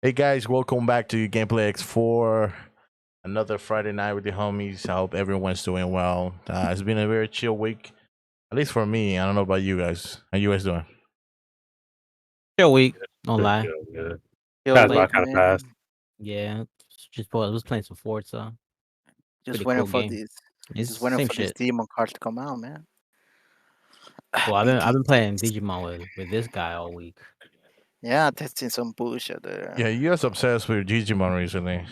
Hey guys, welcome back to GamePlayX4. Another Friday night with the homies. I hope everyone's doing well. It's been a very chill week, at least for me. I don't know about you guys. How you guys doing? Chill week, no Pretty lie. chill, yeah. Feel Passed by late, kind of fast. man. Yeah, I was playing some Forza. Just Pretty waiting cool for game. these. It's Just waiting same for these shit. demon cards to come out, man. Well, I've been playing BT6. Digimon with this guy all week. Yeah, testing some bullshit Yeah, there. you guys obsessed with Digimon recently.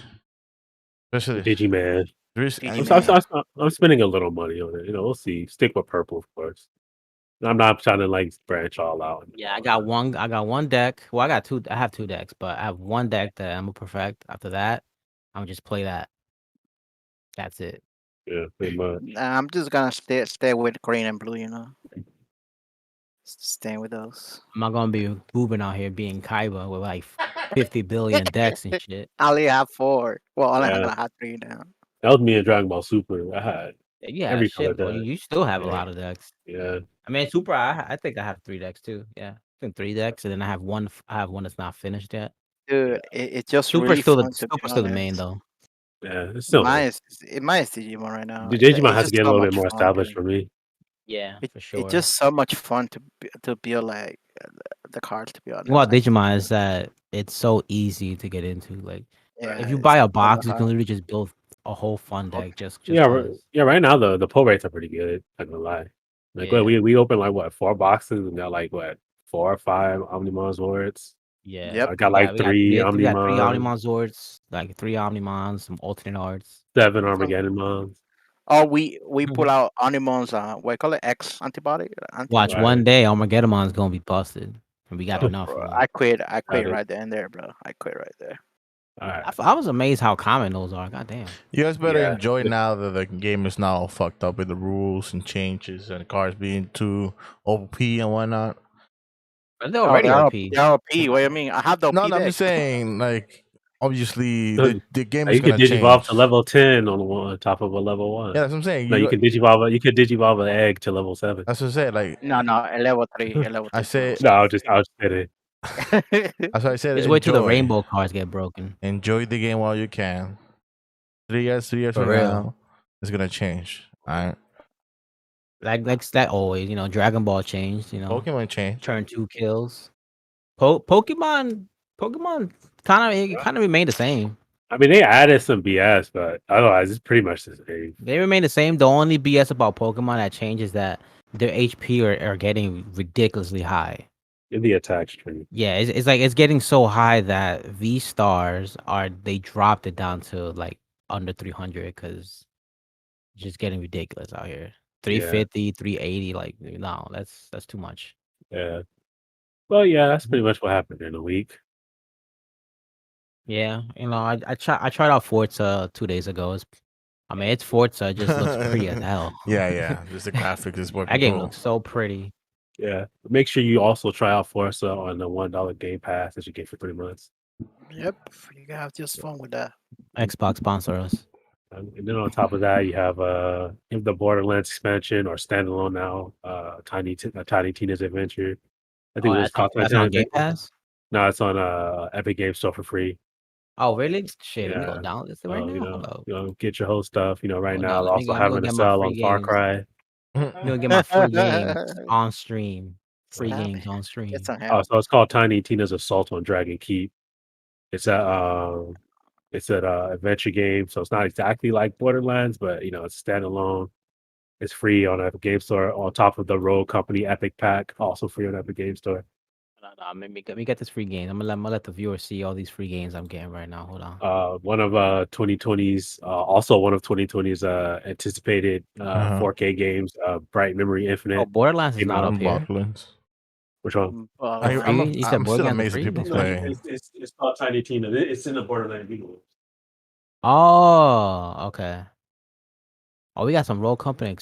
Especially, Digiman. DG I'm, man. I'm spending a little money on it. We'll see. Stick with purple, of course. I'm not trying to like branch all out. Yeah, I got one deck. Well, I got two. I have two decks, but I have one deck that I'm gonna perfect. After that, I'm gonna just play that. That's it. Yeah, pretty much. Nah, I'm just gonna stay with green and blue, Staying with those. I'm not gonna be boobing out here being Kaiba with like 50 billion decks and shit. I only have 4. Well, I Yeah, only have 3 now. that was me in Dragon Ball Super. I had Yeah, every color shit, bro. deck. You still have a Yeah, lot of decks. yeah. I mean, Super. I think I have 3 decks too. Yeah, I think 3 decks, and then I have one. I have one that's not finished yet. Dude, it's just Super's really still the fun to be Super's still the main honest. though. Yeah, it's still Mine is. is Digimon right now. Digimon It's has to just get a so little bit much more fun, established dude. for me. Yeah, for It's sure. just so much fun to build like the cards. To be honest, The thing about like, Digimon is that it's so easy to get into. Like, yeah, if you it's buy a never box, you can hard. literally just build a whole fun Oh, deck just Yeah, cause. yeah. Right now the pull rates are pretty good. Not gonna lie. Like, Yeah, we opened like what 4 boxes and got like what 4 or 5 Omnimon Zords. yeah. Yep. I got like We 3 got 3 Omnimon, Omnimon Zords, like 3 Omnimons, some alternate arts. 7 So, Armageddon Mons. oh, we pull out Animon's what you call it, X antibody Watch, antibody. Right. one day Armageddon's gonna be busted, and we got Oh, enough bro, of them. I quit. I quit Got it. right there and there, bro. I quit right there. All right. I was amazed how common those are. God damn. You guys better Yeah. enjoy now that the game is now fucked up with the rules and changes and cards being too OP and whatnot. But they're Oh, already they're OP. OP. What do you mean? I have the OP No, I'm deck. just saying, like, obviously So, the game you is could gonna digivolve change. to level 10 on top of a level 1. Yeah, that's what I'm saying. No, you can digivolve an egg to level 7. That's what I said. Like, No, a level 3. A level I 3 said, No, I was just kidding. that's why I said Just wait till the enjoy. rainbow cards get broken. Enjoy the game while you can. 3 years For from real. now, it's gonna change. All right. Like that always, Dragon Ball changed, Pokemon change. turn 2 kills. Pokemon kind of remained the same. I mean, they added some BS, but otherwise, it's pretty much the same. They remain the same. The only BS about Pokemon that changes that their HP are getting ridiculously high. In the attack stream. Yeah, it's like it's getting so high that V stars they dropped it down to like under 300 because it's just getting ridiculous out here. 350, 380, like no, that's too much. Yeah. Well, yeah, that's pretty much what happened in a week. Yeah, I tried out Forza 2 days ago. It's Forza, it just looks pretty as hell. Yeah. Just the graphics is working That game cool. looks so pretty. Yeah. Make sure you also try out Forza on the $1 Game Pass that you get for 3 months. Yep. You can have just fun with that. Xbox sponsor us. And then on top of that, you have the Borderlands expansion or standalone now, Tiny Tina's Adventure. I think it was called that's on Game Pass? No, it's on Epic Games Store for free. Oh, really? Shit, let me go Yeah. down this right now. Hold up. Get your whole stuff. Right Hold now, on, they're let me also go having a get my sell free on Far games. Cry. I'm gonna get my free games on stream. Free Yeah, games on get stream. some Oh, help. so it's called Tiny Tina's Assault on Dragon Keep. It's a adventure game, so it's not exactly like Borderlands, but it's standalone. It's free on Epic Game Store on top of the Rogue Company Epic Pack, also free on Epic Game Store. No, let me get this free game. I'm gonna let the viewers see all these free games I'm getting right now. Hold on. One of 2020's, also one of 2020's anticipated Uh-huh. 4K games, Bright Memory Oh, Infinite. Borderlands is Came not out. up here. Borderlands. Which one? The I, I'm free? a, You said I'm still Borderlands is amazed that free? people That's crazy. play. It's called Tiny Tina. It's in the Borderlands Beagle. Oh, okay. Oh, we got some Roll Company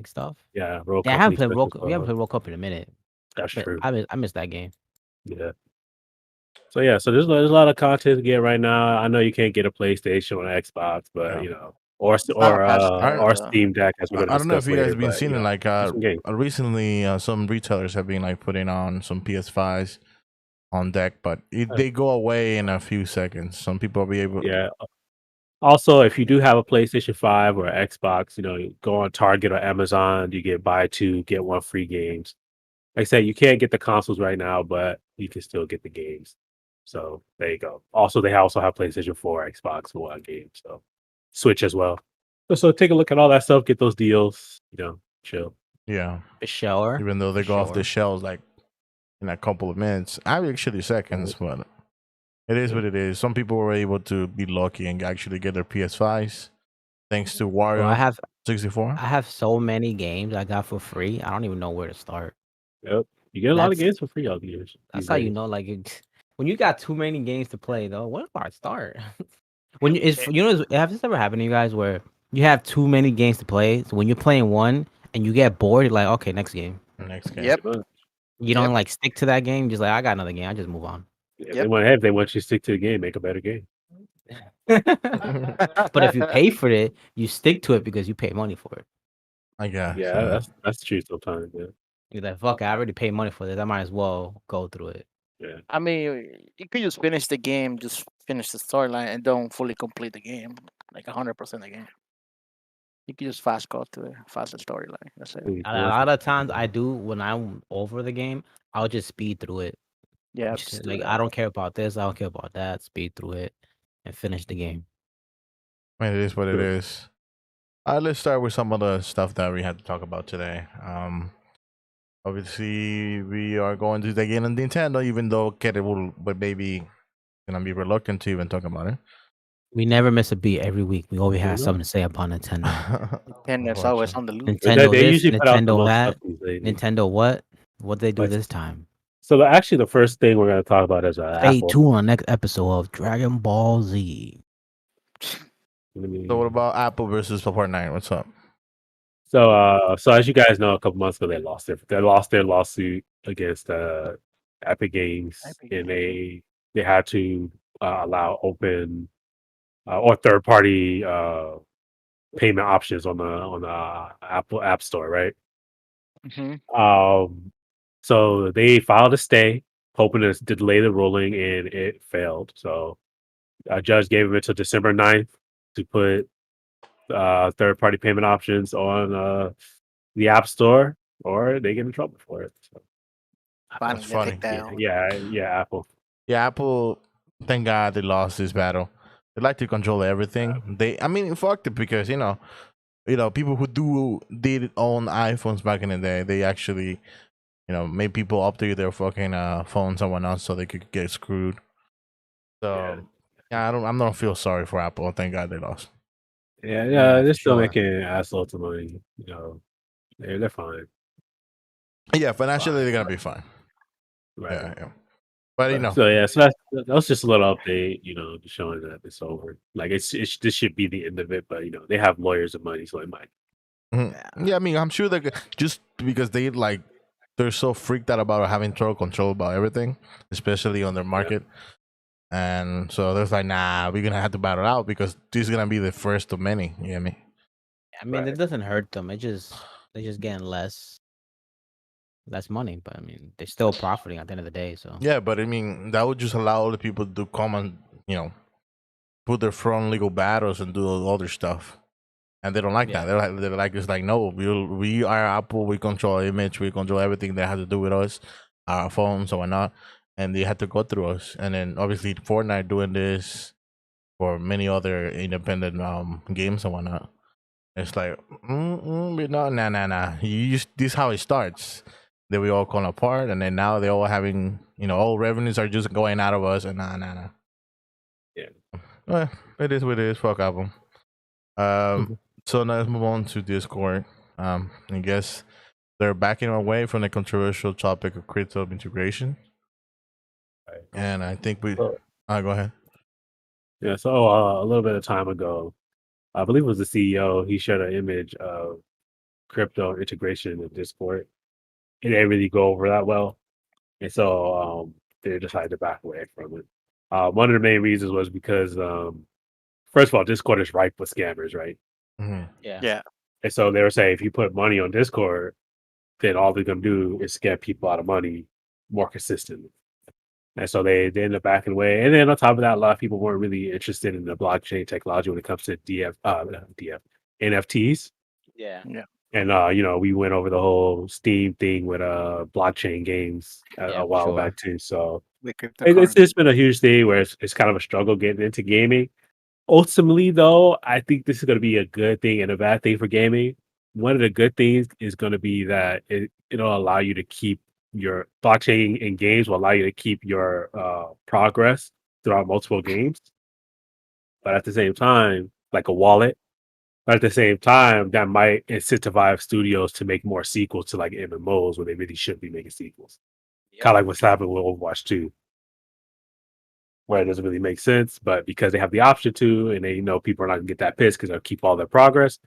stuff. Yeah, Rogue Yeah, I Company haven't played special. We haven't played Roll Company in a minute. That's But true. I missed that game. Yeah. So yeah, so there's a lot of content to get right now. I know you can't get a PlayStation or Xbox, but Yeah. Not attached to I it, or though. Steam Deck, as we're going to I don't know if discuss you later. guys been But seeing it. Like there's some games. recently, some retailers have been like putting on some PS5s on deck, but they go away in a few seconds. Some people will be able. Yeah. Also, if you do have a PlayStation 5 or Xbox, you go on Target or Amazon, you get buy two, get one free games. Like I said, you can't get the consoles right now, but you can still get the games. So there you go. Also, they also have PlayStation 4, Xbox One games. So Switch as well. So take a look at all that stuff, get those deals, chill. Yeah, For sure. even though they For go off the sure. shelves like in a couple of minutes, actually seconds, but it is what it is. Some people were able to be lucky and actually get their PS5s thanks to Bro, Wario 64. I have so many games I got for free. I don't even know where to start. Yep. You get a lot of That's games for free all the years. that's how you know, like, when you got too many games to play, though. Where do I start? When have this ever happened to you guys where you have too many games to play? So when you're playing one and you get bored, you're like, okay, next game. Next game. Yep. You don't like stick to that game. Just like, I got another game. I just move on. If they want you to stick to the game, make a better game. But if you pay for it, you stick to it because you pay money for it. I guess. Yeah, that's true sometimes. Yeah. You're like, fuck it, I already paid money for this. I might as well go through it. Yeah. I mean, you could just finish the game, just finish the storyline, and don't fully complete the game, like 100% the game. You can just fast go to the faster storyline. That's it. A lot of times I do when I'm over the game, I'll just speed through it. Yeah, Just like I don't care about this, I don't care about that. Speed through it and finish the game. I mean, it is what it is. Let's start with some of the stuff that we had to talk about today. Obviously, we are going to dig in on Nintendo, even though Kere will, but maybe gonna be reluctant to even talk about it. We never miss a beat every week. We always have something to say about Nintendo. and it's always on the loop. Nintendo they this, usually put out the Nintendo most that, stuff these days. Nintendo what? What they do Like, this time? So actually, the first thing we're going to talk about is Stay Apple. tuned on the next episode of Dragon Ball Z. So what about Apple versus Fortnite? What's up? So as you guys know, a couple months ago they lost their lawsuit against Epic Games, and they had to allow open or third party payment options on the Apple App Store, right? Mm-hmm. So they filed a stay, hoping to delay the ruling, and it failed. So a judge gave them until December 9th to put third-party payment options on the App Store, or they get in trouble for it. So, Finally, That's funny. take down. Yeah, Apple. Yeah, Apple. Thank God they lost this battle. They like to control everything. I mean, fucked it because people who did own iPhones back in the day, they actually, made people update their fucking phone someone else so they could get screwed. So yeah, I'm not feel sorry for Apple. Thank God they lost. Yeah, they're still making assloads of money. They're fine. Yeah, financially they're gonna be fine. Right. Yeah. But so that's just a little update. Just showing that it's over. Like this should be the end of it, but they have lawyers and money, so it might. Yeah, I mean, I'm sure that just because they're so freaked out about having total control about everything, especially on their market. And so there's like, nah, we're gonna have to battle out because this is gonna be the first of many. You know what I mean? I mean, it doesn't hurt them. They're just getting less money, but I mean, they're still profiting at the end of the day. So yeah, but I mean, that would just allow other people to come and put their front legal battles and do all their stuff. And they don't like that. They're like, it's like, no, we are Apple. We control image. We control everything that has to do with us. our phones or whatnot, and they had to go through us. And then obviously Fortnite doing this for many other independent games and whatnot. It's like, no, nah. This is how it starts. Then we all come apart, and then now they're all having, all revenues are just going out of us, and nah. Yeah. It is what it is. Fuck Apple. So now let's move on to Discord. I guess they're backing away from the controversial topic of crypto integration, Right. and I think we. So, Go ahead. yeah. So a little bit of time ago, I believe it was the CEO. He shared an image of crypto integration in Discord. It didn't really go over that well, and so they decided to back away from it. One of the main reasons was because, first of all, Discord is ripe with scammers, right? Mhm. Yeah. Yeah. And so they were saying if you put money on Discord, then all they're gonna do is scam people out of money more consistently. And so they ended up backing away. And then on top of that, a lot of people weren't really interested in the blockchain technology when it comes to NFTs. Yeah. Yeah. And we went over the whole Steam thing with blockchain games Yeah, a for while sure. back too. So With it's cryptocurrency. been a huge thing where it's kind of a struggle getting into gaming. Ultimately, though, I think this is going to be a good thing and a bad thing for gaming. One of the good things is going to be that it'll allow you to keep your blockchain in games will allow you to keep your progress throughout multiple games. But at the same time, like a wallet, but at the same time, that might incentivize studios to make more sequels to like MMOs where they really should be making sequels. Kind of like what's happening with Overwatch 2, where it doesn't really make sense, but because they have the option to, and they know people are not gonna get that pissed because they'll keep all their progress,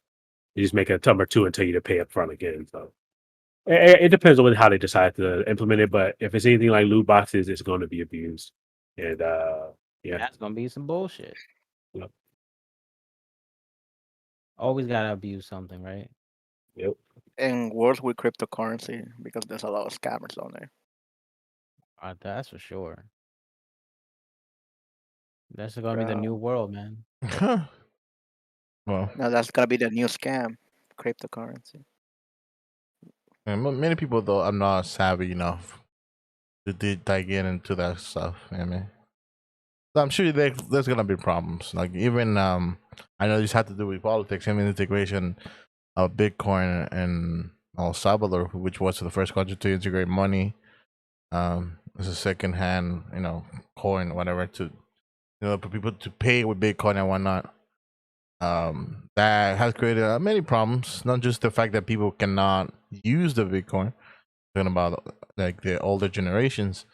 they just make a number two and tell you to pay up front again. So it depends on how they decide to implement it. But if it's anything like loot boxes, it's going to be abused. And yeah, That's gonna be some bullshit. Yep. Always gotta abuse something, right? Yep. And worse with cryptocurrency because there's a lot of scammers on there. That's for sure. That's gonna be the new world, man. Well, Now that's gonna be the new scam, cryptocurrency. many people though are not savvy enough to dig into that stuff. I mean, so I'm sure there's gonna be problems. Like even I know this had to do with politics. I mean, integration of Bitcoin and El Salvador, which was the first country to integrate money as a second hand, coin, whatever, to for people to pay with Bitcoin and whatnot. That has created many problems. Not just the fact that people cannot use the Bitcoin, talking about like the older generations,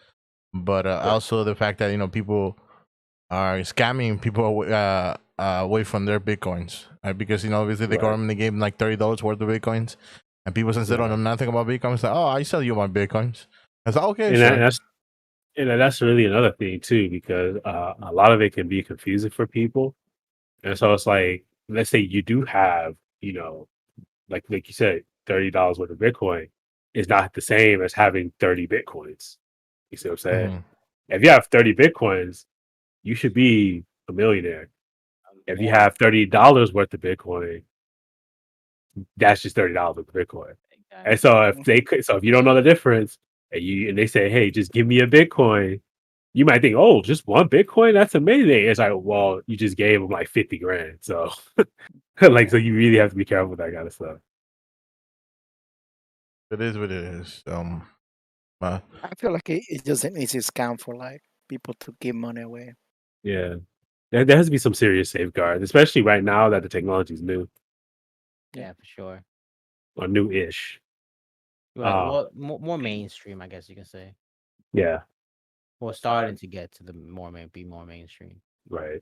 but also the fact that people are scamming people away from their bitcoins, right? Because obviously the Right. government gave them like $30 worth of bitcoins, and people since they don't know nothing about bitcoins, like, oh, I sell you my bitcoins. I was like, okay, And sure. that's really another thing too, because a lot of it can be confusing for people. And so it's like, let's say you do have, like you said, $30 worth of Bitcoin is not the same as having 30 Bitcoins. You see what I'm saying? Mhm. If you have 30 Bitcoins, you should be a millionaire. If you have $30 worth of Bitcoin, that's just $30 worth of Bitcoin. And so if you don't know the difference, and they say, hey, just give me a Bitcoin, you might think, oh, just one Bitcoin? That's amazing. It's like, well, you just gave them like 50 grand. So so you really have to be careful with that kind of stuff. It is what it is. Uh, I feel like it's just an easy scam for like people to give money away. Yeah. There has to be some serious safeguards, especially right now that the technology is new Yeah, for sure. or new-ish. Right. Well, more mainstream, I guess you can say. Yeah, Or starting to get to the be more mainstream. right.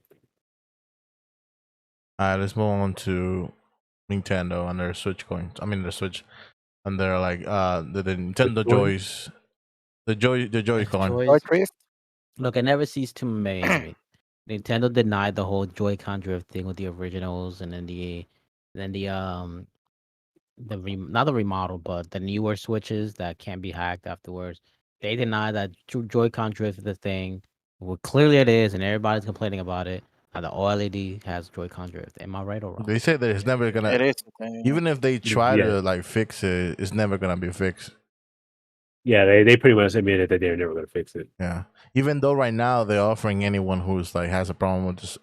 let's move on to Nintendo and their Switch coins. I mean, the Switch and their like the Nintendo Bitcoin? Joys, the Joy-Con. Joy Drift? Look, it never ceased to amaze me. Nintendo denied the whole Joy-Con drift thing with the originals, and then not the remodel, but the newer Switches that can't be hacked afterwards. They deny that Joy-Con drift is the thing. Well, clearly it is, and everybody's complaining about it. Now the OLED has Joy-Con drift. Am I right or wrong? They say that it's never gonna. It is the thing. Even if they try Yeah. to like fix it, it's never gonna be fixed. Yeah, they pretty much admitted that they're never going to fix it. Yeah. Even though right now they're offering anyone who's like has a problem with this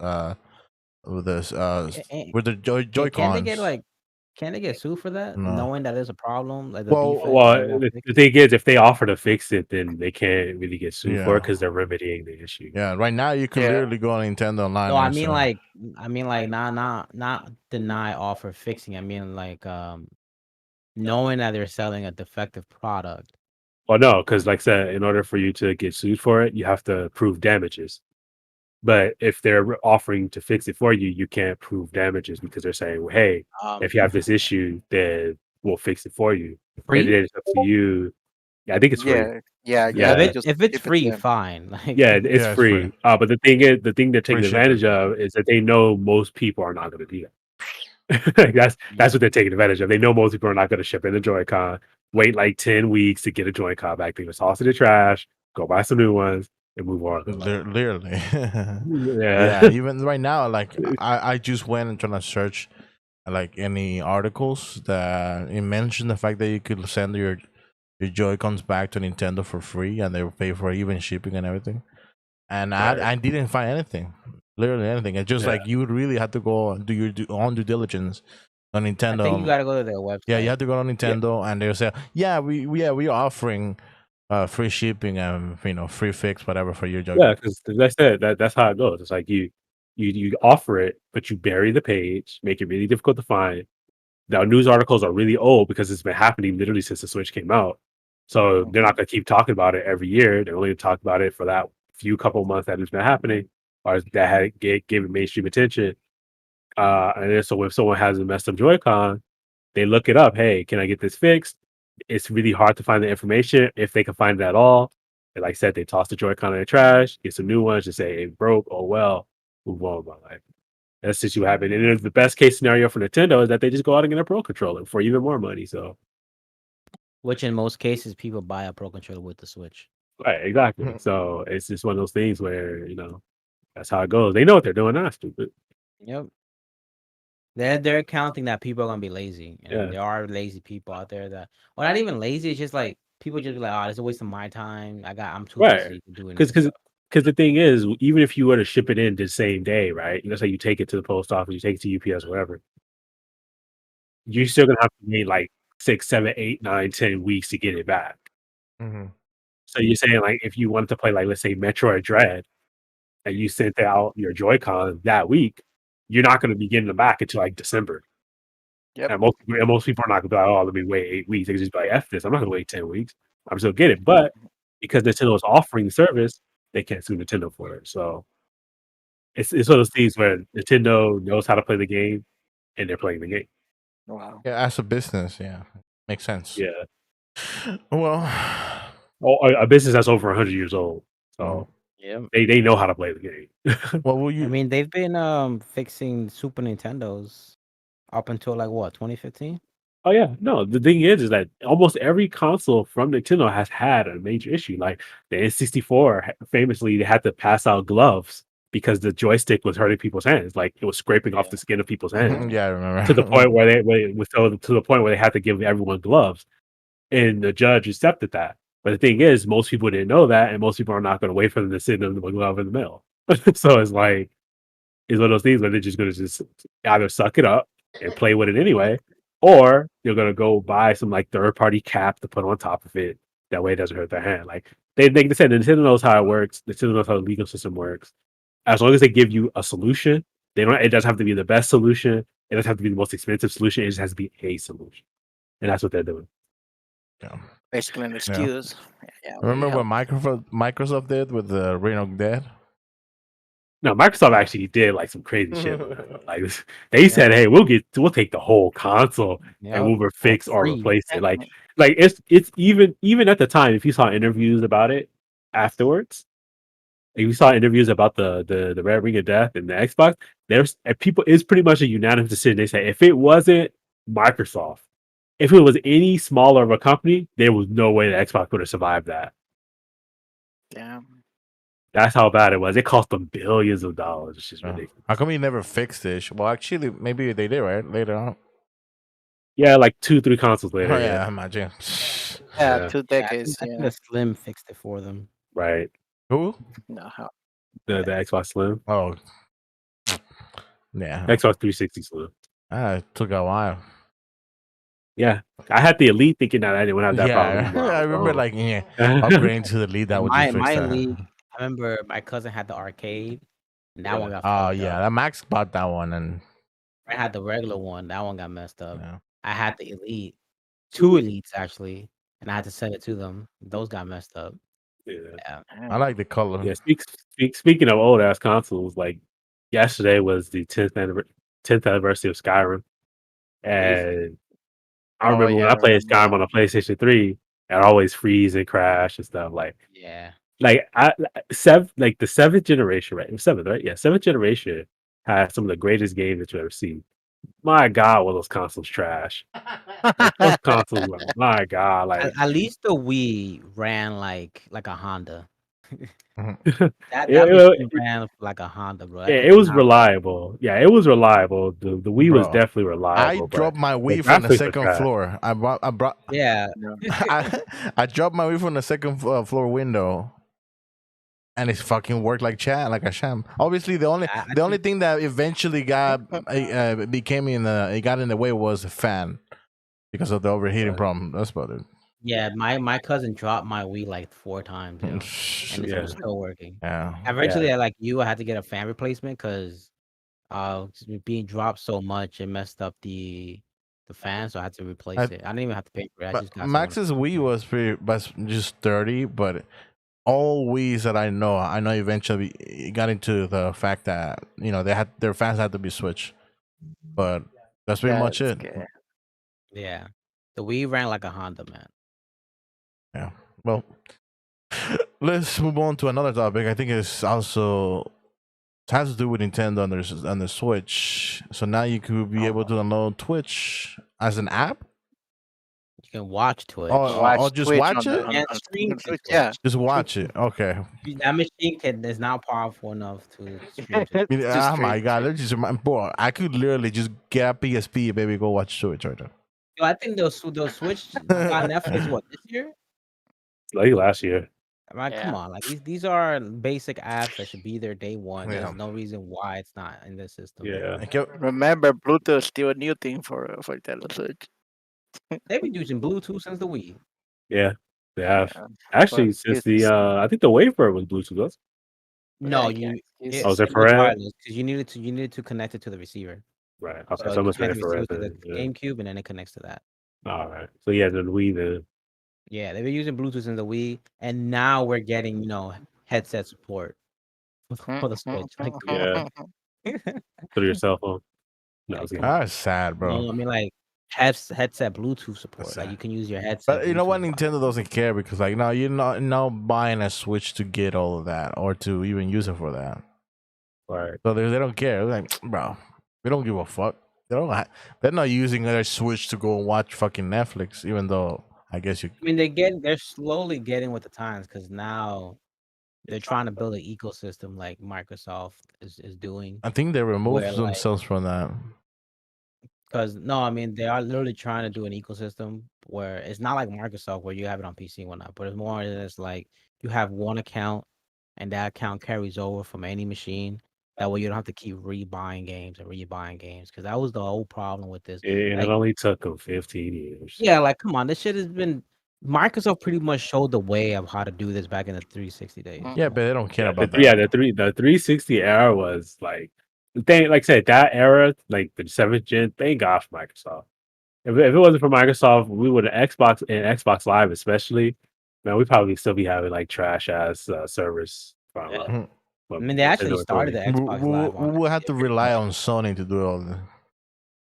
with the Joy Can they get Cons. like? Can they get sued for that, No. knowing that there's a problem, like the Well, defect, and they Well, won't the, fix the it? thing is, if they offer to fix it, then they can't really get sued for it yeah. because they're remedying the issue. Yeah. Right now you can Yeah. literally go on Nintendo Online. No, I and mean say- like, not deny offer fixing. I mean like, knowing that they're selling a defective product. Well, no, because like I said, in order for you to get sued for it, you have to prove damages. But if they're offering to fix it for you, you can't prove damages because they're saying, well, hey, if you have this issue, then we'll fix it for you. And Free? then it's up to you. Yeah, I think it's free. Yeah. Yeah. If Just if it's give it to free, them. fine. Like, Yeah, it's Yeah, it's free. free. But the thing is, the thing they're taking Free shipping. advantage of is that they know most people are not going to do that. Like, that's what they're taking advantage of. They know most people are not going to ship in a Joy-Con, wait like 10 weeks to get a Joy-Con back. They just toss it in the trash, go buy some new ones, and move on. Literally. Yeah. Yeah. Even right now, like I just went and trying to search like any articles that it mentioned the fact that you could send your Joy Cons back to Nintendo for free and they will pay for even shipping and everything. And Right. I didn't find anything, literally anything. It's just Yeah. like you would really have to go do your own due diligence on I Nintendo. think you gotta go to their website. Yeah, you have to go on Nintendo and they'll say, yeah, we're offering free shipping and free fix whatever for your Joy. Yeah, because that's it. That's how it goes. It's like you offer it, but you bury the page, make it really difficult to find. Now, news articles are really old because it's been happening literally since the Switch came out. So they're not going to keep talking about it every year. They're only going to talk about it for that few couple months that it's been happening, or that had gave it mainstream attention. And then so if someone has a messed up Joy-Con, they look it up. Hey, can I get this fixed? It's really hard to find the information if they can find it at all. And like I said, they toss the Joy-Con in the trash, get some new ones, just say it broke. Oh well, move on with my life. That's just what happened. And the best case scenario for Nintendo is that they just go out and get a Pro controller for even more money. So Which in most cases, people buy a Pro controller with the Switch. right, exactly. So it's just one of those things where that's how it goes. They know what they're doing. They're not stupid. Yep. They're counting that people are gonna be lazy, and Yeah. there are lazy people out there that, well, not even lazy. It's just like people just be like, oh, it's a waste of my time. I'm too Right. busy to do it. Because the thing is, even if you were to ship it in the same day, right? Let's say you take it to the post office, you take it to UPS, whatever, you're still gonna have to wait like 6, 7, 8, 9, 10 weeks to get it back. Mm-hmm. So you're saying like if you wanted to play like let's say Metroid Dread and you sent out your Joy-Con that week, you're not gonna be getting them back until like December. Yep. And most people are not gonna be like, oh, let me wait 8 weeks. They just be like, F this, I'm not gonna wait 10 weeks. I'm still get it. But because Nintendo is offering the service, they can't sue Nintendo for it. So it's one of those things where Nintendo knows how to play the game and they're playing the game. Wow. Yeah, as a business, yeah, makes sense. Yeah. Well, A business that's over 100 years old. So Yeah. they know how to play the game. what will I you? mean, they've been fixing Super Nintendos up until like what, 2015? Oh yeah, no. The thing is that almost every console from Nintendo has had a major issue. Like the N64, famously, they had to pass out gloves because the joystick was hurting people's hands. Like it was scraping off the skin of people's hands Yeah, I remember. to the point where to the point where they had to give everyone gloves, and the judge accepted that. But the thing is, most people didn't know that, and most people are not going to wait for them to send them the glove in the mail. So it's one of those things where they're just going to just either suck it up and play with it anyway, or you're going to go buy some like third party cap to put on top of it. That way it doesn't hurt their hand. Like they said, Nintendo knows how it works. Nintendo knows how the legal system works. As long as they give you a solution, they don't. It doesn't have to be the best solution. It doesn't have to be the most expensive solution. It just has to be a solution, and that's what they're doing. Yeah. Basically an excuse. Yeah. Remember we what Microsoft did with the Reign of Dead? No, Microsoft actually did like some crazy shit. With that. Like they said, "Hey, we'll take the whole console and we'll fix or free. replace it." Like it's even at the time, if you saw interviews about it afterwards, if you saw interviews about the Red Ring of Death and the Xbox, there's people. It's pretty much a unanimous decision. They say if it wasn't Microsoft, if it was any smaller of a company, there was no way the Xbox would have survived that. Damn. That's how bad it was. It cost them billions of dollars. It's just Yeah. ridiculous. How come you never fixed it? Well, actually, maybe they did, right? Later on. Yeah, like 2, 3 consoles Oh later. Yeah, yeah, imagine. Yeah, yeah, 2 decades. I think Yeah. the Slim fixed it for them. right. Who? No, The Xbox Slim, Oh, yeah. Xbox 360 Slim. It took a while. Yeah, I had the Elite thinking that I didn't have that problem Yeah, anymore. I I was remember wrong. like upgrading to the lead Yeah, that would just fix my that. league. I remember my cousin had the arcade, and that Yeah. one got Oh fucked yeah, up. that Max bought that one, and I had the regular one. That one got messed up. yeah. I had the Elite, 2 Elites actually, and I had to send it to them. Those got messed up. Yeah. Yeah. I like the color. Yeah, speaking of old ass consoles, like yesterday was the 10th anniversary of Skyrim, and I Oh remember when yeah, I I played remember Skyrim that. on the PlayStation 3, I'd always freeze and crash and stuff. Yeah. Like the seventh generation, right? It was seventh, right? Yeah, seventh generation has some of the greatest games that you ever seen. My God, were those consoles trash? Like those consoles, were, my God, like At least the Wii ran like a Honda. Mhm. That it, machine it, ran like a Honda, bro. That Yeah, thing it did was not. reliable. Yeah, it was reliable. The Wii was Bro, definitely I reliable, but dropped my the Wii from the graphics were second trash. floor. I brought Yeah. No. I dropped my Wii from the second floor window, and it fucking worked like like a sham. Obviously, I the only think thing that eventually became it got in the way was the fan because of the overheating But problem. That's about it. yeah, my cousin dropped my Wii like 4 times, yo, and it yeah, was still working. Yeah. Eventually, yeah, I had to get a fan replacement because being dropped so much, it messed up the fan, so I had to I, replace it. I didn't even have to pay for it. I but just got someone to Max's Wii replace it. was just 30, but all Wii's that I know eventually it got into the fact that their fans had to be switched, but that's pretty much That's it. good. Yeah. The Wii ran like a Honda, man. Yeah. Well, let's move on to another topic. I think it's also it has to do with Nintendo on the Switch. So now you could be able to download Twitch as an app, You can watch Twitch. or Watch just Twitch watch it. You can't stream on to Twitch. Yeah, Twitch. Just watch it. Okay. That machine is not powerful enough to stream to. I mean, to oh my stream. god, let's just bro, I could literally just get a PSP, baby, go watch Twitch right now. Yo, I think they'll Switch got Netflix what this year? like last year. Right, come Yeah. on, like these are basic apps that should be there day one. Yeah. There's no reason why it's not in the system. Yeah, Thank you. Remember, Bluetooth is still a new thing for Nintendo Switch. They've been using Bluetooth since the Wii. yeah, they have. Yeah, Actually, but since it's I think the Wafer was Bluetooth. No, yeah, it Was was infrared? wireless because you needed to connect it to the receiver. Right. Okay, So so it you must be connect the receiver infrared to the then. Yeah. GameCube, and then it connects to that. All right. So yeah, the Wii then. Yeah, they've been using Bluetooth since the Wii, and now we're getting headset support for the Switch. Like, come Yeah, on. through your cell phone. No, I Like, was come kidding. on. That's sad, bro. No, I mean like headset Bluetooth support. That's Like you sad. can use your headset. But you know what? Bluetooth Nintendo doesn't care because like no, you're not buying a Switch to get all of that or to even use it for that. Right. So they don't care. They're like, bro, we don't give a fuck. They're not using their Switch to go and watch fucking Netflix, even though I guess you. I mean, they're slowly getting with the times because now they're trying to build an ecosystem like Microsoft is doing. I think they removed Where, like, themselves from that. because no, I mean they are literally trying to do an ecosystem where it's not like Microsoft where you have it on PC and whatnot, but it's more it's like you have one account and that account carries over from any machine. That way you don't have to keep rebuying games and rebuying games because that was the whole problem with this. And Like, it only took them 15 years. yeah, like come on, this shit has been Microsoft pretty much showed the way of how to do this back in the 360 days. Yeah, but they don't care Yeah, about that. yeah, the 360 era was like the thing. Like I said, that era, like the 7th gen. Thank God for Microsoft. If it wasn't for Microsoft, we would have Xbox and Xbox Live, especially. Man, we probably still be having like trash ass servers. From, Yeah. Mhm. I mean, they actually started the Xbox Live on We will have to rely on Sony to do all this.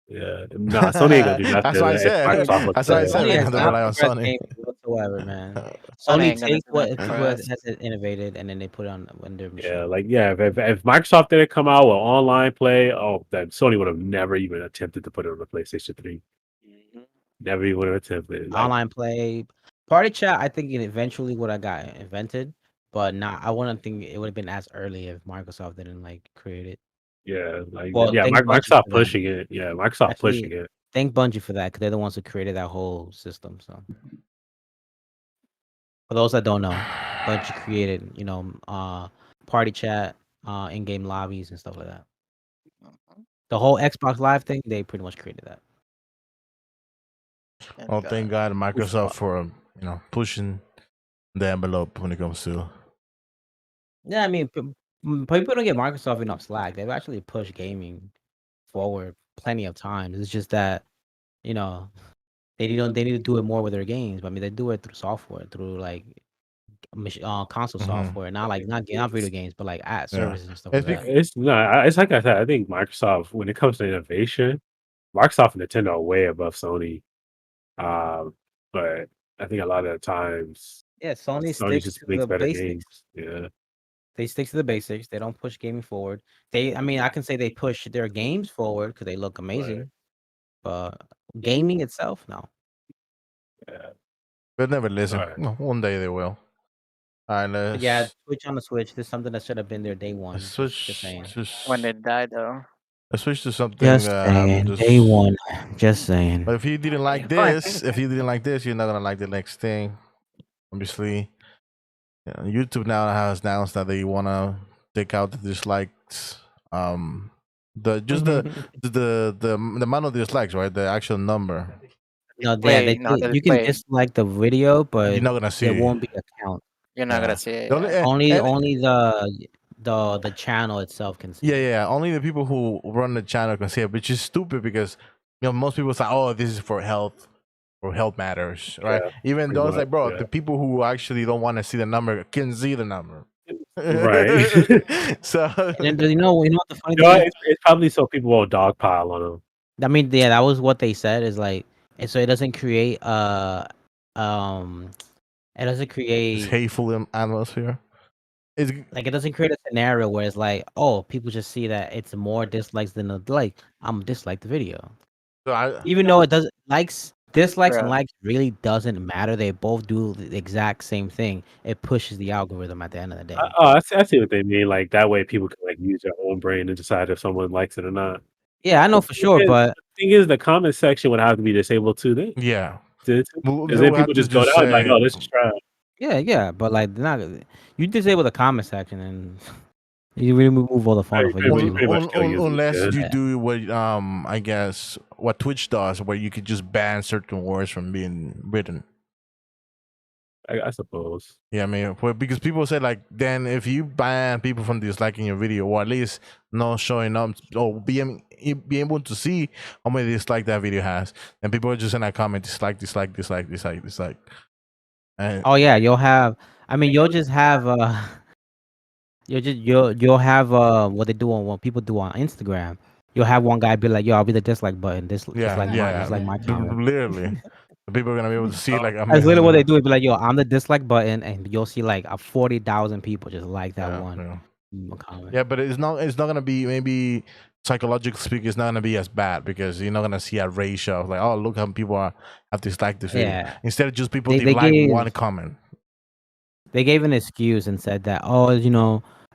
Yeah, nah, Sony ain't gonna do nothing. That's what I said. Microsoft That's what I will said. Sony We has have to not rely on progressed Sony. games whatsoever, man. Sony Sony ain't gonna takes do what nothing for us. has it innovated and then they put it on their machine. Yeah, like if Microsoft didn't come out with online play, then Sony would have never even attempted to put it on the PlayStation 3. Never even would have attempted. Like, Online play, party chat. I think it eventually would have got invented, but not. I wouldn't think it would have been as early if Microsoft didn't like create it. yeah, like Well, yeah, think about it Microsoft for them. pushing it. Yeah, Microsoft Actually, pushing it. thank Bungie for that because they're the ones who created that whole system. So for those that don't know, Bungie created, party chat, in-game lobbies and stuff like that. Mhm. The whole Xbox Live thing, they pretty much created that. And Oh, thank God, We Microsoft saw. for pushing the envelope when it comes to. Yeah, I mean, people don't get Microsoft enough slack. They've actually pushed gaming forward plenty of times. It's just that, you know, they need to do it more with their games. But I mean, they do it through software, through like console Mhm. software, not like not video games, but like ad Yeah, services and stuff it's like that. because It's no, it's like I said. I think Microsoft, when it comes to innovation, Microsoft and Nintendo are way above Sony. But I think a lot of the times Yeah, Sony Sony sticks just to makes the better basics. games. Yeah, They stick to the basics. They don't push gaming forward. I mean, I can say they push their games forward because they look right. amazing, but gaming itself, no. Yeah. they'll never All listen. right. No, one day they will. All right, But yeah, let's Switch on the Switch. This is something that should have been there day one. Just switch. saying. when they die, though. Let's switch to something. Just saying. Day Just. one. Just saying. But if you didn't like Fine. this, you're not gonna like the next thing. Obviously, yeah, YouTube now has announced that they wanna take out the dislikes. The just the amount of dislikes, right? The actual number. No, yeah, Play, not the you can display. dislike the video, You're but not gonna there see. won't be a count. You're not gonna Yeah. see it. The only, Yeah. Only the channel itself can see. yeah, it. yeah. Only the people who run the channel can see it, which is stupid because most people say, "Oh, this is for health, or health matters," right? Yeah, Even pretty though it's much. like, bro, Yeah. the people who actually don't want to see the number can see the number. Right. So And then, what the funny You know, thing is? it's probably so people won't dogpile on them. I mean, yeah, that was what they said. Is like, and so it doesn't create um, it doesn't it's create hateful atmosphere. It's like it doesn't create a scenario where it's like, oh, people just see that it's more dislikes than a like. I'm dislike the video, so I even though it doesn't dislikes and Bro. likes really doesn't matter. They both do the exact same thing. It pushes the algorithm at the end of the day. I see what they mean. Like that way, people can like use their own brain and decide if someone likes it or not. Yeah, I know for sure, but The thing is, the comment section would have to be disabled too. Then, yeah. because They then will have people to just go just down like, say "Oh, this is trash." yeah, but like they're not. You disable the comment section and you remove all the fun for You YouTube. pretty much kill users. unless Yeah. you do what I guess what Twitch does, where you could just ban certain words from being written. I suppose. Yeah, I mean, because people say like, then if you ban people from disliking your video, or at least not showing up, or being able to see how many dislike that video has, and people are just gonna comment dislike, dislike, dislike, dislike, dislike. And Oh yeah, you'll have. I mean, you'll just have. You'll have what they do on what people do on Instagram. You'll have one guy be like, "Yo, I'll be the dislike button. Dislike my comment." literally, people are gonna be able to see like That's literally what they do. It'd be like, "Yo, I'm the dislike button," and you'll see like 40,000 people just like that one comment. Yeah, but it's not gonna be, maybe psychologically speaking, it's not gonna be as bad because you're not gonna see a ratio of like, oh, look how people have disliked this video. Yeah, Instead of just people they dislike gave one comment. they gave an excuse and said that, oh,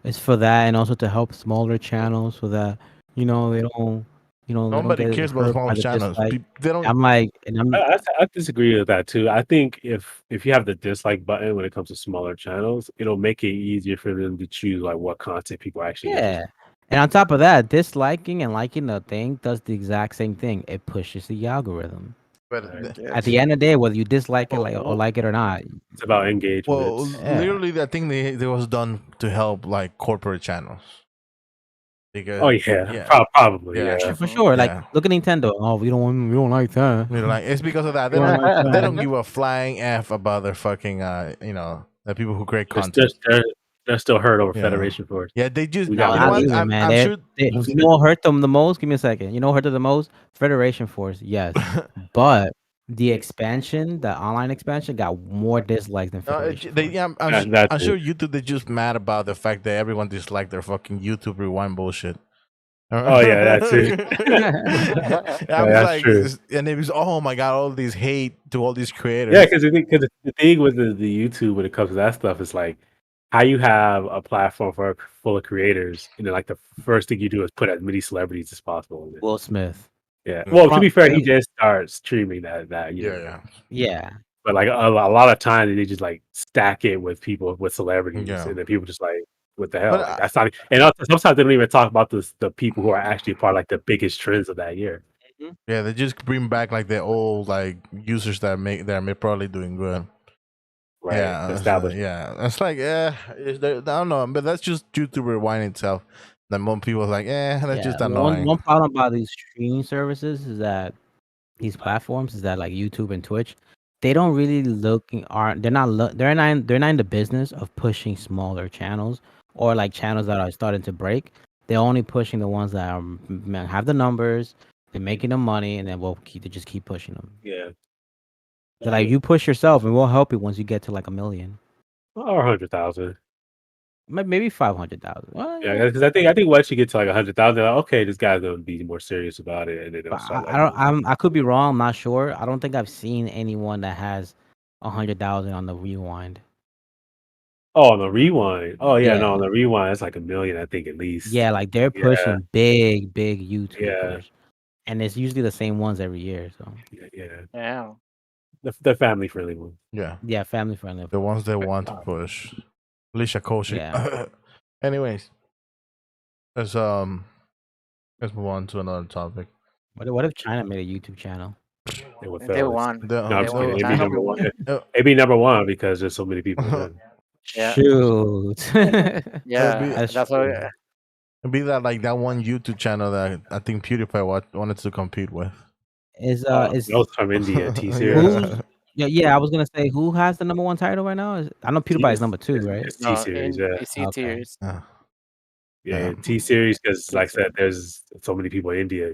it's for that and also to help smaller channels so that they don't they don't Nobody get cares about hurt smaller by the channels. dislike. They don't. I'm like, and I'm I disagree with that too. I think if you have the dislike button when it comes to smaller channels, it'll make it easier for them to choose like what content people are actually interested yeah. And on top of that, disliking and liking the thing does the exact same thing. It pushes the algorithm. But in. Right. At the end of the day, whether you dislike it or Well, like it or not, it's about engagement. yeah. literally, I think they was done to help like corporate channels. Because Oh yeah, yeah, probably yeah. yeah. For sure. Like, Yeah. look at Nintendo. Oh, we don't like that. Like it's because of that. We don't like They that. don't give a flying f about their fucking the people who create They're, content. they're still hurt over Yeah. Federation Force. Yeah, they just We No, got you know not what? even, man. I'm sure. You know what hurt them the most? Give me a second. You know what hurt them the most? Federation Force, yes. But the expansion, the online expansion, got more dislikes than Federation Force. That I'm too. sure YouTube they're just mad about the fact that everyone disliked their fucking YouTube rewind bullshit. Oh yeah, that too. I was that's like, true. and it was, oh my god, all this hate to all these creators. Yeah, because the thing with the YouTube when it comes to that stuff is like how you have a platform full of creators, and then like the first thing you do is put as many celebrities as possible in it. Will Smith. Yeah. Well, to Front be fair, he page. did start streaming that Yeah, year. yeah, Yeah. But like a lot of times they just like stack it with people with celebrities, yeah. and then people just like, what the But hell? Like that's not. And also, sometimes they don't even talk about the people who are actually part of like the biggest trends of that year. Mhm. yeah, they just bring back like the old like users that are probably doing good. Right. Yeah, Established. yeah. It's like, I don't know, but that's just YouTube Rewind itself. Then more people are like, that's Yeah. just One annoying. one problem about these streaming services is that these platforms is that like YouTube and Twitch, they don't really looking aren't they're not they're not in the business of pushing smaller channels or like channels that are starting to break. They're only pushing the ones that have the numbers, they're making the money, and then they just keep pushing them. Yeah. They're like, you push yourself, and we'll help you once you get to like 1 million, Or 100,000. maybe 500,000. Well, Yeah, yeah. because I think once you get to like 100,000, like, okay, this guy's gonna be more serious about it, and then they'll But start I letting don't. him. I could be wrong. I'm not sure. I don't think I've seen anyone that has 100,000 on the rewind. Oh, on the rewind. Oh yeah, no, Yeah. on the rewind, it's like 1 million, I think at least. Yeah, like they're Yeah, pushing big yeah, YouTubers, and it's usually the same ones every year. So yeah. Yeah. The family friendly one. Yeah, yeah, family friendly, of the ones course. they want to push. Alicia Koshi. Yeah. Anyways, let's let's move on to another topic. What if China made a YouTube channel? They would They fail us. won. The, No, I'm They just won. kidding. It'd be China number will one. win. It'd be number one because there's so many people then. Yeah. Shoot. it'd be Yeah. That's That's true. why. it'd be that one YouTube channel that I think PewDiePie wanted to compete with. Is That was from India, T series. who's yeah, I was gonna say who has the number one title right now? I know PewDiePie is number 2, right? It's T No, series, in yeah. AC Okay. series. Yeah, Yeah. T series because, like I said, there's so many people in India.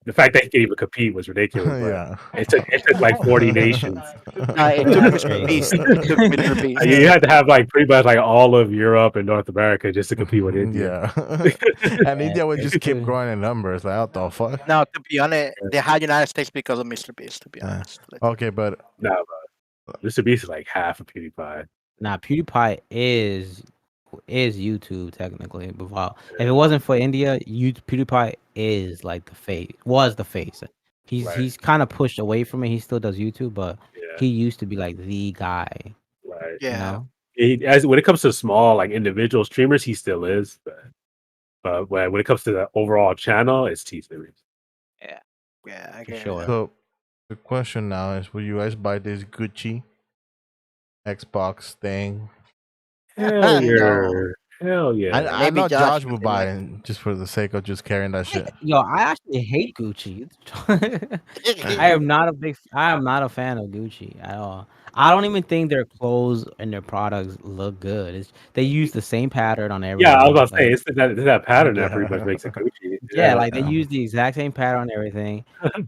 The fact that he can even compete was ridiculous, but Yeah. it took like 40 nations. It took That's Mr. crazy. Beast. It took Mr. Beast. You had to have like pretty much like all of Europe and North America just to compete with India. Yeah. And Yeah, India would just keep true. growing in numbers. Like, what the fuck? Now, to be honest, they had United States because of Mr. Beast. To be Yeah. honest. Okay, but No, but Mr. Beast is like half of PewDiePie. Nah, PewDiePie is YouTube technically. But if it wasn't for India, PewDiePie is like was the face. Right. He's kind of pushed away from it. He still does YouTube, but Yeah, he used to be like the guy. right. You Yeah. know? As when it comes to small like individual streamers, he still is. But when it comes to the overall channel, it's T series. Yeah. Yeah. I For get it. sure. so the question now is, will you guys buy this Gucci Xbox thing? Hell yeah, No. hell yeah. I Maybe know Josh Josh would would buy like it just for the sake of just carrying that shit. Yo, I actually hate Gucci. I am not a fan of Gucci at all. I don't even think their clothes and their products look good. They use the same pattern on everything. Yeah, I was about to say Like, it's that pattern that pretty much makes it Gucci. yeah, like they use the exact same pattern on everything,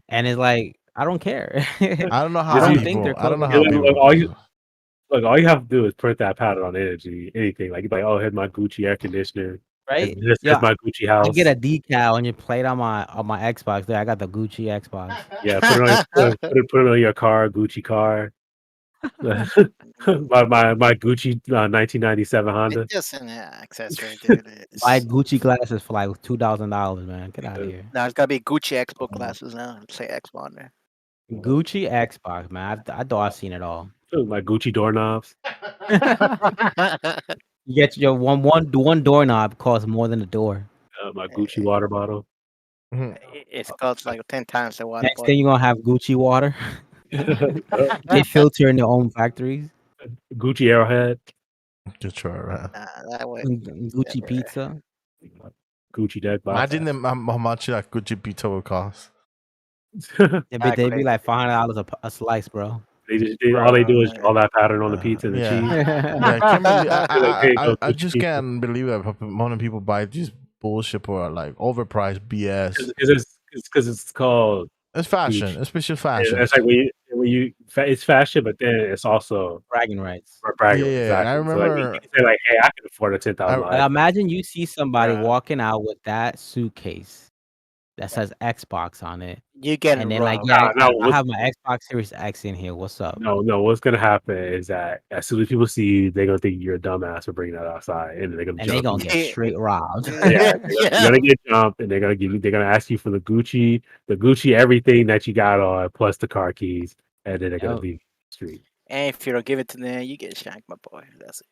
and it's like I don't care. I don't know I how don't Just think their people. I don't clothes know are how look, good. look, people. all you have to do is put that pattern on anything. Like, you're like, oh, here's my Gucci air conditioner. Right? Here's my Gucci I house. get a decal and you play it on my Xbox. There, I got the Gucci Xbox. Yeah, put it on your car, Gucci car. my Gucci 1997 Honda. It's just an accessory, dude. Buy Gucci glasses for like $2,000, man. Get out of here. Now it's gotta be Gucci Xbox glasses now. Say Xbox on there. Gucci Xbox, man. I thought I've seen it all. My Gucci doorknobs. You get your one doorknob costs more than the door. My Gucci water bottle. Mhm. It costs like 10 times the water Next bottle. thing you're gonna have Gucci water. They filter in their own factories. Gucci arrowhead. Just try it out. That way. Gucci Never. pizza. Gucci deck box. Imagine how much that Gucci pizza would cost. They'd be like $500 a slice, bro. All they do is draw that pattern on the pizza and the Yeah. cheese. Yeah, I can't believe. Like, here you go, I Gucci just pizza. can't believe that more people buy just bullshit or like overpriced BS. Because it's called It's fashion. Gucci. It's special fashion. It's like it's fashion, but then it's also Bragging rights. bragging. Yeah, Exactly. I So like, remember. you can say like, hey, I can afford a $10,000. Like, imagine you see somebody Yeah. walking out with that suitcase that says Xbox on it. You getting And then like, robbed. yeah, No, I have my Xbox Series X in here. What's up? no. What's gonna happen is that as soon as people see you, they're gonna think you're a dumbass for bringing that outside, and then they're gonna And they jump gonna you. get straight robbed. Yeah, Yeah. you're gonna get jumped, and they're gonna give you. They're gonna ask you for the Gucci everything that you got on, plus the car keys, and then they're gonna Yep. leave the street. And if you don't give it to them, you get shanked, my boy. That's it.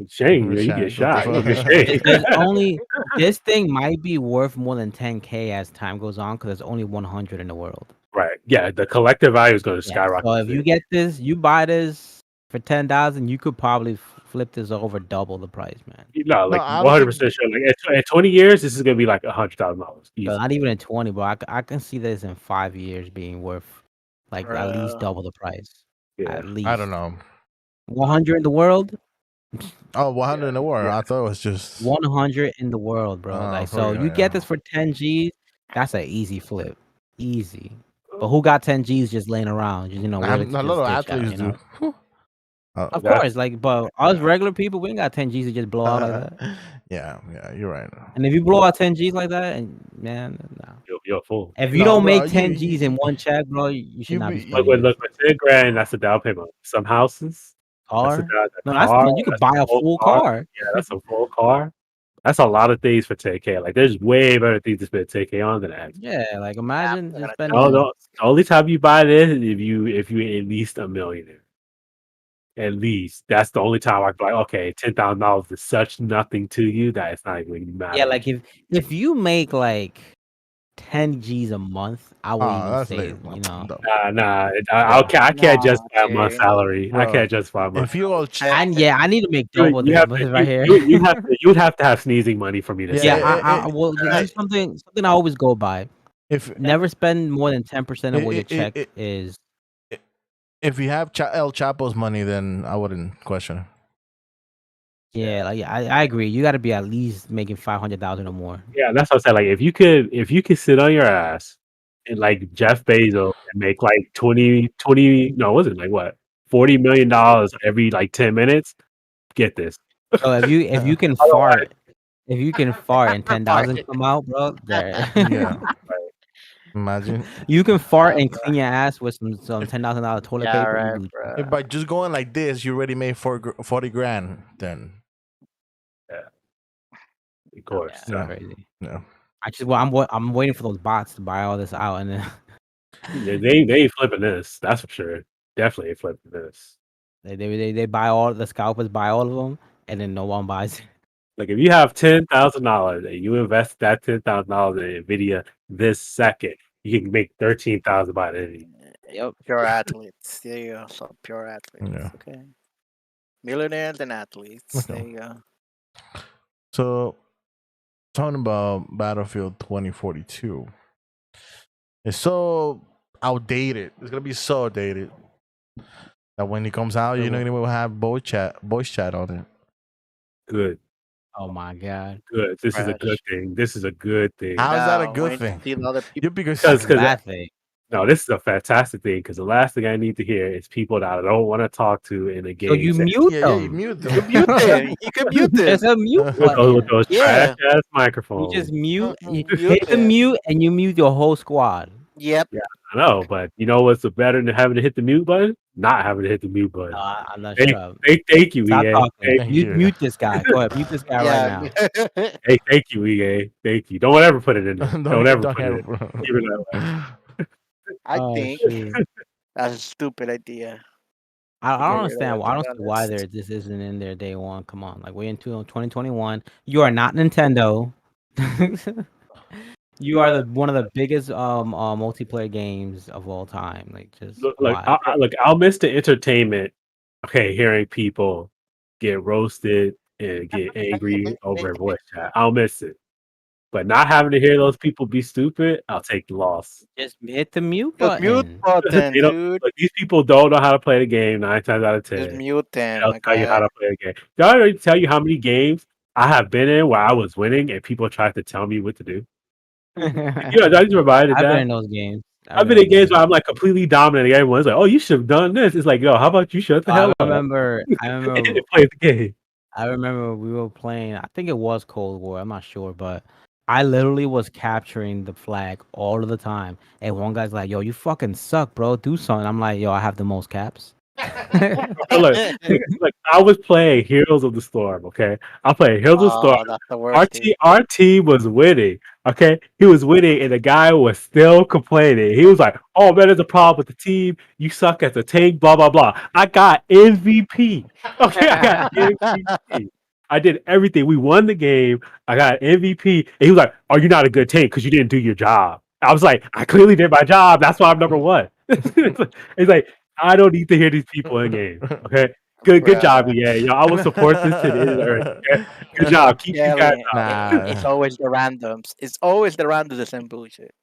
Shane, you get Shanked, what the shot. You get fuck? shanked. There's only this thing might be worth more than 10K as time goes on because there's only 100 in the world. Right. Yeah, the collective value is gonna Yeah, skyrocket. so if you get this, you buy this for 10,000, you could probably flip this over double the price, man. No, like I don't 100% think. sure. Like at 20 years, this is gonna be like $100,000 Bro, easy. not even in 20, bro. I can see this in 5 years being worth like at least Bruh. double the price. Yeah. At least. I don't know. 100 in the world? Oh, 100 in the world. yeah. I thought it was just. 100 in the world, bro. Oh, Like, for so real, you get yeah. this for 10 G's, that's an easy flip. Easy. But who got 10 G's just laying around? Just, where to A lot just of ditch athletes at, do. Whew. Of That's- course, like, but us regular people, we ain't got 10 G's to just blow out like that. Yeah, you're right. And if you blow out 10 G's like that, and man, no. You're full. If you No, don't bro, make 10 you- G's in one check, bro, you should you not be be- spending Look, this. with 10 grand, that's a down payment. Some houses, that's a Car? down No, car. you could That's buy a full car. Yeah, that's a full car. That's a lot of things for 10K. Like, there's way better things to spend 10K on than that. Yeah, like imagine just No, spending. the only time you buy this is if you at least a millionaire. At least that's the only time I can be like, okay, $10,000 is such nothing to you that it's not even matter. Yeah, like if you make like 10 G's a month, I would even that's say, late. Nah. I can't justify my okay. salary. I Bro, can't justify my. If you all, And yeah, I need to make double You this have but to, right here. you would have to have sneezing money for me to Yeah, say. Yeah, that. I will do something I always go by. if Never spend more than 10% of what your check it- is. if you have El Chapo's money, then I wouldn't question it. Yeah, like I agree. You got to be at least making 500,000 or more. Yeah, that's what I'm saying. Like if you could sit on your ass and like Jeff Bezos and make like 20 no, was it like what? $40 million every like 10 minutes, get this. So if you can fart, and 10,000 come out, bro, there. Yeah. Imagine You can fart and clean your ass with some $10,000 toilet Yeah, paper. right, you bro. if by just going like this, you already made 40 grand. Then Of course. That's Yeah. crazy. yeah. I'm waiting for those bots to buy all this out, and then They ain't flipping this. That's for sure. Definitely ain't flipping this. they buy all the scalpers, buy all of them, and then no one buys it. Like if you have $10,000 and you invest that $10,000 in Nvidia this second, you can make 13,000 by the end of the year. Yep. Pure athletes. There you go. So pure athletes. Yeah. Okay. Millionaires and athletes. Okay. There you go. So, talking about Battlefield 2042, it's so outdated. It's gonna be so outdated that when it comes out, you know, it will have voice chat on it. Good. Oh my god. Good. This is a Trash. good thing. This is a good thing. How is that a Now, good wait to thing? see the other people. You because That's a Because- bad thing. No, this is a fantastic thing because the last thing I need to hear is people that I don't want to talk to in a game. So you saying, mute you them. mute them. You mute it. You can mute it. There's a mute with button. those Yeah. trash ass You microphones. just mute. You Mute hit the it. mute, and you mute your whole squad. Yep. I know, but you know what's better than having to hit the mute button? Not having to hit the mute button. No, I'm not Hey, sure. Thank you, Stop EA. talking. Thank Mute, you. mute this guy. Go ahead. Mute this guy right now. Hey, thank you, EA. Thank you. Don't ever put it in there. Don't ever put it in. ever. Keep it that way. I Oh, think shoot. that's a stupid idea. I don't Get rid of understand. it, I don't to see be why honest. this isn't in there day one. Come on, like we're in 2021. You are not Nintendo. You are one of the biggest multiplayer games of all time. Like just Look, why? I'll miss the entertainment. Okay, hearing people get roasted and get angry over a voice chat. I'll miss it. But not having to hear those people be stupid, I'll take the loss. Just hit the mute Just button. mute button, They don't- dude. Like, these people don't know how to play the game 9 times out of 10. Just mute them. They'll my tell you how guy. to play the game. Did I already tell you how many games I have been in where I was winning and people tried to tell me what to do? I just provided I've been that. in those games. I've been in games where I'm like completely dominating everyone. It's like, oh, you should have done this. It's like, yo, how about you shut the I hell up remember. and play the game? I remember we were playing. I think it was Cold War. I'm not sure, but I literally was capturing the flag all of the time, and one guy's like, "Yo, you fucking suck, bro. Do something." I'm like, "Yo, I have the most caps." Look, look, I was playing Heroes of the Storm. Okay, I played Heroes of the Storm. Oh, that's the worst team. Our team was winning. Okay, he was winning, and the guy was still complaining. He was like, "Oh man, there's a problem with the team. You suck as a tank." Blah blah blah. I got MVP. Okay, I got MVP. I did everything. We won the game. I got MVP, and he was like, "Oh, you're not a good tank because you didn't do your job." I was like, "I clearly did my job. That's why I'm number one." It's like I don't need to hear these people in game. Okay, good job, Bruh. EA. Yo, I will support this to the end of the earth. Okay? Good job. Keep these guys Kelly, out. it's Nah. always the randoms. It's always the randoms the same bullshit.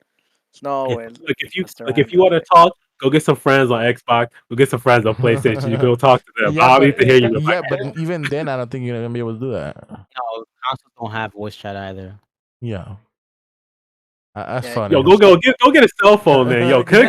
It's not Yeah, always just the if you random. want to talk, go get some friends on Xbox. Go get some friends on PlayStation. You go talk to them. Yeah, I don't need but to hear you in my yeah, but even then, I don't think you're gonna be able to do that. No, consoles don't have voice chat either. Yeah, that's Yeah, funny. Yo, go get a cell phone then. Yo, Bro,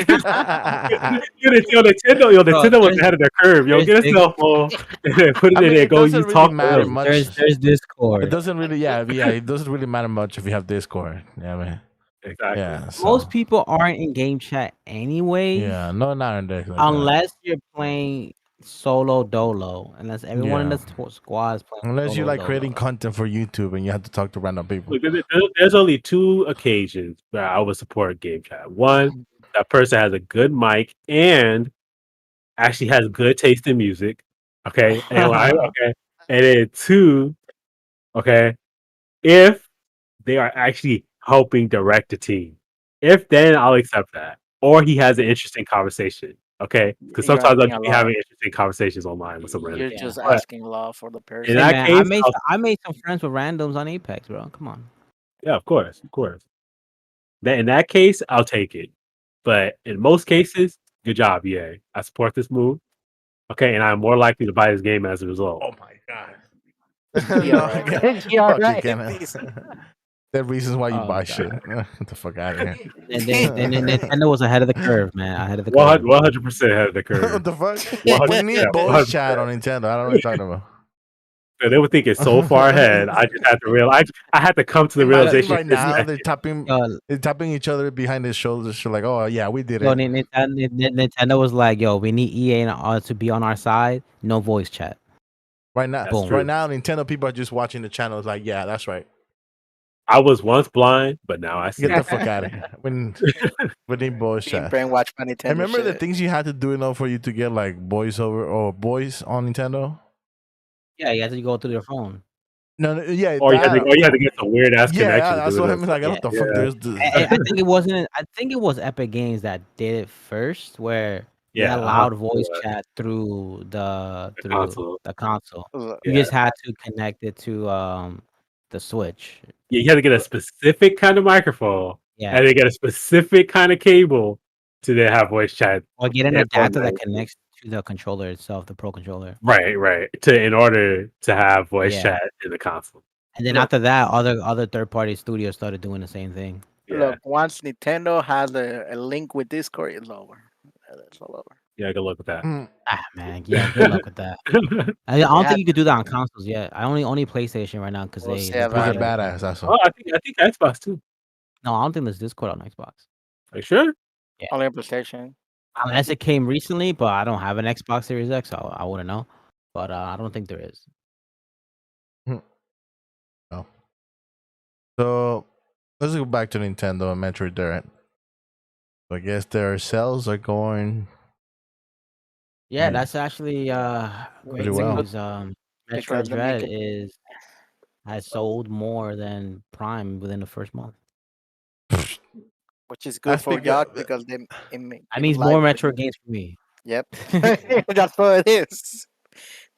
Nintendo was ahead of their curve. Yo, there's get a Dis- cell phone and then put it I in mean, there. it Go doesn't use really talk to matter them. much. there's It Discord. doesn't really, yeah. It doesn't really matter much if you have Discord. Yeah, man. Exactly. Yeah, so Most people aren't in game chat anyways, yeah, no, not in there like that. unless you're playing solo dolo. Unless everyone in Yeah, the squad is playing unless you solo like creating dolo. content for YouTube and you have to talk to random people. Look, there's only two occasions where I would support game chat. One, that person has a good mic and actually has good taste in music. Okay, and then two, okay, if they are actually helping direct the team. If then I'll accept that. Or he has an interesting conversation. Okay, because you're sometimes I'll asking a just be lot. having interesting conversations online with some random. You're Yeah. just But asking a lot for the in Hey person. that man, case, I made some friends with randoms on Apex, bro. Come on. yeah, of course. That in that case, I'll take it. But in most cases, good job, EA. I support this move. Okay, and I'm more likely to buy this game as a result. Oh my god. You're No, right. You're fuck you, right. Kenneth. The reasons why you Oh buy god. shit. Get the fuck out of here. Then Nintendo was ahead of the curve, man. Ahead of the curve. 100% ahead of the What curve. the fuck? 100%. We need voice chat 100%. on Nintendo. I don't know what you're talking about. So they were thinking so far ahead. I just had to realize. I had to come to the Imagine realization. right now they're tapping, Yo, each other behind their shoulders. So like, oh yeah, we did yo, it. Nintendo was like, yo, we need EA to be on our side. No voice chat. Right now, That's Boom. true. right now, Nintendo people are just watching the channels. Like, yeah, that's right. I was once blind, but now I see. Get the fuck out of here. We need voice Being chat. brainwashed by I Nintendo remember the shit. things you had to do, for you to get like voiceover or voice on Nintendo. Yeah, you have to go through your phone. No, yeah, Or that. you had to get some weird ass connection to That's do what it. I mean. Like, Yeah. what the fuck? Yeah. There's the. I think it wasn't. I think it was Epic Games that did it first, where they Yeah, allowed voice chat through the console. console. Look, You Yeah. just had to connect it to the Switch. Yeah, you had to get a specific kind of microphone, Yeah, and they get a specific kind of cable to then have voice chat. or get an in adapter that Fortnite. connects to the controller itself, the Pro controller. Right. In order to have voice Yeah. chat in the console. And then Look. after that, other third party studios started doing the same thing. Yeah. Look, once Nintendo has a link with Discord, it's over. It's all over. Yeah, good luck with that. Ah man, yeah, good luck with that. I don't think you could do that on consoles yet. I only PlayStation right now because We'll they see they about He's a it. badass. That's Oh, all. I think Xbox too. No, I don't think there's Discord on Xbox. Are you sure? Only on PlayStation. Unless it came recently, but I don't have an Xbox Series X, so I wouldn't know. But I don't think there is. Oh. So let's go back to Nintendo and Metroid Direct. I guess their sales are going. Yeah, Yeah. that's actually great Pretty well. news. Because Metroid they Dread make has sold more than Prime within the first month. which is good That's for because- y'all because they That means more Metroid games for me. Yep, that's what it is.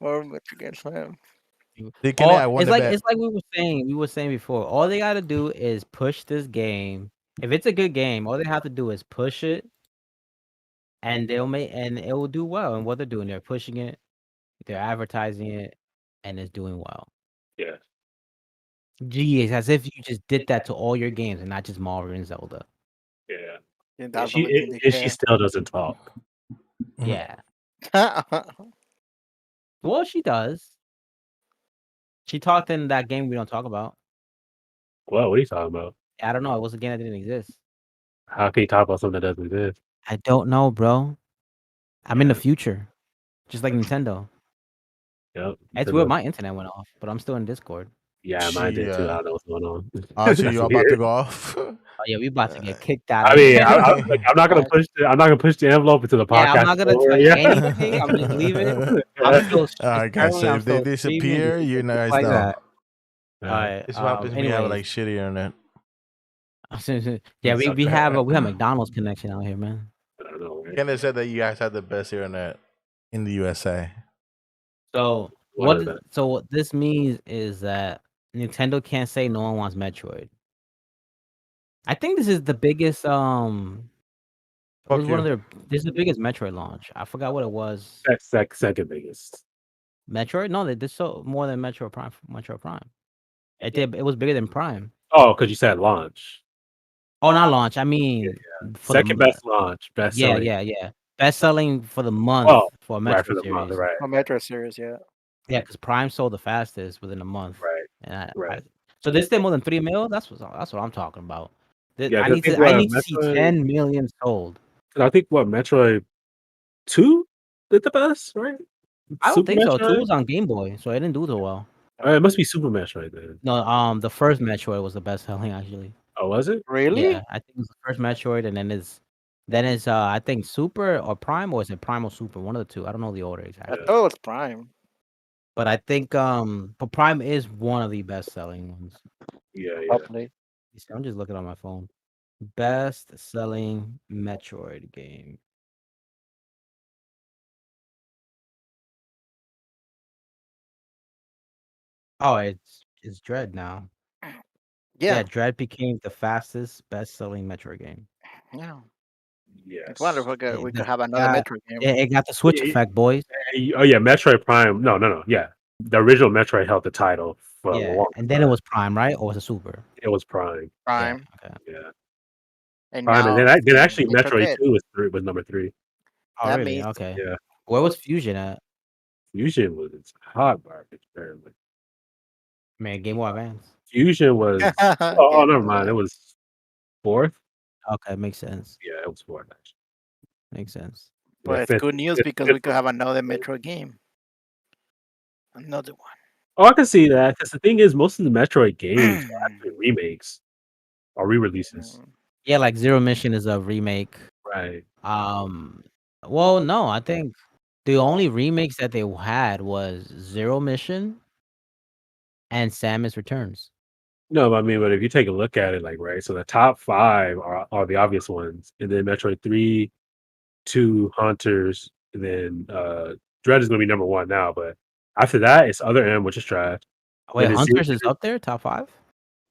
More Metroid games for him. I wonder It's like we were saying before. All they gotta do is push this game. If it's a good game, all they have to do is push it, and it will do well. And what they're doing, they're pushing it, they're advertising it, and it's doing well. Yeah. Gee, it's as if you just did that to all your games and not just Mario and Zelda. Yeah. And And that's the only thing they she still doesn't talk. Yeah. care. Well, she does. She talked in that game we don't talk about. What are you talking about? I don't know. It was a game that didn't exist. How can you talk about something that doesn't exist? I don't know, bro. I'm in the Yeah. future, just like Nintendo. Yep. It's weird. My internet went off, but I'm still in Discord. Yeah, mine did too. I don't know what's going on. So That's you're about weird. to go off? Oh yeah, we about to get kicked out I of mean, here. look, I'm not gonna push. I'm not gonna push the envelope until the Yeah, I'm podcast not is gonna over. touch Yeah. anything. I'm just leaving. I'm still Alright, guys. currently So I'm if they still streaming, disappear, you just guys like know. that. All right. This is what happens when you have like Anyways, shitty internet. yeah, It's we okay. have we have McDonald's connection out here, man. I don't know. Right? Kenneth said that you guys had the best internet in the USA. So One of the best. so what this means is that Nintendo can't say no one wants Metroid. I think this is the biggest it was Fuck one of you. their this is the biggest Metroid launch. I forgot what it was. Second biggest. Metroid? No, they did so more than Metroid Prime. Metroid Prime. It was bigger than Prime. Oh, because you said launch. Oh, not launch. I mean for Second the best launch, best selling. yeah. Best selling for the month Oh, for a right Metro for the month, series. right? For Metro series, yeah. Yeah, because Prime sold the fastest within a month. Right. And Right. so this did more than 3 mil. That's what I'm talking about. Yeah, I 'cause need to see Metroid- 10 million sold. I think Metroid 2 did the best, right? I don't Super think so. 2 Metroid? was on Game Boy, so it didn't do so well. It must be Super Metroid then. No, the first Metroid was the best selling actually. Oh, was it? Really? Yeah, I think it was the first Metroid, and then it's I think Super or Prime, or is it Prime or Super? One of the two. I don't know the order I exactly. thought it was Prime. But I think but Prime is one of the best selling ones. Yeah. Probably. I'm just looking on my phone. Best selling Metroid game. Oh, it's Dread now. Yeah. Dread became the fastest best selling Metroid game. Yeah. Yes. It's wonderful we could have another got- Metro game. It got the Switch Yeah, effect, boys. Oh yeah, Metroid Prime. No. Yeah, the original Metroid held the title for a long And then it was Prime, right? Or was it Super? It was Prime. Prime. Yeah, okay. Yeah. And Prime, now and then actually Metro Metroid Dread. 2 was number 3. Oh, That really? means Okay. Yeah. Where was Fusion at? Fusion was hot garbage, apparently. Man, Game Boy Advance. Fusion was never mind. It was 4th. Okay, makes sense. Yeah, it was 4th actually. Makes sense. But it's good news because we could have another Metro game. Another one. Oh, I can see that because the thing is, most of the Metroid games are actually remakes or re-releases. Yeah, like Zero Mission is a remake. Right. Well, no, I think the only remakes that they had was Zero Mission and Samus Returns. No, but I mean, but if you take a look at it, like, right, so the top 5 are the obvious ones, and then Metroid 3, 2, Hunters, and then Dread is gonna be number 1 now, but after that, it's Other M, which is trash. Wait, Then it's Hunters is up there, top 5?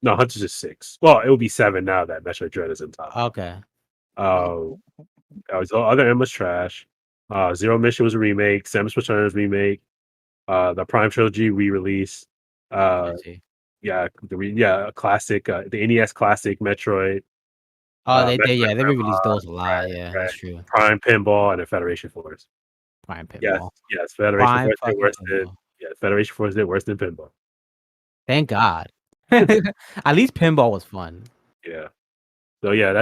No, Hunters is 6. Well, it would be 7 now that Metroid Dread is in top. Okay. So Other M was trash. Zero Mission was a remake. Samus Returns remake. The Prime Trilogy re-release. Yeah, a classic. The NES classic Metroid. Oh, they re-released those a lot. Yeah, right. that's true. Prime Pinball and then Federation Force. Prime Pinball. Yes, Federation Force did worse than Pinball. Federation Force did worse than Pinball. Thank God. At least Pinball was fun. Yeah. So yeah,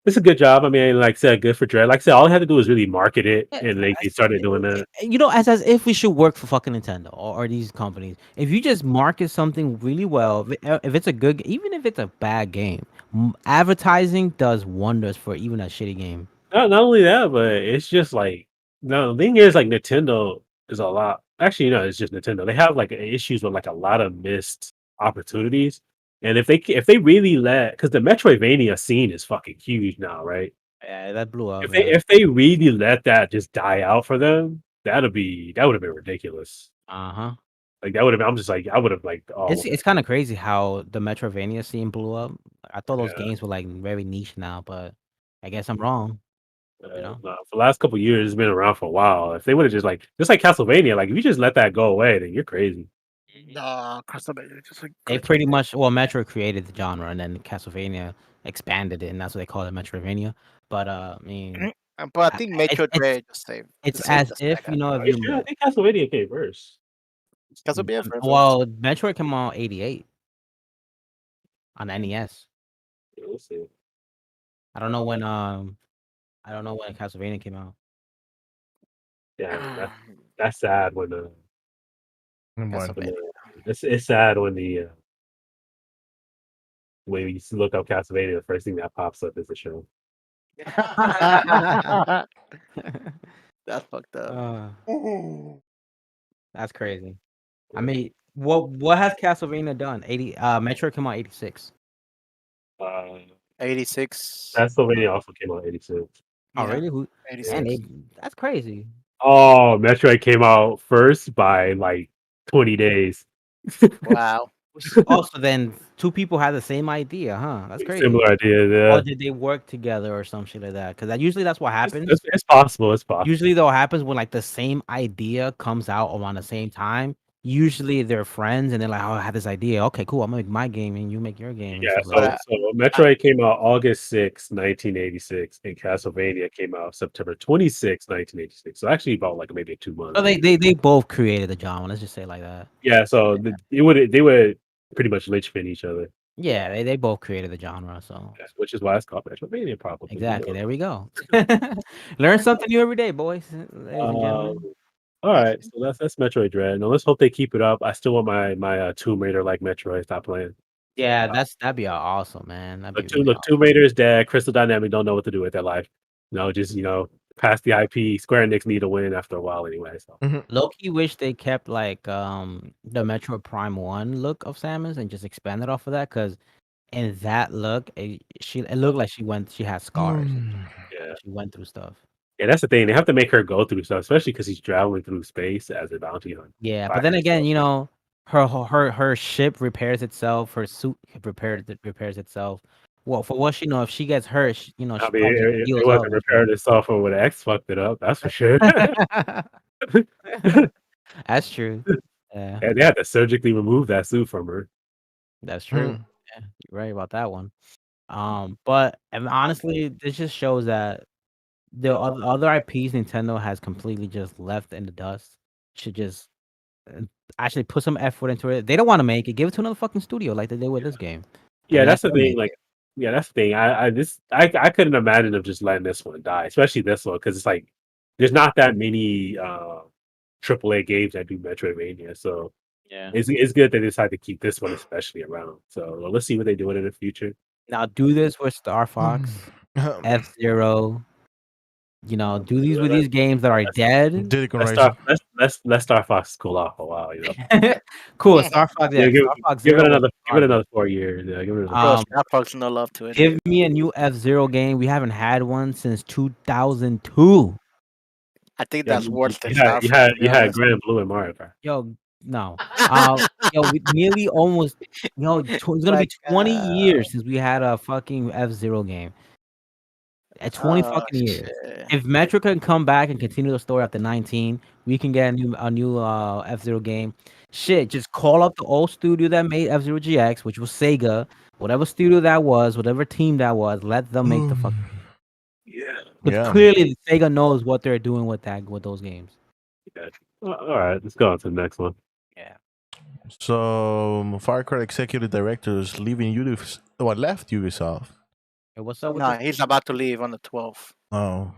it's a good job. I mean, like I said, good for Dread. Like I said, all I had to do was really market it, and they started doing that. You know, as if we should work for fucking Nintendo or these companies. If you just market something really well, if it's a good, even if it's a bad game, advertising does wonders for even a shitty game. Not only that, but it's just like no. The thing is, like Nintendo is a lot. Actually, no, it's just Nintendo. They have like issues with like a lot of missed opportunities. And if they really because the Metroidvania scene is fucking huge now, right? Yeah, that blew up. If they really let that just die out for them, that would have been ridiculous. Like that would have. I'm just like I would have like. Oh, it's kind of crazy how the Metroidvania scene blew up. I thought those games were like very niche now, but I guess I'm wrong. You know? For the last couple of years, it's been around for a while. If they would have just like Castlevania, like if you just let that go away, then you're crazy. No, Castlevania just like They pretty much Metro created the genre, and then Castlevania expanded it, and that's what they call it, Metroidvania. But I mean, but I think Metro Dread just saved. It's as if you know, if you I think Castlevania came first. Castlevania first. well, Metroid came out 88. on NES. Yeah, we'll see. I don't know when Castlevania came out. Yeah, that's sad when One. when Castlevania. it's sad when you look up Castlevania, the first thing that pops up is the show. That's fucked up. That's crazy. I Yeah. mean, what has Castlevania done? 80 Metro came out 86. Uh, 86. Castlevania also came out in '86. Oh, Yeah, really? Who? Man, 86. that's crazy. Oh, Metroid came out first by like 20 days. Wow. Also, then two people had the same idea, huh? That's crazy. Similar idea. Or Yeah, did they work together or some shit like that? Because usually that's what happens. it's possible. It's possible. Usually, though, happens when like the same idea comes out around the same time. Usually, they're friends and they're like, "Oh, I had this idea. Okay, cool. I'm gonna make my game and you make your game." And Yeah, stuff so like that. so Metroid came out August 6, 1986, and Castlevania came out September 26, 1986. So actually about like maybe 2 months. So they both created the genre. Let's just say it like that. Yeah, so they would pretty much linchpin each other. Yeah, they both created the genre. So Yeah, which is why it's called Metroidvania, probably. exactly. There we go. Learn something new every day, boys, ladies and gentlemen. All right, so that's Metroid Dread. Now let's hope they keep it up. I still want my Tomb Raider like Metroid. Stop playing. Yeah, that'd be awesome, man. That'd be Look, really look, awesome. Tomb Raider is dead. Crystal Dynamics don't know what to do with their life. Just pass the IP. Square Enix need to win after a while anyway. So Low-key wish they kept like the Metroid Prime 1 look of Samus and just expanded off of that because in that look it looked like she had scars. yeah, She went through stuff. yeah, that's the thing. They have to make her go through stuff, especially because he's traveling through space as a bounty hunter. Yeah, By but then again, himself. her ship repairs itself, her suit repairs itself. Well, for what she know, if she gets hurt, she I probably mean, just it heals up. wasn't repaired itself when X fucked it up. That's for sure. That's true. Yeah, And they had to surgically remove that suit from her. that's true. Yeah, you're right about that one. But and honestly, this just shows that the other IPs Nintendo has completely just left in the dust. Should just uh, actually put some effort into it. They don't want to make it. Give it to another fucking studio like they did with this game. Yeah, And let that's the them thing. make Like, it. yeah, that's the thing. I couldn't imagine them just letting this one die, especially this one, because it's like there's not that many AAA games that do Metroidvania. So Yeah. it's good they decided to keep this one especially around. So let's see what they do in the future. Now do this with Star Fox, F-Zero. Do these with Let, these games that are let's, dead. Deacon let's Rising. start let Star Fox cool off a while. Cool. Star Fox. Yeah, Yeah, Star Fox give Zero it was give it garbage. another 4 years. Yeah, give it another. Bro, Um, Star Fox no love to it. give me a new F-Zero game. We haven't had one since 2002. I think Yeah, that's worse than you had Star you Fox, had to be you had honest. Grand Blue and Mario Kart. Yo, no. We nearly almost. It's gonna be Like, 20 years since we had a fucking F-Zero game. At 20 oh fucking years. shit. If Metro can come back and continue the story after 19, we can get a new F-Zero game. Shit, just call up the old studio that made F-Zero GX, which was Sega. Whatever studio that was, whatever team that was, let them make the fuck. Yeah. Because Yeah. clearly Sega knows what they're doing with those games. All right, let's go on to the next one. Yeah. So Far Cry executive directors leaving left Ubisoft. Hey, what's up with No, this? he's about to leave on the 12th. Oh,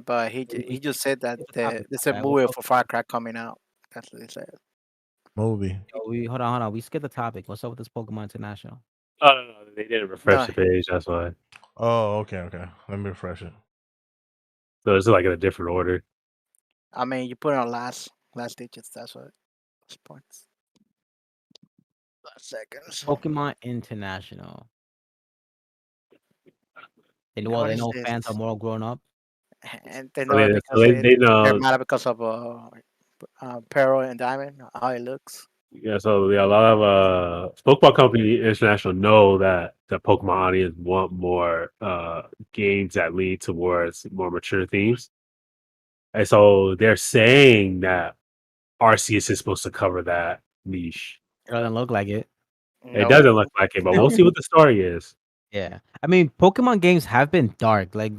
But he just said that What's the topic? there's a What's movie up for Far Cry coming out. That's what he said. movie. hold on. We skipped the topic. What's up with this Pokemon International? Oh no, they didn't refresh No. the page. That's why. Oh, okay. Let me refresh it. So it's like in a different order. I mean, you put it on last digits. That's what points. Last seconds. Pokemon International. They What they is know this? fans are more grown up. And they So know it they, because so they they're know. mad because of Pearl and Diamond, how it looks. Yeah, so yeah, a lot of Pokemon Company International know that the Pokemon audience want more games that lead towards more mature themes, and so they're saying that Arceus is supposed to cover that niche. It doesn't look like it. It Nope. doesn't look like it, but we'll see what the story is. Yeah. I mean, Pokemon games have been dark. Like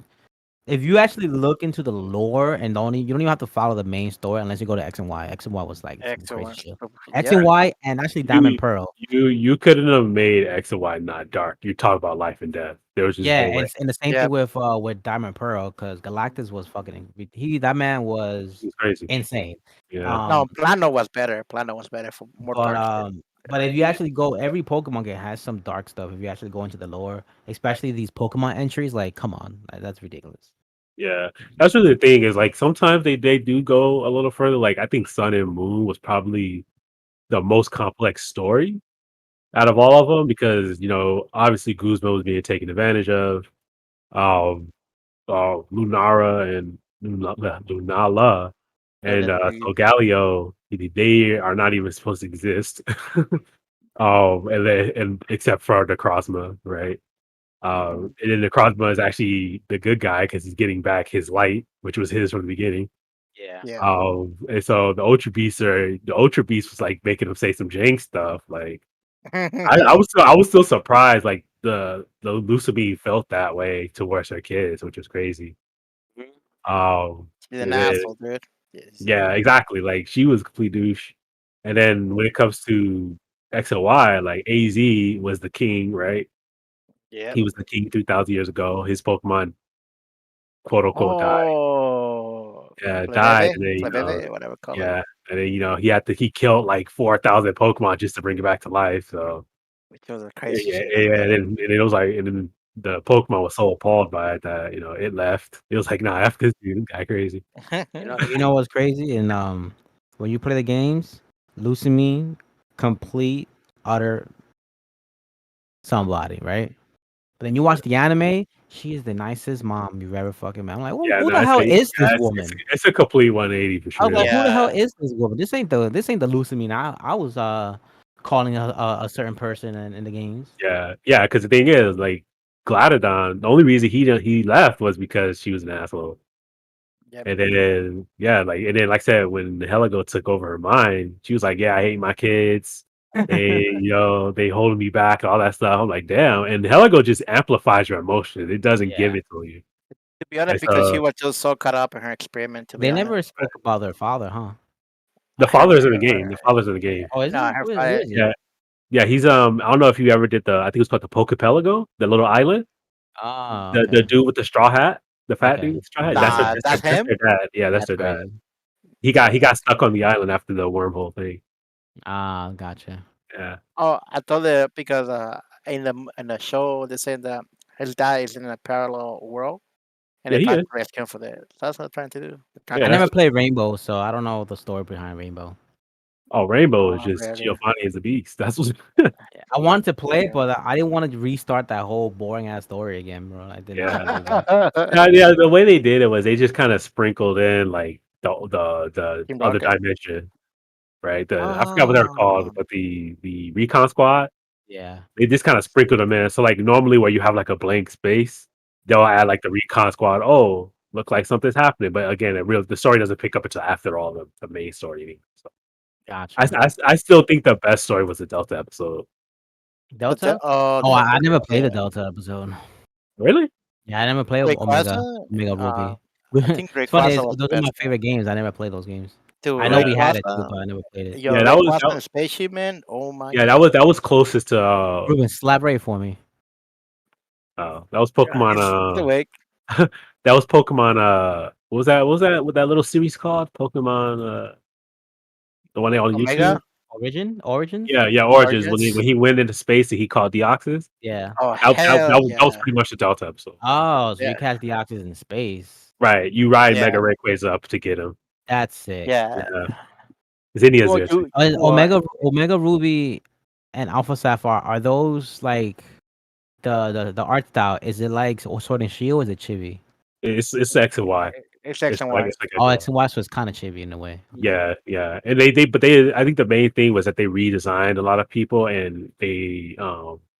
If you actually look into the lore and you don't even have to follow the main story unless you go to X and Y. X and Y was like some crazy Excellent. shit. X Yeah. and Y and actually Diamond You Pearl. you couldn't have made X and Y not dark. You talk about life and death. There was just Yeah, no way. and the same Yeah. thing with Diamond Pearl because Galactus was fucking that man It was was crazy. insane. Yeah. Um, No, Plano was better. Plano was better for more but dark shit. um, but if you actually go, every Pokemon game has some dark stuff. If you actually go into the lore, especially these Pokemon entries, like come on, that's ridiculous. Yeah. That's really the thing is like sometimes they do go a little further. Like I think Sun and Moon was probably the most complex story out of all of them because obviously Guzma was being taken advantage of. Um, Lunara and Lunala They're and the three. so Galio, they are not even supposed to exist. And except for the Crossma, right? Mhm. And then the Crossma is actually the good guy because he's getting back his light, which was his from the beginning. Yeah. Yeah. And so the Ultra Beast was like making him say some jank stuff. Like I was still surprised, like the Lucamine felt that way towards her kids, which was crazy. Mhm. He's an And then asshole, dude. Yes. yeah, exactly. Like she was a complete douche. And then when it comes to X and Y, like AZ was the king, right? Yep. He was the king 3,000 years ago. His Pokemon, quote unquote, died. Oh, Yeah, died, Flebebe, and then Flebebe, whatever color, yeah, and then he killed like 4,000 Pokemon just to bring it back to life. So which was a crazy yeah, shit right yeah, there. and it was like, and then the Pokemon was so appalled by it that it left. It was like, nah, F this dude, this guy crazy. You know what's crazy? And when you play the games, Lucamine, complete, utter somebody, right? But then you watch the anime, she is the nicest mom you've ever fucking met. I'm like, Yeah, who no, the hell is yeah, this it's woman? it's a complete 180 for I was like, sure. who the hell Yeah. is this woman? This ain't the Lucamine I was calling a certain person in the games. Yeah, because the thing is, like, Gladodon, the only reason he left was because she was an asshole. Yep. And then yeah, like I said, when Heligo took over her mind, she was like, "Yeah, I hate my kids. They holding me back, all that stuff." I'm like, "Damn!" And Heligo just amplifies your emotions. It doesn't give Yeah. it to you. To be And honest, because she so was just so caught up in her experiment. To be They honest, never spoke about their father, huh? the her, father's in the game. The her father's in the game. Oh, is no, he? her Who fight. is he? Yeah, yeah. He's I don't know if you ever did I think it was called the Pokepelago, the little island. Ah, The okay. dude with the straw hat, the fat dude Okay. with the straw hat. That's their Yeah. Nah, that's that's him. their dad. Yeah, that's That's their dad. crazy. He got stuck on the island after the wormhole thing. Ah, gotcha. Yeah, Oh, I thought that because in the show they said that his dad is in a parallel world and yeah, they he plan to is. rescue him for that. That's what they're trying to do. They're trying Yeah, I to that's never rescue. played Rainbow, so I don't know the story behind Rainbow. Rainbow is Oh, just really? Giovanni is a beast. That's what. I wanted to play it, Yeah. but I didn't want to restart that whole boring ass story again, bro. I did not Yeah. want to do that. Yeah, the way they did it was they just kind of sprinkled in like the Team other Rocket. dimension, right? I forgot what they're called, Oh, but the recon squad. yeah, They just kind of sprinkled them in. So like normally where you have like a blank space, they'll add like the recon squad. Oh, look like something's happening. But again, the story doesn't pick up until after all the main story. So gotcha. I still think the best story was the Delta episode. Delta? Oh, The I never played the yeah. Delta episode. Really? Yeah, I never played Rayquaza. Omega Uh, Ruby. I think It's funny, Rayquaza was the those are my best one. favorite games. I never played those games. Dude, I know Yeah. we had it too, Rayquaza. but I never played it. Yo, Yeah, Rayquaza and Spaceship Man. Oh my yeah, god. that was closest to Ruben, slap Ray for me. that was Yeah, Pokemon he's awake. that was Pokemon what that little series called? Pokemon the one they on YouTube? Omega Origins? Yeah, Origins Origins. when he went into space and he caught Deoxys. Yeah. Oh That hell was yeah. pretty much the Delta episode. Oh, so Yeah. you catch the Oxys in space. Right. You ride Yeah. Mega Rayquaza up to get him. That's sick. Yeah. Yeah. Zinnia's Well, good too. well, Omega Ruby and Alpha Sapphire, are those like the art style? Is it like Sword and Shield or is it chibi? It's X and Y. it's X and Y. It's like X Oh, and Y. X and Y was kind of chibi in a way. Yeah, yeah. And they I think the main thing was that they redesigned a lot of people and they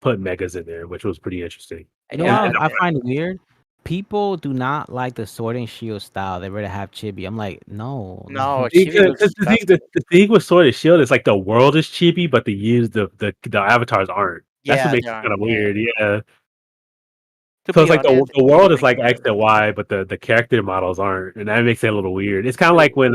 put megas in there, which was pretty interesting. You know And, Yeah. what and I find weird? People do not like the Sword and Shield style. They rather have chibi. I'm like, no. No, Chibi because looks disgusting. the thing with Sword and Shield is like the world is chibi, but the avatars aren't. That's what Yeah, makes they it are. kind of Yeah. weird. Yeah. To So it's be like honest, the it world is makes like sense. X and Y, but the character models aren't, and that makes it a little weird. It's kind of like when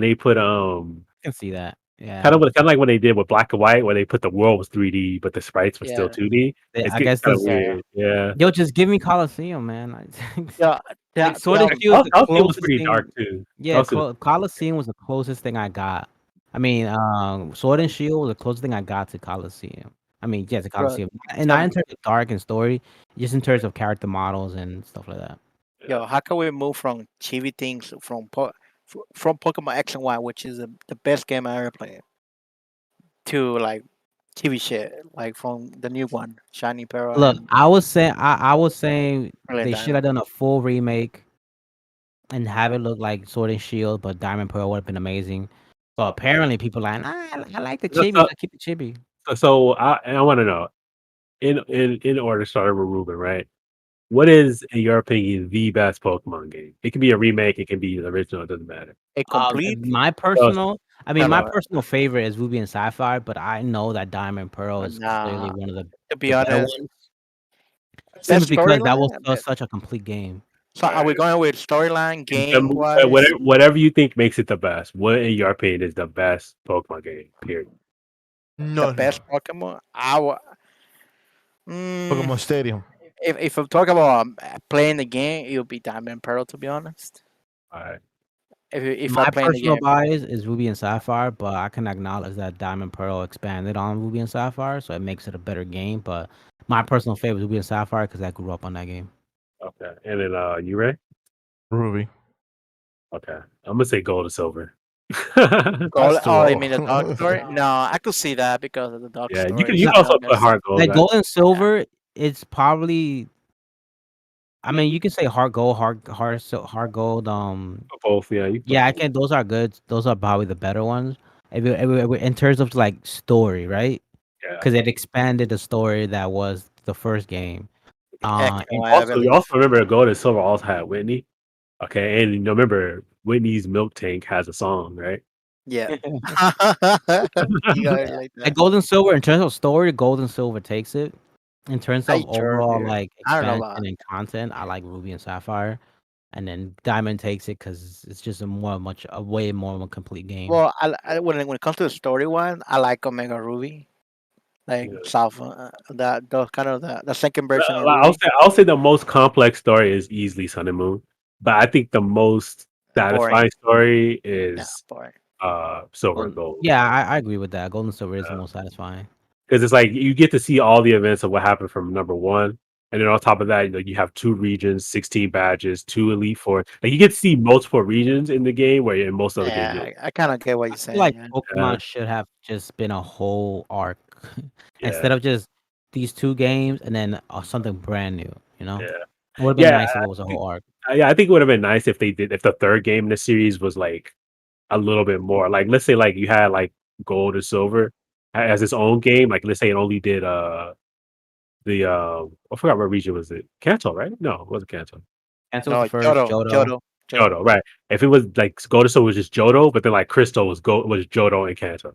they put I can see that. kind Yeah. of kind of like when they did with Black and White, where they put the world was 3D, but the sprites were still Yeah, 2D. It's I getting guess kind of this. yeah, yeah. weird. Yeah, Yo, just give me Coliseum, man. Yeah, Like that, Sword and Shield is the Coliseum was closest pretty dark thing. too. Yeah, Coliseum Coliseum was the closest thing I got. I mean, Sword and Shield was the closest thing I got to Coliseum. I mean, yeah, to bro. Coliseum, and not Um, in terms of dark and story, just in terms of character models and stuff like that. yo, how can we move from chibi things from Pokemon X and Y, which is the best game I ever played, to like TV shit, like from the new one, Shiny Pearl Look, and I was saying Brilliant they should have Diamond. done a full remake and have it look like Sword and Shield, but Diamond Pearl would have been amazing. But apparently, people are like, nah, I like the So, chibi, so, so keep the chibi. I want to know in order, starting with Ruben, right? What is, in your opinion, the best Pokemon game? It can be a remake, it can be the original, it doesn't matter. A complete. So, My No, personal favorite is Ruby and Sapphire, but I know that Diamond Pearl is clearly nah. one of To be the better honest, ones, simply best because that was storyline. such a complete game. So are we going with storyline, game wise? whatever you think makes it the best. What, in your opinion, is the best Pokemon game? Period. The None. best Pokemon? Mm, Pokemon Stadium. if I'm talking about playing the game, it would be Diamond Pearl. To be honest, All right. if My I'm playing the personal game, bias is Ruby and Sapphire, but I can acknowledge that Diamond Pearl expanded on Ruby and Sapphire, so it makes it a better game. But my personal favorite is Ruby and Sapphire because I grew up on that game. Okay. And then you Ray? Ruby. Okay. I'm gonna say gold or silver. That's too oh, you low. mean the Dark Story? No, I could see that because of the Dark Yeah, Story. you No, can To be also put honest, hard gold. like Right? Gold and yeah, Silver, it's probably. I mean, you can say Heart Gold, Heart Gold. Both. Yeah, you can Yeah, put I both. can. Those are good. Those are probably the better ones. In terms of like story, right? Yeah. Because it expanded the story that was the first game. X and And Y, I Also, you believe. also remember gold and silver also had Whitney. Okay, and you remember Whitney's milk tank has a song, right? Yeah, you got it like like that. Gold and Silver, in terms of story, Gold and Silver takes it. In terms I of sure, overall dude. like I don't know expansion about. and content, I like Ruby and Sapphire. And then Diamond takes it because it's just a way more of a complete game. Well, when it comes to the story one, I like Omega Ruby, like Yeah. South. That the kind of the second version of I'll Ruby. say the most complex story is easily Sun and Moon, but I think the most Boring. satisfying story Yeah, is boring. Silver and Well, Gold. yeah, I agree with that. Gold and Silver is the most satisfying. Because it's like you get to see all the events of what happened from number one, and then on top of that, you have two regions, 16 badges, two Elite Four. Like you get to see multiple regions in the game, where in most other games, Yeah, I kind of get what I you're feel saying. like Yeah. yeah, Pokemon should have just been a whole arc yeah, instead of just these two games and then something brand new. You know, yeah, it would have been yeah. nice if it was a whole arc. Yeah, I think it would have been nice if they did if the third game in the series was like a little bit more. Like let's say like you had like gold or silver as its own game. Like let's say it only did the I forgot what region was it. Kanto, right? No, it wasn't Kanto. Kanto was No, the first, Johto. Johto. Johto, right. If it was like gold or silver was just Johto, but then like Crystal was Johto and Kanto.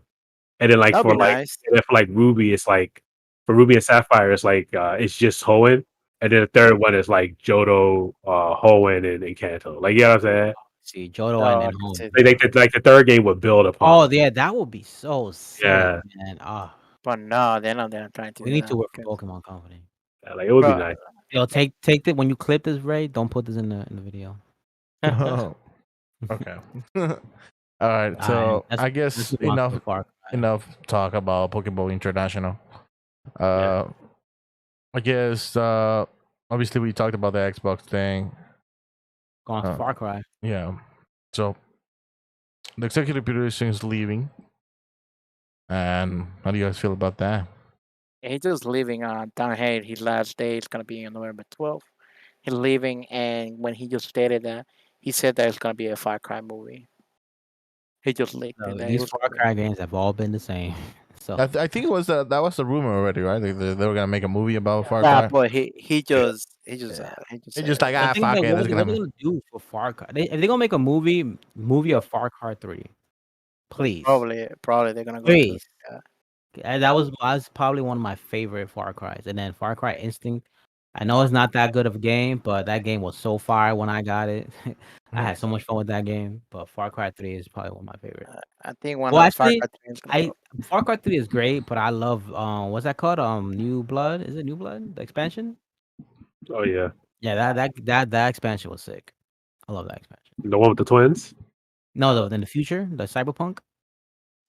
And then That'd be nice. for like Ruby, it's like for Ruby and Sapphire, it's like it's just Hoenn. And then the third one is like Johto, Hoenn and Kanto. Like you know what I'm saying? See, Johto and Oh, I then can home. see that. Like the third game would build upon Oh it. yeah, that would be so sick, Yeah. man. Ah, But no, they're not trying to we do need to that. work for 'Cause, Pokemon Company. Yeah, like it would be bro, nice. Yo, take the when you clip this, Ray. Don't put this in the video. Oh, okay. All right. Alright, So I let's guess move on to Far Cry. enough talk about Pokeball International. Yeah. Uh, I guess obviously we talked about the Xbox thing. Go on to Uh, Far Cry. yeah. So the executive producer is leaving, and how do you guys feel about that? he's just leaving down here. His last day is gonna be on November 12th. He's leaving, and when he just stated that, he said that it's gonna be a Far Cry movie. He just leaked So it. That it these was Far gonna be. Cry games have all been the same. So I think it was that was the rumor already, right? They were gonna make a movie about Far Yeah, Cry. but he just Yeah. he just It's said just it. like the thing is, fuck like, it, let's what are gonna. they gonna do for Far Cry? If they're gonna make a movie of Far Cry 3, please, Probably they're gonna go to. please. And that was probably one of my favorite Far Cries. And then Far Cry Instinct. I know it's not that good of a game, but that game was so fire when I got it. I had Mhm. so much fun with that game. But Far Cry 3 is probably one of my favorite. I think one Well, of Far actually, Cry 3 is gonna I go. Far Cry 3 is great, but I love what's that called? New Blood. Is it New Blood? The expansion? Oh yeah, Yeah, that expansion was sick. I love that expansion. the one with the twins. No, in the future, the Cyberpunk.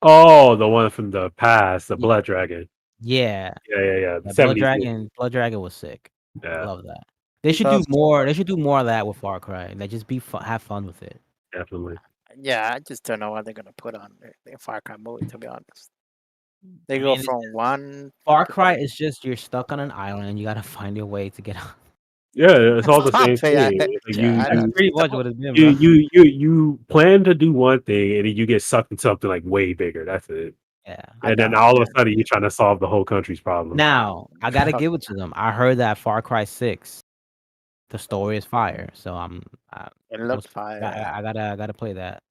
Oh, the one from the past, the Ye- Blood Dragon. Yeah, Yeah. The yeah. 70s. Blood Dragon was sick. I Yeah, love that. They should do Plus, more. They should do more of that with Far Cry. Like just have fun with it. definitely. yeah, I just don't know what they're gonna put on the Far Cry movie. To be honest, they I go mean, from one. Far Cry is just you're stuck on an island and you gotta find your way to get out. Yeah, it's all the same Yeah, thing. Like yeah, I That's know. pretty much what it's been, you bro. you plan to do one thing and then you get sucked into something like way bigger. That's it. Yeah. I And then know. all of Yeah. a sudden you're trying to solve the whole country's problem. Now I gotta give it to them. I heard that Far Cry 6, the story is fire. So I, It most, looked fire. Yeah. I gotta play that.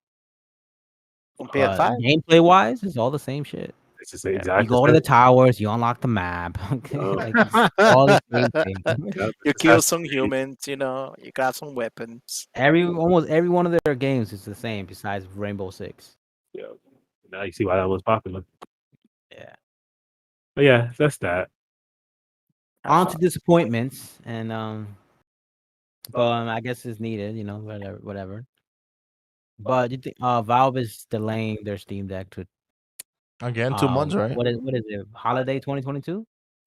On But PS5. gameplay wise, it's all the same shit. It's just Yeah. You exactly go the to the same. towers, you unlock the map. Uh, Like it's all the same thing. yeah, You it's kill Assassin's some Creed. humans. You got some weapons. Almost every one of their games is the same besides Rainbow Six. Yeah. Now you see why that was popular. Yeah. But yeah, that's that. I On saw. to disappointments and but I guess it's needed, whatever. But you think Valve is delaying their Steam Deck to Again, 2 months, right? what is it? Holiday 2022?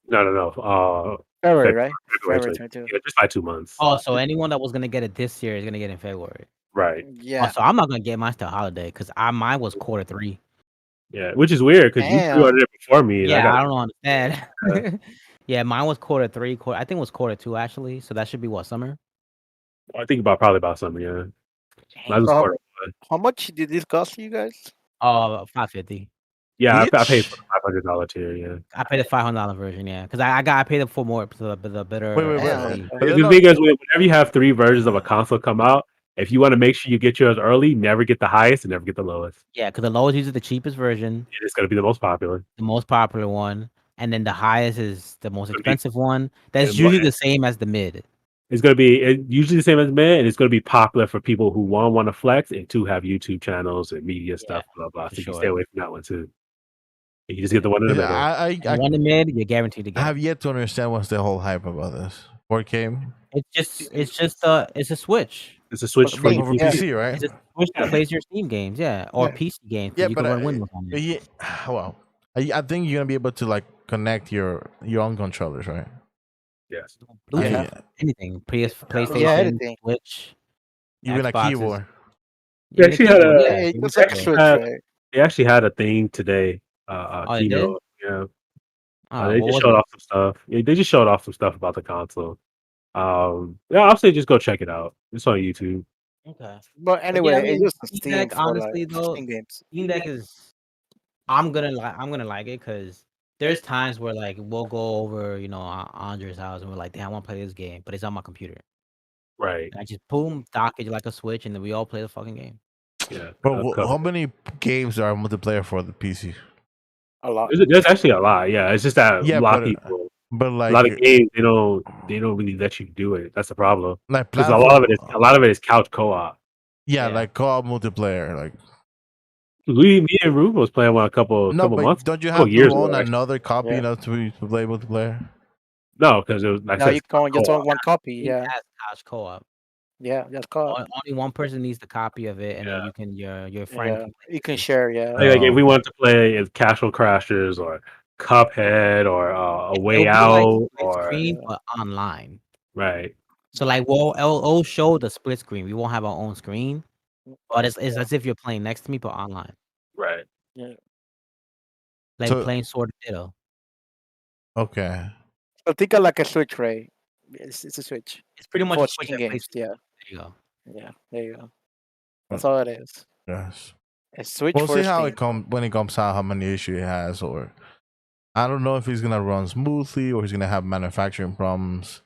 No. February, February, right? February February 20. 22. Yeah, just by 2 months. Oh, so anyone that was gonna get it this year is gonna get it in February. Right. Oh, Yeah. so I'm not gonna get mine till holiday because mine was Q3. Yeah, which is weird because you Damn. pre-ordered it before me, and I Yeah, got I it. don't understand. Yeah, mine was Q3. I think it was Q2 actually. So that should be what, summer? I think probably about something. Yeah, mine Dang. was So quarter one. how much did this cost you guys? Oh, 550. Yeah, I paid Each? for the $500 tier. Yeah, I paid the $500 version, yeah, because I paid it for more for the better Wait. Damn. SSD. But they're the not. thing is, whenever you have 3 versions of a console come out, if you want to make sure you get yours early, never get the highest and never get the lowest. Yeah, because the lowest is the cheapest version, It's going to be the most popular. the most popular one, and then the highest is the most It's gonna be expensive one. That's and usually the same as the mid. it's going to be usually the same as mid, and it's going to be popular for people who want to flex and two have YouTube channels and media Yeah, stuff, blah blah. for So you can stay sure. away from that one too. And you just get the one in the Yeah, middle. And one in mid, you're guaranteed to I get. have yet to understand what's the whole hype about this. 4K? It's a Switch. It's a switch for But over PC. PC, right? It's a Switch that plays your Steam games, yeah, or Yeah. PC games Yeah, because you but can run Windows on it. yeah, well, I think you're gonna be able to like connect your own controllers, right? Yes. Bluetooth, Yeah, anything, Yeah, PlayStation, anything. Switch, even a Xboxes. keyboard. They Even a actually had keyboard, a yeah. Yeah, Even just a like keyboard. Switch, had right? they actually had a thing today, Oh, they did? keynote. Yeah. They What just was showed it? off some stuff. Yeah, they just showed off some stuff about the console. Yeah, I'll say just go check it out. It's on YouTube. Okay. But But yeah, I anyway, it's mean, just on Steam Steam Deck, for like honestly though, Steam games. Steam Deck is I'm gonna like it because there's times where like we'll go over, Andre's house and we're like, damn, I want to play this game, but it's on my computer. Right. And I just boom, dock it like a Switch, and then we all play the fucking game. Yeah. Bro, how many games are multiplayer for the PC? A lot. There's actually a lot. Yeah. It's just that a Yeah, lot of but people, but a lot of like games, they don't really let you do it. That's the problem. like Because platform. a lot of it is couch co-op. Yeah, Yeah. like co-op multiplayer. Like Me and Ruben was playing one a couple no, but months, don't you couple have years to own ago. Actually. another copy, Yeah. to play multiplayer? No, because it was like I No, said, you it's can just co-op. own one copy. Steam Yeah, has couch co-op. yeah, that's co-op. Only one person needs the copy of it, and then you can your friend Yeah, can play you can with you. share. Yeah, Like if we Oh. want to play as Castle Crashers or Cuphead or A Way It'll be like Out split or screen, Yeah. but online. right. So like it'll show the split screen. We won't have our own screen, but it's as if you're playing next to me, but online. Right. yeah. Like So playing Sword and Ditto. okay. So think of like a Switch, Ray. It's a Switch It's pretty much for a Switch Steam that plays. games. Yeah, There you go. yeah. There you go. That's all it is. Yes. A Switch We'll for see how Steam. it when it comes out, how many issues it has, or I don't know if it's gonna run smoothly or he's gonna have manufacturing problems.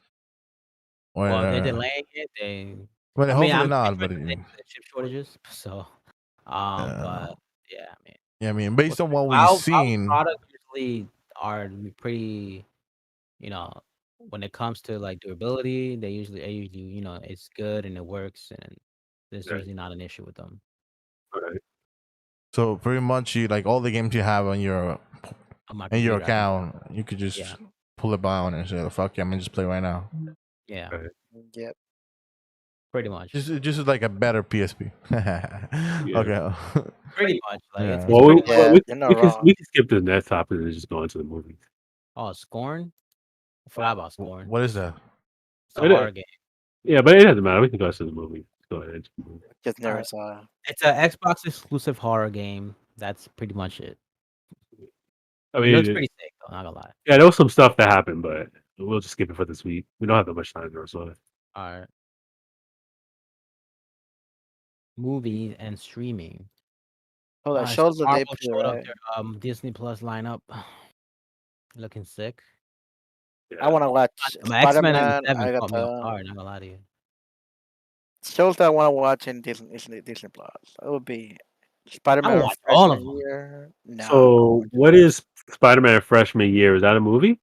Or Well, if they're delaying it, well, I mean, hopefully I'm not. But expecting chip shortages. So, but yeah, I mean, yeah, I mean, based on what we've Valve seen, products usually are pretty, you know, when it comes to like durability, they usually it's good and it works, and there's Right. usually not an issue with them. Right. So pretty much, you like all the games you have on your On my in your computer, I can account, you could just Yeah. pull it down and say, "Fuck, yeah, I'm gonna just play right now." yeah, Right. Yep. pretty much. Just like a better PSP. Okay. Pretty much. Like Yeah. it's Well, pretty much. Yeah, you're not wrong. we can skip the next topic and just go into the movies. Oh, Scorn. I forgot about Scorn. What is that? It's a It horror is. game. Yeah, but it doesn't matter. We can go to the movie. Go ahead. Just never Alright. saw. It's an Xbox exclusive horror game. That's pretty much it. I It looks mean, pretty sick though, not gonna lie. yeah, there was some stuff that happened, but we'll just skip it for this week. We don't have that much time to so. Alright. Movies and streaming. Oh, that Alright, shows so the day Marvel play, showed up right? their Disney Plus lineup. Looking sick. I want to watch My X-Men Spider-Man. 97 I got caught me off the guard, not gonna lie to you. shows that I want to watch in Disney Plus. It would be I Spider-Man watch all of freshman them. year. No. So, what is Spider-Man freshman year? Is that a movie?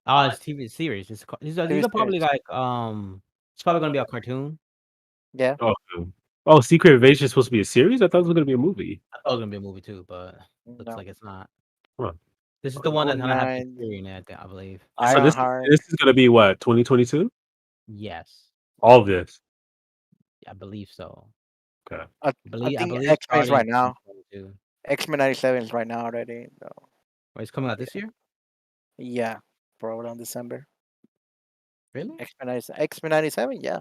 Oh, it's TV series. These are probably series. like it's probably gonna be a cartoon. Yeah. Oh, Secret Invasion is supposed to be a series? I thought it was gonna be a movie. I thought it was gonna be a movie too, but looks No. like it's not. Huh. This is the one that's Moon gonna have the Knight, theory in it, I believe. So Ironheart. this is gonna be what, 2022? Yes, All of this. I believe so. Okay. I I think believe X-Men is starting right now. 2022. X-Men 97 is right now already. So Wait, it's coming out this year? yeah, probably around December. Really? X-Men 97, yeah.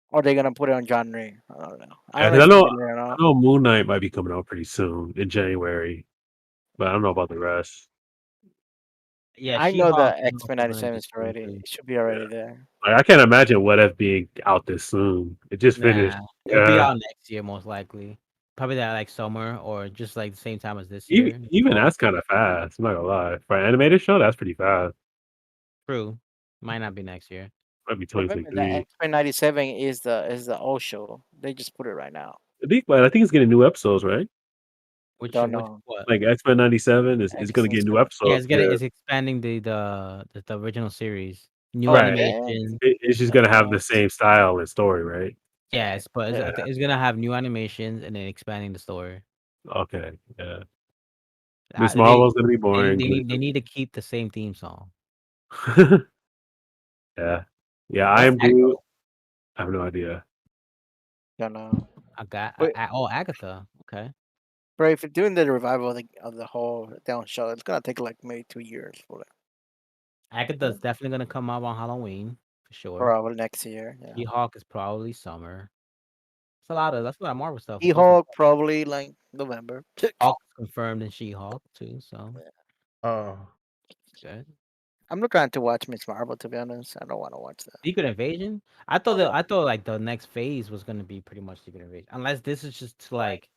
Or they're gonna put it on January. I don't know. I Yeah, don't know 'cause if it's or I not. know Moon Knight might be coming out pretty soon in January, but I don't know about the rest. Yeah, I know She-Hulk the is X-Men also gonna 97 be is soon already. too. It should be already there. Like, I can't imagine What If being out this soon. It just finished. Nah, it'll be Yeah. out next year most likely. Probably that like summer or just like the same time as this year. Even Fall. that's kind of fast. I'm not gonna lie. For an animated show, that's pretty fast. True. Might not be next year. Might be Remember, the 2023. X-Men 97 is the old show. They just put it right now. I think it's getting new episodes, right? Don't know. What? Like X-Men 97 is gonna get new Yeah, episodes. it's expanding the original series. New Right. animation. It's just gonna have the same style and story, right? Yes, but Yeah. it's gonna have new animations and then expanding the story. Okay. Yeah. Uh, Miss they- Marvel's gonna be They, boring. they need to keep the same theme song. Yeah. Yeah, I am Groot. I have no idea. Don't know. I got Wait. Agatha. Okay. But if you're doing the revival of the whole down show, it's gonna take like maybe 2 years for that. Agatha's definitely gonna come out on Halloween for sure. Probably next year. Yeah. She-Hulk is probably summer. That's a lot of Marvel stuff. She-Hulk probably like November. Hulk confirmed in She-Hulk too, so Oh. good. I'm not trying to watch Miss Marvel, to be honest. I don't want to watch that. Secret Invasion. I thought like the next phase was gonna be pretty much Secret Invasion, unless this is just to like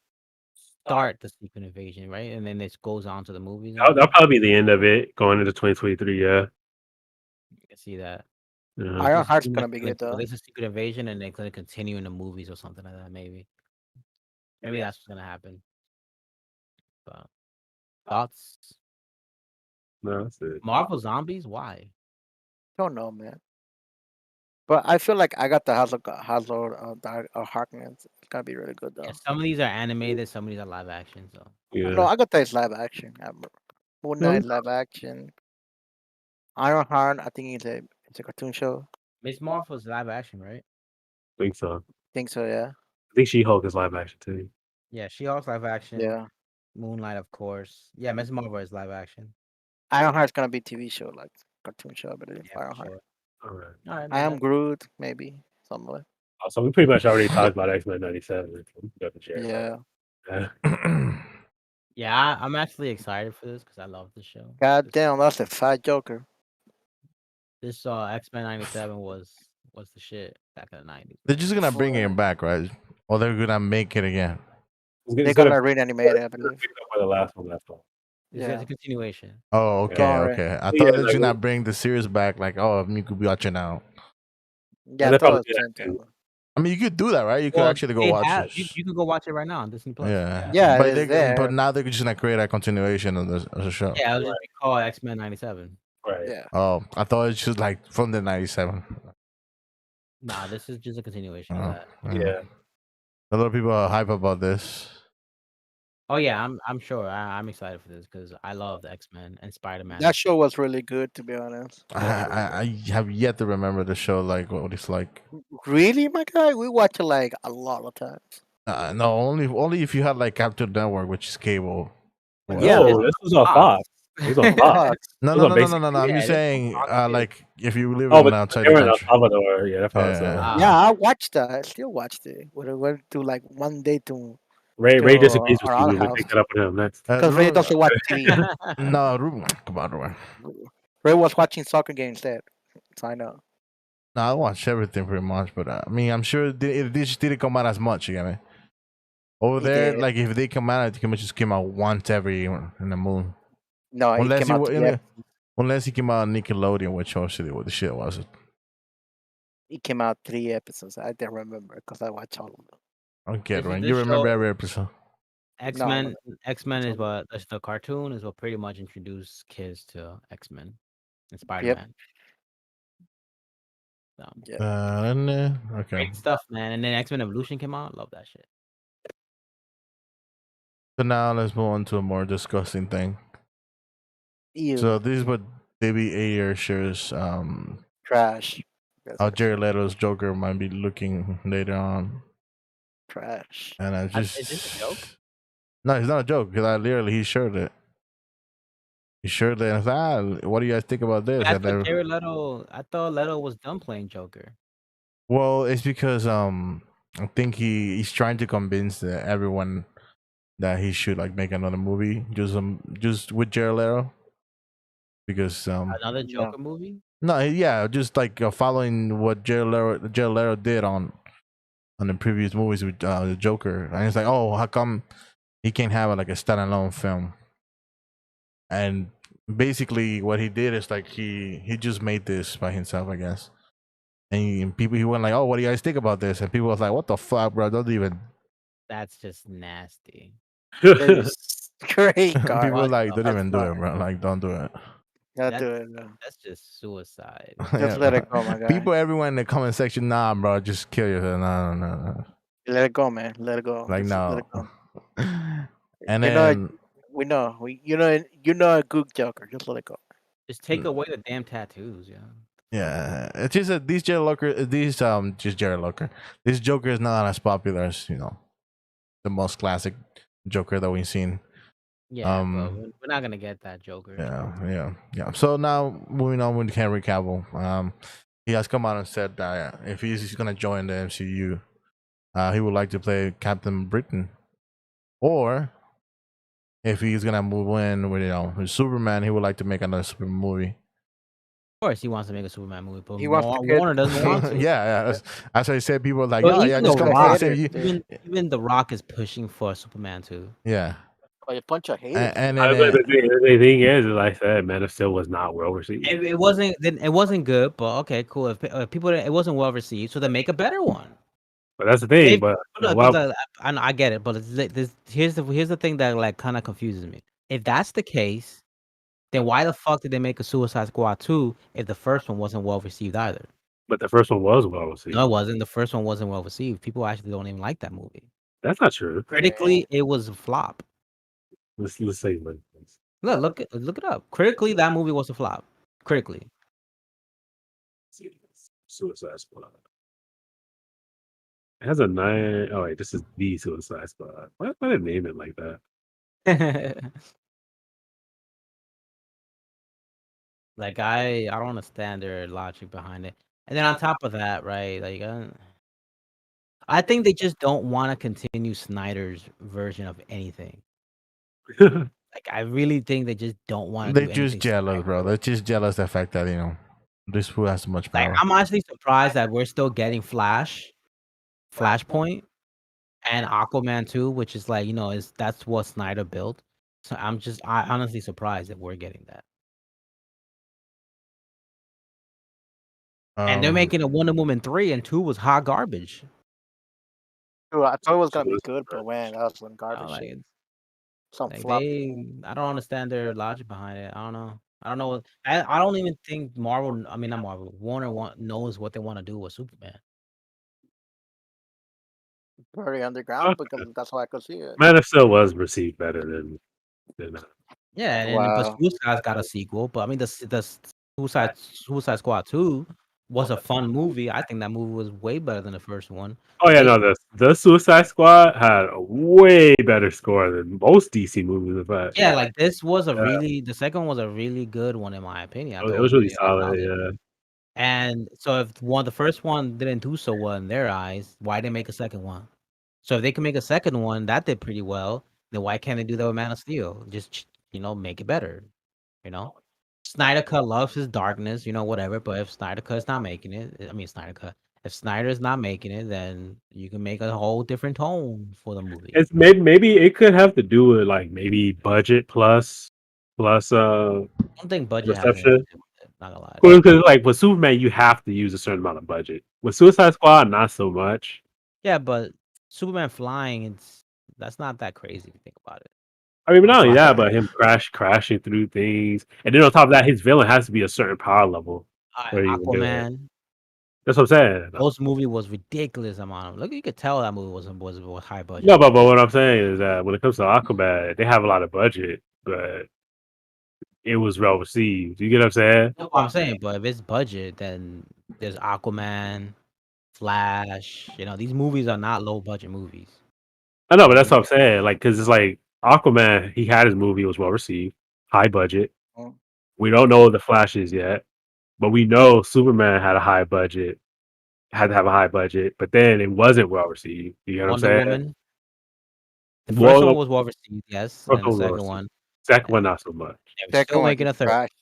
start the Secret Invasion, right? And then this goes on to the movies. That'll probably be the end of it going into 2023. Yeah. You can see that. Yeah. Ironheart's gonna be good though. This is Secret Invasion, and they're gonna continue in the movies or something like that. Maybe that's what's gonna happen. But thoughts? No, that's it. Marvel Zombies? Why? Don't know, man. But I feel like I got the Harkness. It's gonna be really good though. Yeah, some of these are animated, some of these are live action. So Yeah. No, I got this live action. Moon Knight live action. Ironheart, I think it's a cartoon show. Miss Marvel's live action, right? I think so. Think so, yeah. I think She-Hulk is live action too. Yeah, She-Hulk's live action. Yeah. Moonlight, of course. Yeah, Miss Marvel is live action. Ironheart's gonna be TV show, like cartoon show, I believe. Yeah, Ironheart. sure. All right. All right, I am Groot, maybe. Something like So we pretty much already talked about X-Men 97. So we got to share. yeah. Yeah. Yeah, I'm actually excited for this because I love this show. God damn, that's a fat Joker. This X-Men 97 was the shit back in the 90s. They're just gonna bring it back, right? Or they're gonna make it again. They're gonna reanimate it, I believe. For the last one, that's all. It's a continuation. Oh, okay, Alright. okay. I Yeah, thought they're like, just not bring the series back. Like, oh, you could be watching now. Yeah, I they thought probably it did was that too. I mean, you could do that, right? You could actually go watch it. You can go watch it right now on Disney Plus. Yeah, Yeah, but it is there. but now they're just gonna create a continuation of the show. Yeah, it'll just be called X-Men 97. Right. Yeah. Oh, I thought it's just like from the '97. Nah, this is just a continuation of that. Yeah. A lot of people are hype about this. Oh yeah, I'm sure. I'm excited for this because I love the X-Men and Spider-Man. That show was really good, to be honest. I have yet to remember the show, like what it's like. Really, my guy? We watch it like a lot of times. No, only if you had like Cartoon Network, which is cable. Or, Yeah. No, this was on Fox. Fox. It was on Fox. Fox. No, It was no, on no, no, basic. no, no. I'm Yeah, just this is saying, Fox kid. like if you live Oh, in but outside they the were in El country. Salvador. Yeah, that's probably Yeah. so. Yeah, I watched that. I still watched it. We went to like one day to Ray disagrees with our you. We house take that up with him next. because Ray doesn't watch TV. No, come on, Ruben. Ray was watching soccer games instead. So I know. No, I watch everything pretty much, but I mean, I'm sure it just didn't come out as much. You get me? Over He there, did. like if they come out, it just came out once every in the moon. No, it Unless came you out were three in ep- it, unless he came out on Nickelodeon, which obviously what the shit was it? it came out 3 episodes. I don't remember because I watched all of them. Okay, This is right. this You remember show every episode. X-Men. X-Men is Totally. what the cartoon is what pretty much introduced kids to X-Men and Yep. Spider-Man. So, Yeah. Okay. great stuff, man. And then X-Men Evolution came out. Love that shit. So now let's move on to a more disgusting thing. Ew. So this is what David Ayer shares. Trash. That's How what it Jared is. Leto's Joker might be looking later on, Trash. and I just Is this a joke? No, it's not a joke because I literally he shared it. He shared it and I said, what do you guys think about this? I And thought Jared Leto. I thought Leto was done playing Joker. well, it's because I think he's trying to convince everyone that he should like make another movie just with Jared Leto because Another No. Joker movie. no, yeah, just like following what Jared Leto did on the previous movies with the Joker, and it's like, oh, how come he can't have like a standalone film? And basically, what he did is like he just made this by himself, I guess. And people he went like, oh, what do you guys think about this? And people was like, what the fuck, bro? Don't even. That's just nasty. That is great, People God. were like, don't That's even do it, fine. bro. Like, don't do it. Not That's, do it. No. that's just suicide. Just let it go, my guy. People everywhere in the comment section, nah, bro, just kill yourself. No, no, no. Let it go, man. Let it go. Like, Just let it no. go. And You know, then we know. You know a good Joker. Just let it go. Just take away the damn tattoos, yeah. yeah, it's just that these Jared Locker, this Joker is not as popular as the most classic Joker that we've seen. Yeah, but we're not gonna get that Joker. Yeah. So now moving on with Henry Cavill, he has come out and said that if he's gonna join the MCU, he would like to play Captain Britain, or if he's gonna move in with Superman, he would like to make another Superman movie. Of course, he wants to make a Superman movie, but He wants to get- Warner doesn't want to. yeah. That's why I said people are like, Well, oh yeah, even just The come Rock, play the Haters, same. even The Rock is pushing for Superman too. Yeah, By a bunch of haters. and I then, but the thing is, like I said, Man of Steel was not well received. It wasn't good, but okay, cool. If people, it wasn't well received, so then make a better one. But that's the thing. If- But Look, well, look, I get it, but here's the thing that like kind of confuses me. If that's the case, then why the fuck did they make a Suicide Squad 2 if the first one wasn't well received either? but the first one was well received. No, it wasn't. The first one wasn't well received. People actually don't even like that movie. That's not true. Critically, it was a flop. Let's say like this. Look it up. Critically, that movie was a flop. Critically. Suicide Squad. It has a 9. Oh wait, this is the Suicide Squad. Why did they name it like that? Like I don't understand their logic behind it. And then on top of that, right? Like I think they just don't want to continue Snyder's version of anything. Like I really think they just don't want to. they're just jealous, bro. They're just jealous the fact that this fool has so much Like power. I'm actually surprised that we're still getting Flashpoint, and Aquaman 2, which is like that's what Snyder built. So I honestly surprised that we're getting that. And they're making a Wonder Woman 3, and 2 was hot garbage. Dude, I thought it was gonna be good, but man, that was some garbage Like, shit. Some like flop. I don't understand their logic behind it. I don't know. I don't know. I don't even think Marvel. I mean, not Marvel. Knows what they want to do with Superman. Very Uh, underground because that's how I could see it. Man of Steel was received better than Yeah, but Wow. Suicide's got a sequel. But I mean, the Suicide Squad 2 was a fun movie. I think that movie was way better than the first one. Oh yeah, They no, the Suicide Squad had a way better score than most DC movies, but Yeah, like this was a yeah, really the second one was a really good one in my opinion. I it thought it was was really really solid. solid. Yeah, And so if the first one didn't do so well in their eyes, why they make a second one? So if they can make a second one that did pretty well, then why can't they do that with Man of Steel? Just make it better. You know, Snyder Cut loves his darkness, whatever. But if Snyder Cut's not making it, I mean Snyder Cut. If Snyder's not making it, then you can make a whole different tone for the movie. it's maybe it could have to do with like maybe budget plus I don't think budget has anything reception. to do with it. Not gonna lie. Because like with Superman, you have to use a certain amount of budget. With Suicide Squad, not so much. Yeah, but Superman flying, that's not that crazy if you think about it. I mean, Him not only that, flying. but him crashing through things, and then on top of that, his villain has to be a certain power level where you can do it. Aquaman. That's what I'm saying. Those movie was ridiculous amount of look. You could tell that movie was high No, budget. but what I'm saying is that when it comes to Aquaman, they have a lot of budget, but it was well received. You get what I'm saying? That's what I'm saying. But if it's budget, then there's Aquaman, Flash. These movies are not low budget movies. I know, but that's what I'm saying. Like, because it's like Aquaman, he had his movie, it was well received, high budget. Mm. We don't know the Flashes yet, but we know Superman had a high budget, had to have a high budget, but then it wasn't well received. You get what I'm Wonder saying? Woman. The first one Well, was well received, yes, first and the one was well second received. one, Second one, not so much. they're Second still one making just a third. crashed.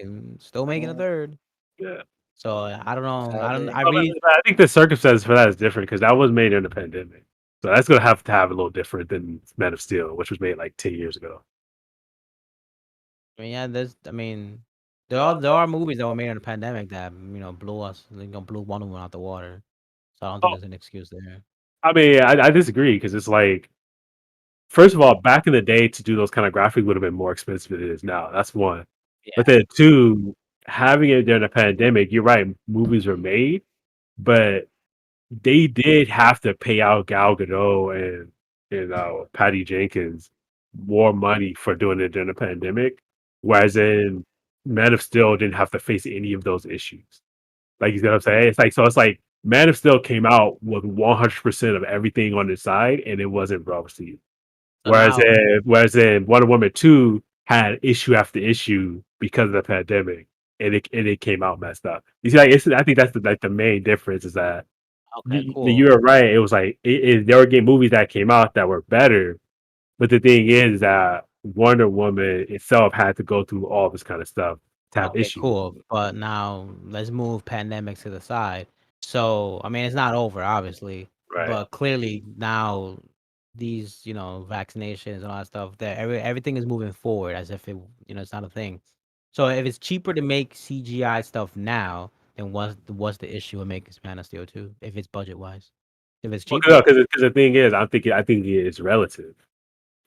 And still making a Mm, third. Yeah. So I don't know. I don't. sadly. I But really. I think the circumstances for that is different because that was made in the pandemic. So that's going to have a little different than Man of Steel, which was made like 10 years ago. I mean, yeah. I mean, there are movies that were made in the pandemic that blew us. Blew Wonder Woman out the water. So I don't think Oh, there's an excuse there. I mean, I disagree because it's like, first of all, back in the day to do those kind of graphics would have been more expensive than it is now. That's one. But Yeah. then two, having it during the pandemic, you're right, movies were made, but they did have to pay out Gal Gadot and Patty Jenkins more money for doing it during the pandemic, whereas in Man of Steel didn't have to face any of those issues. Like you know what I'm saying? It's like Man of Steel came out with 100% of everything on its side, and it wasn't well received. So now, Whereas in Wonder Woman 2 had issue after issue because of the pandemic, and it came out messed up. You see, like I think that's the main difference is that okay, you cool. were right. It was like there were game movies that came out that were better, but the thing is that Wonder Woman itself had to go through all this kind of stuff to have Okay, issues. cool. But now let's move pandemics to the side. So, I mean, it's not over, obviously, Right. but clearly now these, vaccinations and all that stuff, that everything is moving forward as if it's not a thing. So if it's cheaper to make CGI stuff now, then what's the issue with making Man of Steel 2 if it's budget wise? If it's Well, cheaper? because the thing is, I think it's relative.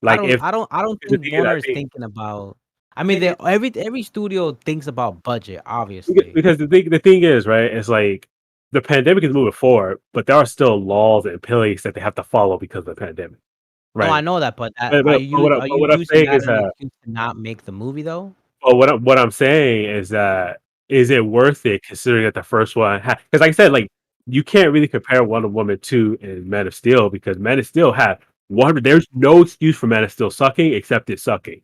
I Like don't if I don't I don't 'cause the think thing is, I Warner is think thinking about. I mean, they every studio thinks about budget, Because obviously. because the thing is, right, it's like the pandemic is moving forward, but there are still laws in place that they have to follow because of the pandemic, No, I right? know that, but that But are but but you what I are but you what I'm using saying that is as an that excuse to not make the movie though? well, what I'm saying is that is it worth it considering that the first one because like I said, like you can't really compare Wonder Woman 2 and Man of Steel because Man of Steel had 100 there's no excuse for Man of Steel sucking except it sucking.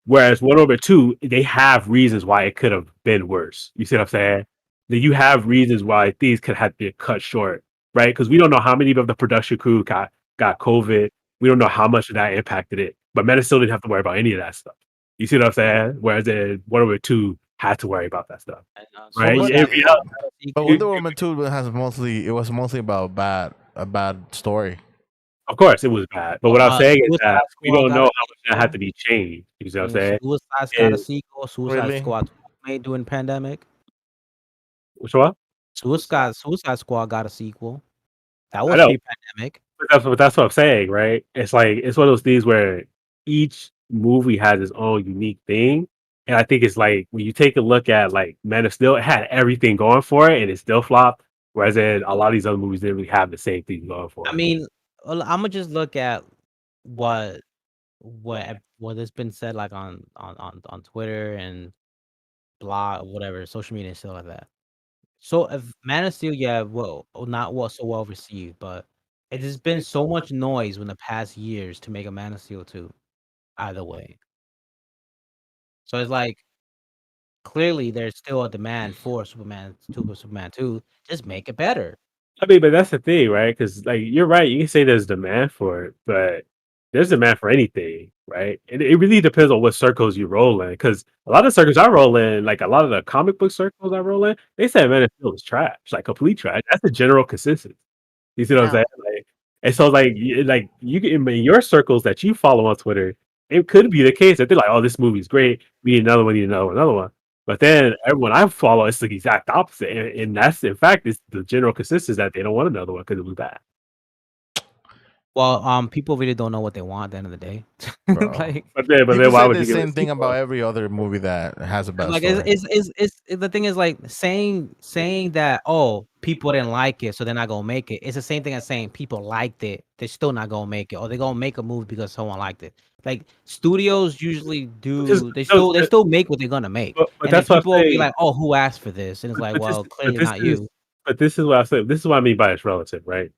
Whereas one over two, they have reasons why it could have been worse. You see what I'm saying? That you have reasons why things could have been cut short, right? Because we don't know how many of the production crew got COVID. We don't know how much of that impacted it. But Men still didn't have to worry about any of that stuff. You see what I'm saying? Whereas then one over two had to worry about that stuff, And, But right? Suicide Wonder, Yeah, Squad got a but sequel. Wonder Woman 2 was mostly about a bad story. of course it was bad. But what I'm saying is Suicide that we Squad don't got know a how much that had sequel. to be changed. You see what I'm And saying? Suicide's got a And sequel. Suicide Really? Squad 2 was made during pandemic. which one? Suicide Squad got a sequel. That I was know. pre-pandemic. But that's what I'm saying, right? It's like it's one of those things where each movie has its own unique thing, And I think it's like when you take a look at like Man of Steel, it had everything going for it, and it still flopped. Whereas in a lot of these other movies didn't really have the same thing going for I it. mean, I'ma just look at what what has been said, like, on Twitter and blog, whatever, social media and stuff like that. So, if Man of Steel, yeah, well, not so well received, but it has been so much noise in the past years to make a Man of Steel 2, either way. So it's like, clearly, there's still a demand for Superman 2, just make it better. I mean, but that's the thing, right? Because like you're right, you can say there's demand for it, but there's demand for anything, right? And it really depends on what circles you roll in. Because a lot of circles I roll in, like a lot of the comic book circles I roll in, they say Man of Steel is trash, like complete trash. That's the general consensus. You see what I'm Yeah. saying? Like, and so like you can in your circles that you follow on Twitter, it could be the case that they're like, oh, this movie's great. We need another one, need another one. But then everyone I follow, it's the exact opposite, and that's in fact it's the general consensus that they don't want another one because it was bad. Well, people really don't know what they want at the end of the day. bro. Like But You then could why say would the you give it a same thing about sequel? every other movie that has a bad like story. the thing is like saying that, oh, people didn't like it, so they're not gonna make it. It's the same thing as saying people liked it, they're still not gonna make it, or they're gonna make a movie because someone liked it. Like studios usually Because do, no, they still make what they're gonna make, but and then that's what I'm people will be saying. like, oh, who asked for this? And it's like, But this well, but clearly this not is you. but this is what I said. This is what I mean by it's relative, right?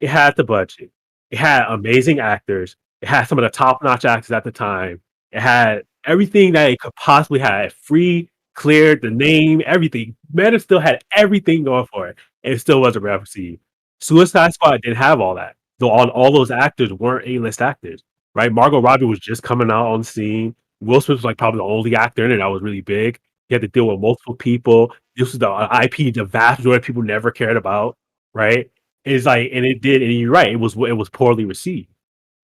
It had the budget. It had amazing actors. It had some of the top-notch actors at the time. It had everything that it could possibly have. Free, cleared, the name, everything. Man, it still had everything going for it, and it still wasn't well received. Suicide Squad didn't have all that. Though all those actors weren't A-list actors, right? Margot Robbie was just coming out on the scene. Will Smith was like probably the only actor in it that was really big. He had to deal with multiple people. This was the IP the vast majority of people never cared about, right? It's like, and it did, and you're right. It was poorly received,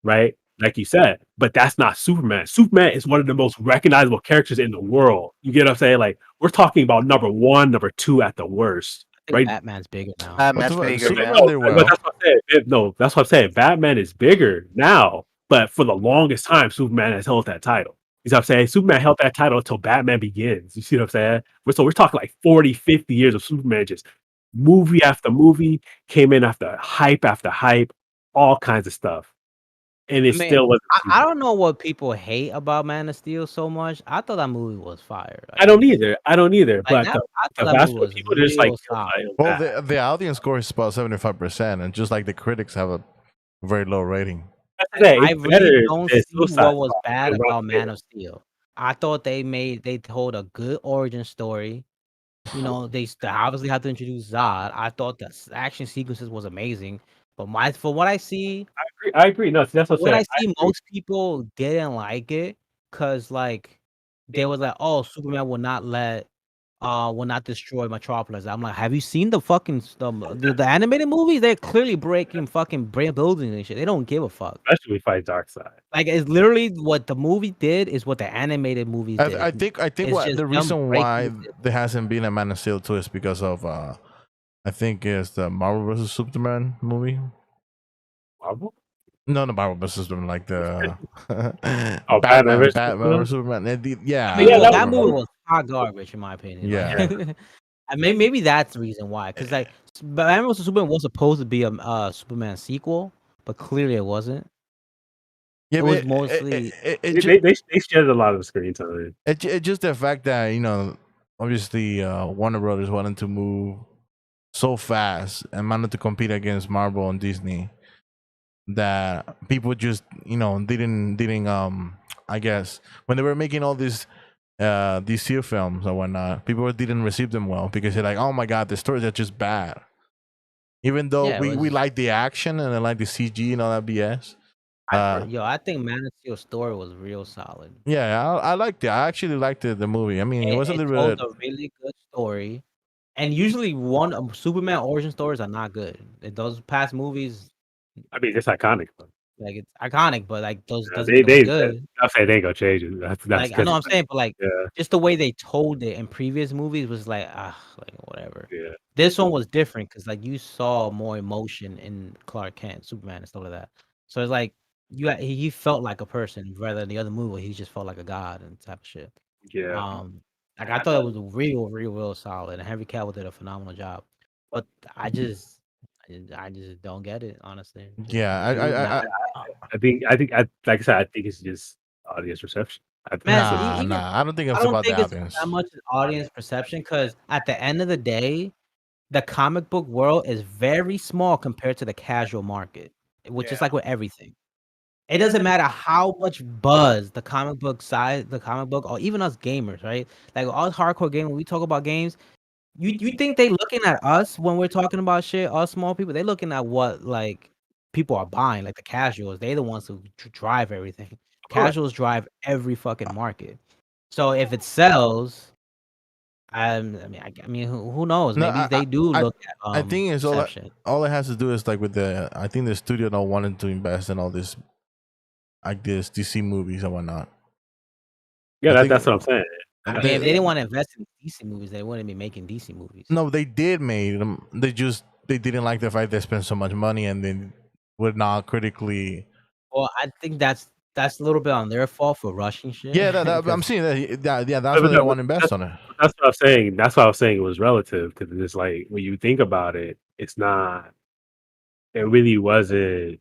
right? Like you said, but that's not Superman. Superman is one of the most recognizable characters in the world. You get what I'm saying? Like we're talking about number one, number two at the worst, I think right? Batman's bigger now. But That's bigger, yeah. Superman did But well. that's what I'm saying. No, that's what I'm saying. Batman is bigger now, but for the longest time, Superman has held that title. You know what I'm saying? Superman held that title until Batman Begins. You see what I'm saying? So we're talking like 40, 50 years of Superman just movie after movie, came in after hype, all kinds of stuff. And I it mean, still wasn't I received. don't know what people hate about Man of Steel so much. I thought that movie was fire. I don't either. I don't either. Like But that, I the thought that vast movie majority of was people just like real solid. it was Well, bad. the audience score is about 75%, and just like the critics have a very low rating. That's it. I It's really better don't than see Suicide what was Squad bad and Rotten about Man Tomatoes. of Steel. I thought they told a good origin story. You know, they obviously had to introduce Zod. I thought the action sequences was amazing, but for what I see, I agree. No, see, that's what I'm saying. I agree. most people didn't like it because like they was like, oh, Superman will not destroy Metropolis. I'm like, have you seen the fucking the animated movies? They're clearly breaking fucking buildings and shit. They don't give a fuck. Especially when we fight Darkseid. Like it's literally what the movie did is what the animated movies did. I think It's what just the them reason breaking why the system. there hasn't been a Man of Steel 2 is because of I think it's the Marvel vs Superman movie. Marvel? No, the Marvel vs Superman, like the Oh, Batman versus Batman Superman? vs Superman. I Yeah, mean, Yeah, well, that that was movie cool. was hot garbage in my opinion. Like, yeah. I mean, maybe that's the reason why. Because like, Batman vs Superman was supposed to be a Superman sequel, but clearly it wasn't. Yeah, It but was mostly They shared a lot of screen time. it's just the fact that obviously Warner Brothers wanted to move so fast and wanted to compete against Marvel and Disney that people just didn't I guess when they were making all these seal films and whatnot, people didn't receive them well because they're like, oh my god, the stories are just bad. Even though yeah. It we was like the action and I like the CG and all that BS. I think Man of Steel's story was real solid. Yeah, I liked it. I actually liked the movie. I mean, it was a It little told bit. a really good story, and usually one Superman origin stories are not good. Those past movies, I mean, it's iconic. But, like it's iconic, but like those yeah, doesn't make them good. I'm saying they ain't gonna change it. That's Like I because know what I'm saying, but like yeah, just the way they told it in previous movies was like like whatever. yeah. This one was different because like you saw more emotion in Clark Kent, Superman, and stuff like that. So it's like he felt like a person rather than the other movie. He just felt like a god and type of shit. Yeah. Like I thought it was real solid, and Henry Cavill did a phenomenal job. But I just, I just don't get it, honestly. Yeah, The dude, not Like I said, I think it's just audience reception. man. That's nah, Even nah. I don't think I it's don't about the think it's audience. that much audience perception because at the end of the day, the comic book world is very small compared to the casual market, which is Yeah. like with everything. It doesn't matter how much buzz the comic book side, the comic book, or even us gamers, right? Like us hardcore gamers, when we talk about games, you think they looking at us when we're talking about shit, us small people, they looking at what like people are buying, like the casuals. They the ones who drive everything. correct. Casuals drive every fucking market. So if it sells, I mean, who knows? No, Maybe they do I, look at I think it's perception. all it has to do is like with the. I think the studio not wanting to invest in all this like this DC movies and whatnot. Yeah, I think that's what I'm saying. I mean, they, if they didn't want to invest in DC movies, they wouldn't be making DC movies. no, they did made them. They didn't like the fact they spent so much money and then were not critically. Well, I think that's a little bit on their fault for rushing shit. Yeah, I'm 'Cause seeing that. Yeah, that's But, why but, they don't want but to invest that's, on it. but that's what I'm saying. That's why I was saying it was relative because it's like when you think about it, it's not. It really wasn't.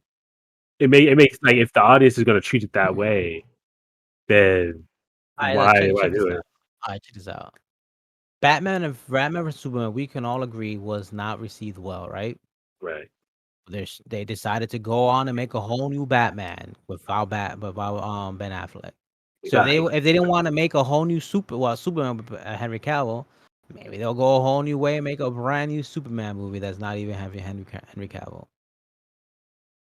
It makes like if the audience is going to treat it that way, then all right, look, why check this do out. it? All right, check this out. Batman vs Superman, we can all agree was not received well, right? Right. They decided to go on and make a whole new Batman without Ben Affleck. So Exactly. if they didn't want to make a whole new Superman with Henry Cavill, maybe they'll go a whole new way and make a brand new Superman movie that's not even having Henry Cavill.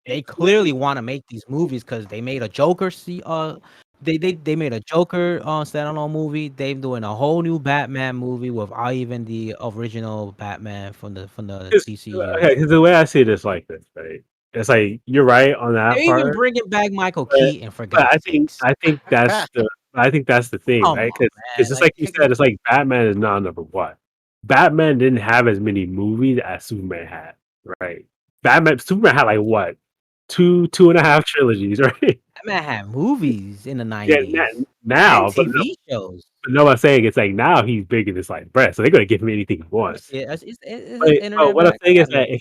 They clearly want to make these movies because they made a Joker. They made a Joker standalone movie. They're doing a whole new Batman movie without even the original Batman from the DCU. Because the way I see it is like this, right? It's like you're right on that They're even part, bringing back Michael but Keaton for God's sakes. I think that's the thing, Come right? on, Because man! just Like, like you said, it's like Batman is not number one. Batman didn't have as many movies as Superman had, right? Superman had like what, two and a half trilogies, right? Batman had movies in the Yeah, '90s and now, TV shows. but no, I'm saying it's like now he's bigger than like Brett, so they're gonna give him anything he wants. Yeah, it's But, his internet what I'm back. saying is I that mean,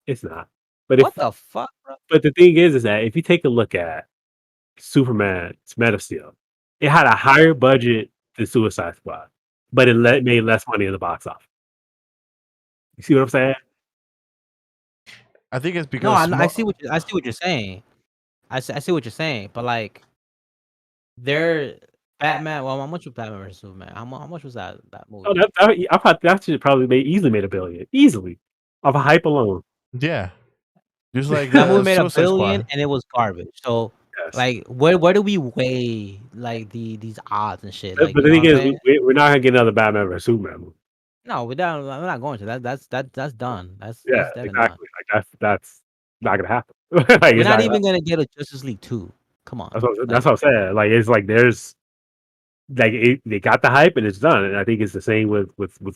it's not. But what the fuck, bro? but the thing is that if you take a look at Superman's Man of Steel, it had a higher budget than Suicide Squad, but it made less money in the box office. You see what I'm saying? I think it's No, because I see what you're saying. I see what you're saying, but like, they're Batman. Well, how much was Batman versus Superman? How much was that Oh, movie? I thought that should probably easily made $1 billion, easily, off of hype alone. yeah, just like That movie the made $1 Suicide billion Squad. and it was garbage. So, Yes. like, where do we weigh like these odds and shit? Like, But you the know thing what I'm is, saying? we're not gonna get another Batman versus Superman movie. No, we're not going to. That's done. Yeah, That's dead and done. exactly. Like that's not gonna happen. Like We're it's not not. even gonna get a Justice League 2. Come on, That's what I'm saying. Like it's like there's like they got the hype and it's done. And I think it's the same with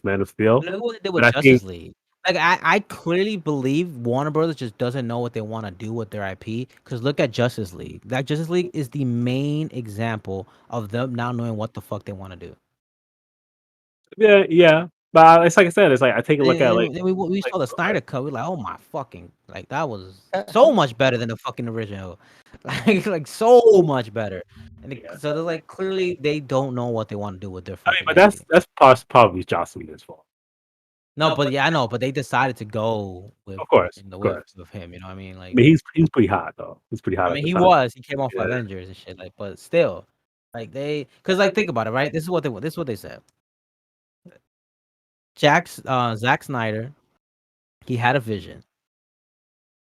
Man of Steel. look what they did But with I think Justice League. Like I clearly believe Warner Brothers just doesn't know what they want to do with their IP. Because look at Justice League. That Justice League is the main example of them not knowing what the fuck they want to do. yeah. But it's like I said, it's like I take a look at And we like saw the Snyder cut. We're like, oh my fucking, like that was so much better than the fucking original, like so much better. And yeah. so they're like, clearly they don't know what they want to do with their I mean, fucking but IP. that's probably Joss Whedon's fault. No, but yeah, I know, but they decided to go with Of course, in the of with course. with him. You know what I mean? I Like, mean, he's pretty hot though. He's pretty I hot at mean, the time. he came off Yeah. Avengers and shit. Like, but still, like because like think about it, right? This is what they said. Zack Snyder, he had a vision.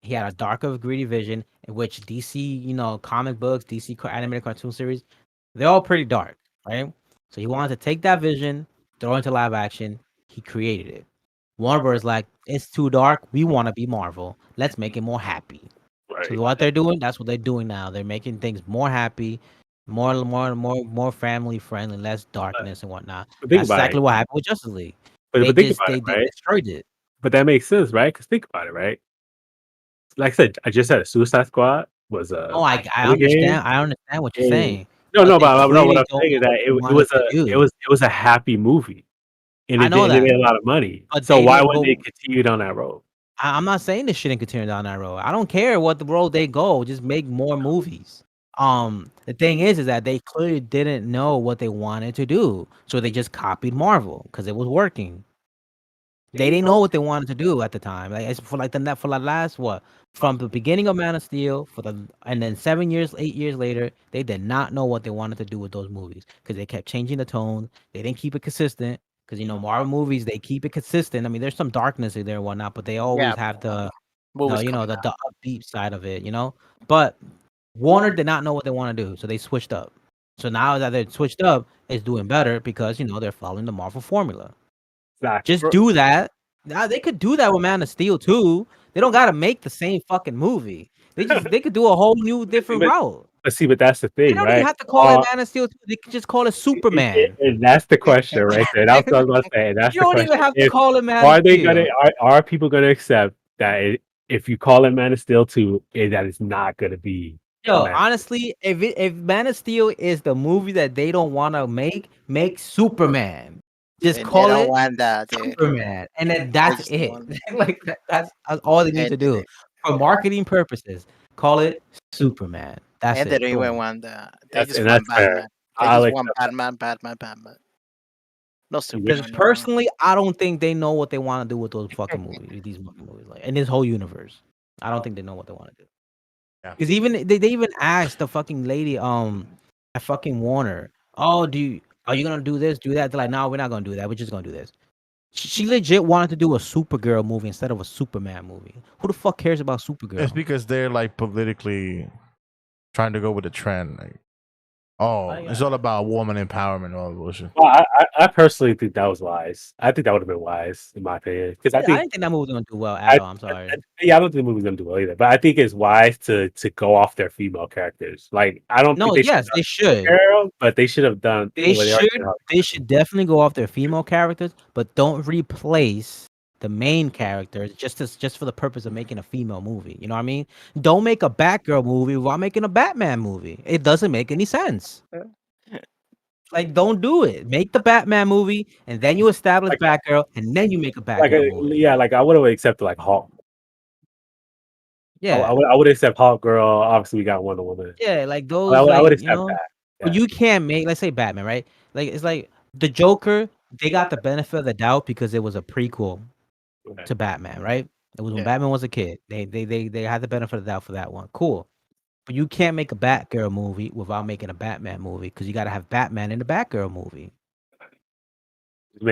He had a darker, greedy vision in which DC, comic books, DC animated cartoon series, they're all pretty dark, right? So he wanted to take that vision, throw it into live action. He created it. Warner Bros. Like, it's too dark. We want to be Marvel. Let's make it more happy. So Right. what they're doing, that's what they're doing now. They're making things more happy, more family friendly, less darkness and whatnot. But think That's about exactly it. what happened with Justice League. But think about They it, right? destroyed it. But that makes sense, right? Because think about it, right? Like I said, I just said a Suicide Squad was a Oh, I video game, understand. I understand what you're and saying. No, but no, they but no. What clearly I'm don't saying is know that what they it wanted was to do. it was a happy movie, and I know they that, made a lot of money. but So they why didn't. wouldn't But they continue down that road? I'm not saying they shouldn't continue down that road. I don't care what the road they go. Just make more movies. The thing is that they clearly didn't know what they wanted to do, so they just copied Marvel because it was working. They didn't know what they wanted to do at the time. Like it's for like for the last what from the beginning of Man of Steel and then 7 years, 8 years later, they did not know what they wanted to do with those movies because they kept changing the tone. They didn't keep it consistent because Marvel movies they keep it consistent. I mean, there's some darkness in there and whatnot, but they always Yeah, have the movies you know coming out. the upbeat side of it. But Warner did not know what they want to do, so they switched up. So now that they're switched up, it's doing better because they're following the Marvel formula. Exactly. Just do that. Now they could do that with Man of Steel too. They don't gotta make the same fucking movie. They could do a whole new different route. But see, but that's the They thing, don't even right? have to call it Man of Steel 2. They could just call it Superman. And that's the question right there. That's what I was about to say. That's You the don't even question. have to If call it Man of are they gonna Steel. are people gonna accept that if you call it Man of Steel 2, that it's not gonna be Yo, Man? honestly, if Man of Steel is the movie that they don't want to make Superman. Just And they call don't it want that, dude. Superman, and then They that's just it. want, Like that's all they need to and do for marketing purposes. Call it Superman. That's they it. don't even Boom. want that. They just And want that's fair. Batman. They I'll just want accept that. Batman, Batman, Batman. No Because Superman no more. personally, I don't think they know what they want to do with those fucking movies, these fucking movies, like in this whole universe. I don't think they know what they want to do. Yeah. Because even they even asked the fucking lady, at fucking Warner, oh, are you gonna do this, do that? They're like, no, we're not gonna do that. We're just gonna do this. She legit wanted to do a Supergirl movie instead of a Superman movie. Who the fuck cares about It's Supergirl? because they're like politically trying to go with the trend. Like, oh, it's all about woman empowerment and all that bullshit. Well, I personally think that was wise. I think that would have been wise in my opinion because I I think didn't think that movie was gonna do well at all. I'm sorry. yeah, I don't think the movie's gonna do well either. But I think it's wise to go off their female characters. Like I don't think No, they should yes, they should. Supergirl, but they should have done They what they already should did. they should definitely go off their female characters, but don't replace the main characters just for the purpose of making a female movie. You know what I mean? Don't make a Batgirl movie while making a Batman movie. It doesn't make any sense. Like, don't do it. Make the Batman movie, and then you establish Like Batgirl, and then you make a like Batgirl movie. yeah, like I would have accepted like Hawk. Yeah, I would accept Hawk Girl. Obviously, we got Wonder Woman. yeah, like I those, would, I would like accept that. but Yeah. you can't make, let's say Batman, right? Like it's like the Joker. They got the benefit of the doubt because it was a prequel Okay. to Batman, right? It was when Yeah. Batman was a kid. They had the benefit of the doubt for that one. Cool. But you can't make a Batgirl movie without making a Batman movie because you got to have Batman in the Batgirl movie. Just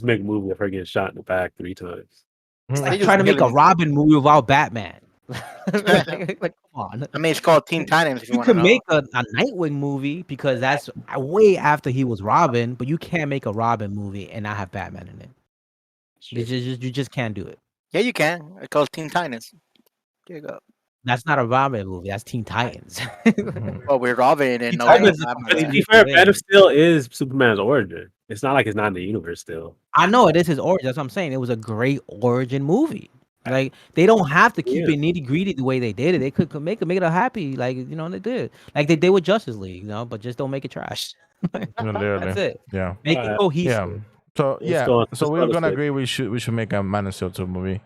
make a movie of her getting shot in the back 3 times. It's They like just trying to make a killing- Robin movie without Batman. like, come on. I mean, it's called Teen Titans. If you You want to can know. make a Nightwing movie because that's way after he was Robin, but you can't make a Robin movie and not have Batman in it. You just can't do it. Yeah, you can. It's called Teen Titans. There you go. That's not a Robin movie. That's Teen Titans. Well, we're Robin and Teen no Titans is Batman. But to completely be fair, different Man of thing. Steel is Superman's origin. It's not like it's not in the universe still. I know it is his origin. That's what I'm saying. It was a great origin movie. Like they don't have to keep Yeah. it nitty gritty the way they did it. They could make it a happy, like they did, like they did with Justice League, but just don't make it trash. Literally. That's it. Yeah. Make it cohesive. Yeah. So Let's yeah. go on- So let's we're go on gonna this agree we should make a Man of Steel 2 movie.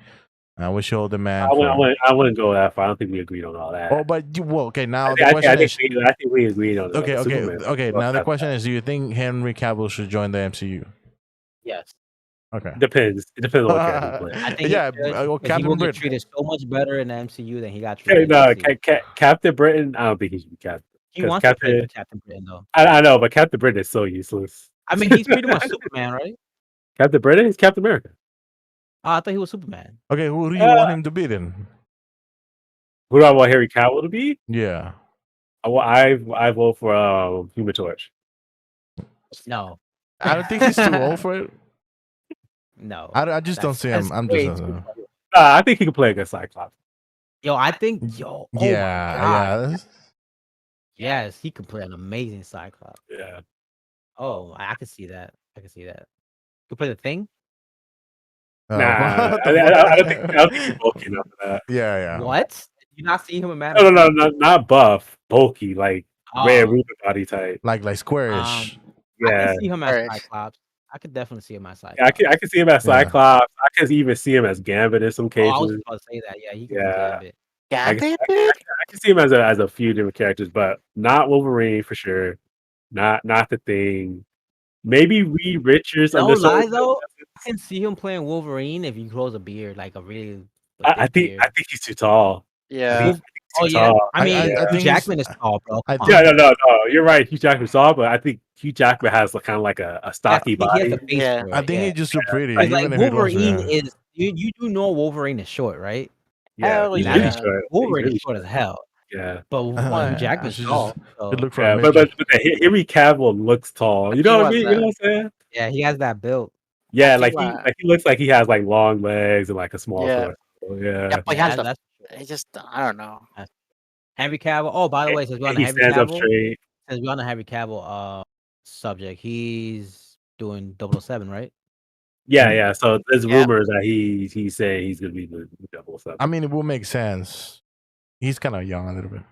We should hold the man. I wouldn't go that far. I don't think we agreed on all that. Oh, but okay. Now I the question is. think we agreed on Okay. Superman. Okay. Now the question is: do you think Henry Cavill should join the MCU? Yes. Okay. Depends. It depends on what character you play. I think Yeah, he well, he Captain will get Britain. treated so much better in the MCU than he got Okay, treated. no, in the MCU. Captain Britain. I don't think he should be Captain. He 'cause wants to play Captain. with Captain Britain though. I know, but Captain Britain is so useless. I mean, he's pretty much Superman, right? Captain Britain is Captain America. Oh, I thought he was Superman. Okay, who do you want him to be then? Who do I want Harry Cavill to be? Yeah. I vote for Human Torch. No, I don't think he's too old for it. no. I just don't see him. That's I'm way just. too- I think he can play a good Cyclops. Yo, I think oh my Yeah. God. Yeah. Yes, he could play an amazing Cyclops. Yeah. Oh, I can see that. I can see that. You play the Thing? Nah, what the I don't fuck? think he's bulky enough for that. Yeah. What? Did you not see him in Man? No, not buff, bulky. Like Red Oh, Ruben body type. like squarish. I can Yeah. see him as Alright. Cyclops. I could definitely see him as I Cyclops. can see him as Yeah. Cyclops. I can even see him as Gambit in some Oh, I was cases. just about to say that. Yeah, he could be Yeah. Gambit. Gambit, dude? I can see him as a few different characters, but not Wolverine for sure. Not the Thing. Maybe Reed Richards No under certain lie though, I circumstances. can see him playing Wolverine if he grows a beard, like a I thick beard. think he's too tall. I Yeah. think he's Oh too yeah, tall. I mean I Hugh think he's. Jackman is tall, bro. I Come Yeah, on. think no. You're right. Hugh Jackman's tall, but I think Hugh Jackman has kind of like a stocky He has body. the face Yeah. for I it. think Yeah, he's just too pretty, because like even if he grows. Wolverine Yeah. is you do know Wolverine is short, right? Yeah, Hell he's That really yeah. short. He's Wolverine is really short as short. hell, Yeah. but Hugh I Jackman's should just tall. could So look for a Yeah, midget. but Henry Cavill looks tall. I You think know what I was mean? You know what I'm saying? yeah, he has that build. Yeah, think he looks like he has like long legs and like a small yeah. torso. Yeah, Yeah. but he Yeah, has the. that's He just I don't know. Henry Cavill. Oh, by the way, since we're on the He Henry stands up Cavill, straight. subject, he's doing 007, right? Yeah. So there's Yeah. rumors that he's saying he's gonna be the 007. I mean, it will make sense. He's kind of young a little bit.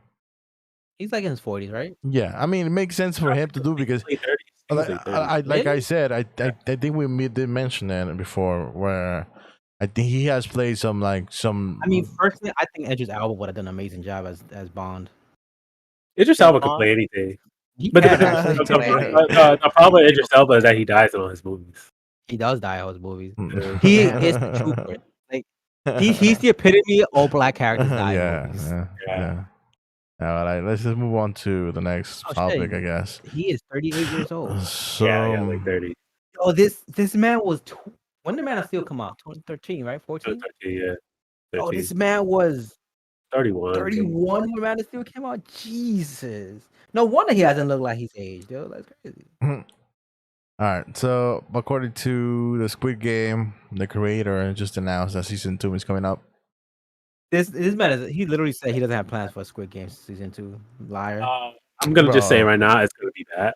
He's like in his 40s, right? Yeah, I mean, it makes sense for him to do because, Late 30s. He was late 30s. like I Really? said, I think did mention that before, where I think he has played some I mean, personally, I think Idris Elba would have done an amazing job as Bond. Idris James Elba could Bond? play anything. He But can the, actually. He the, can the, play. the problem with Idris Elba is that he dies in all his movies. He does die in his movies. Mm. He is the trooper. Like he's the epitome of all black characters die in movies. Yeah. All right, let's just move on to the next Oh, topic, shit. I guess. He is 38 years old. So, Yeah, like 30. Oh, this man was when did Man of Steel come out? 2013, right? 14? 13, yeah. 13. Oh, this man was 31. 31 when Man of Steel came out. Jesus. No wonder he hasn't looked like he's aged, yo. That's crazy. all right. So, according to the Squid Game, the creator just announced that season 2 is coming up. This man he literally said he doesn't have plans for Squid Game season 2. Liar. I'm gonna just say Bro. right now it's gonna be that.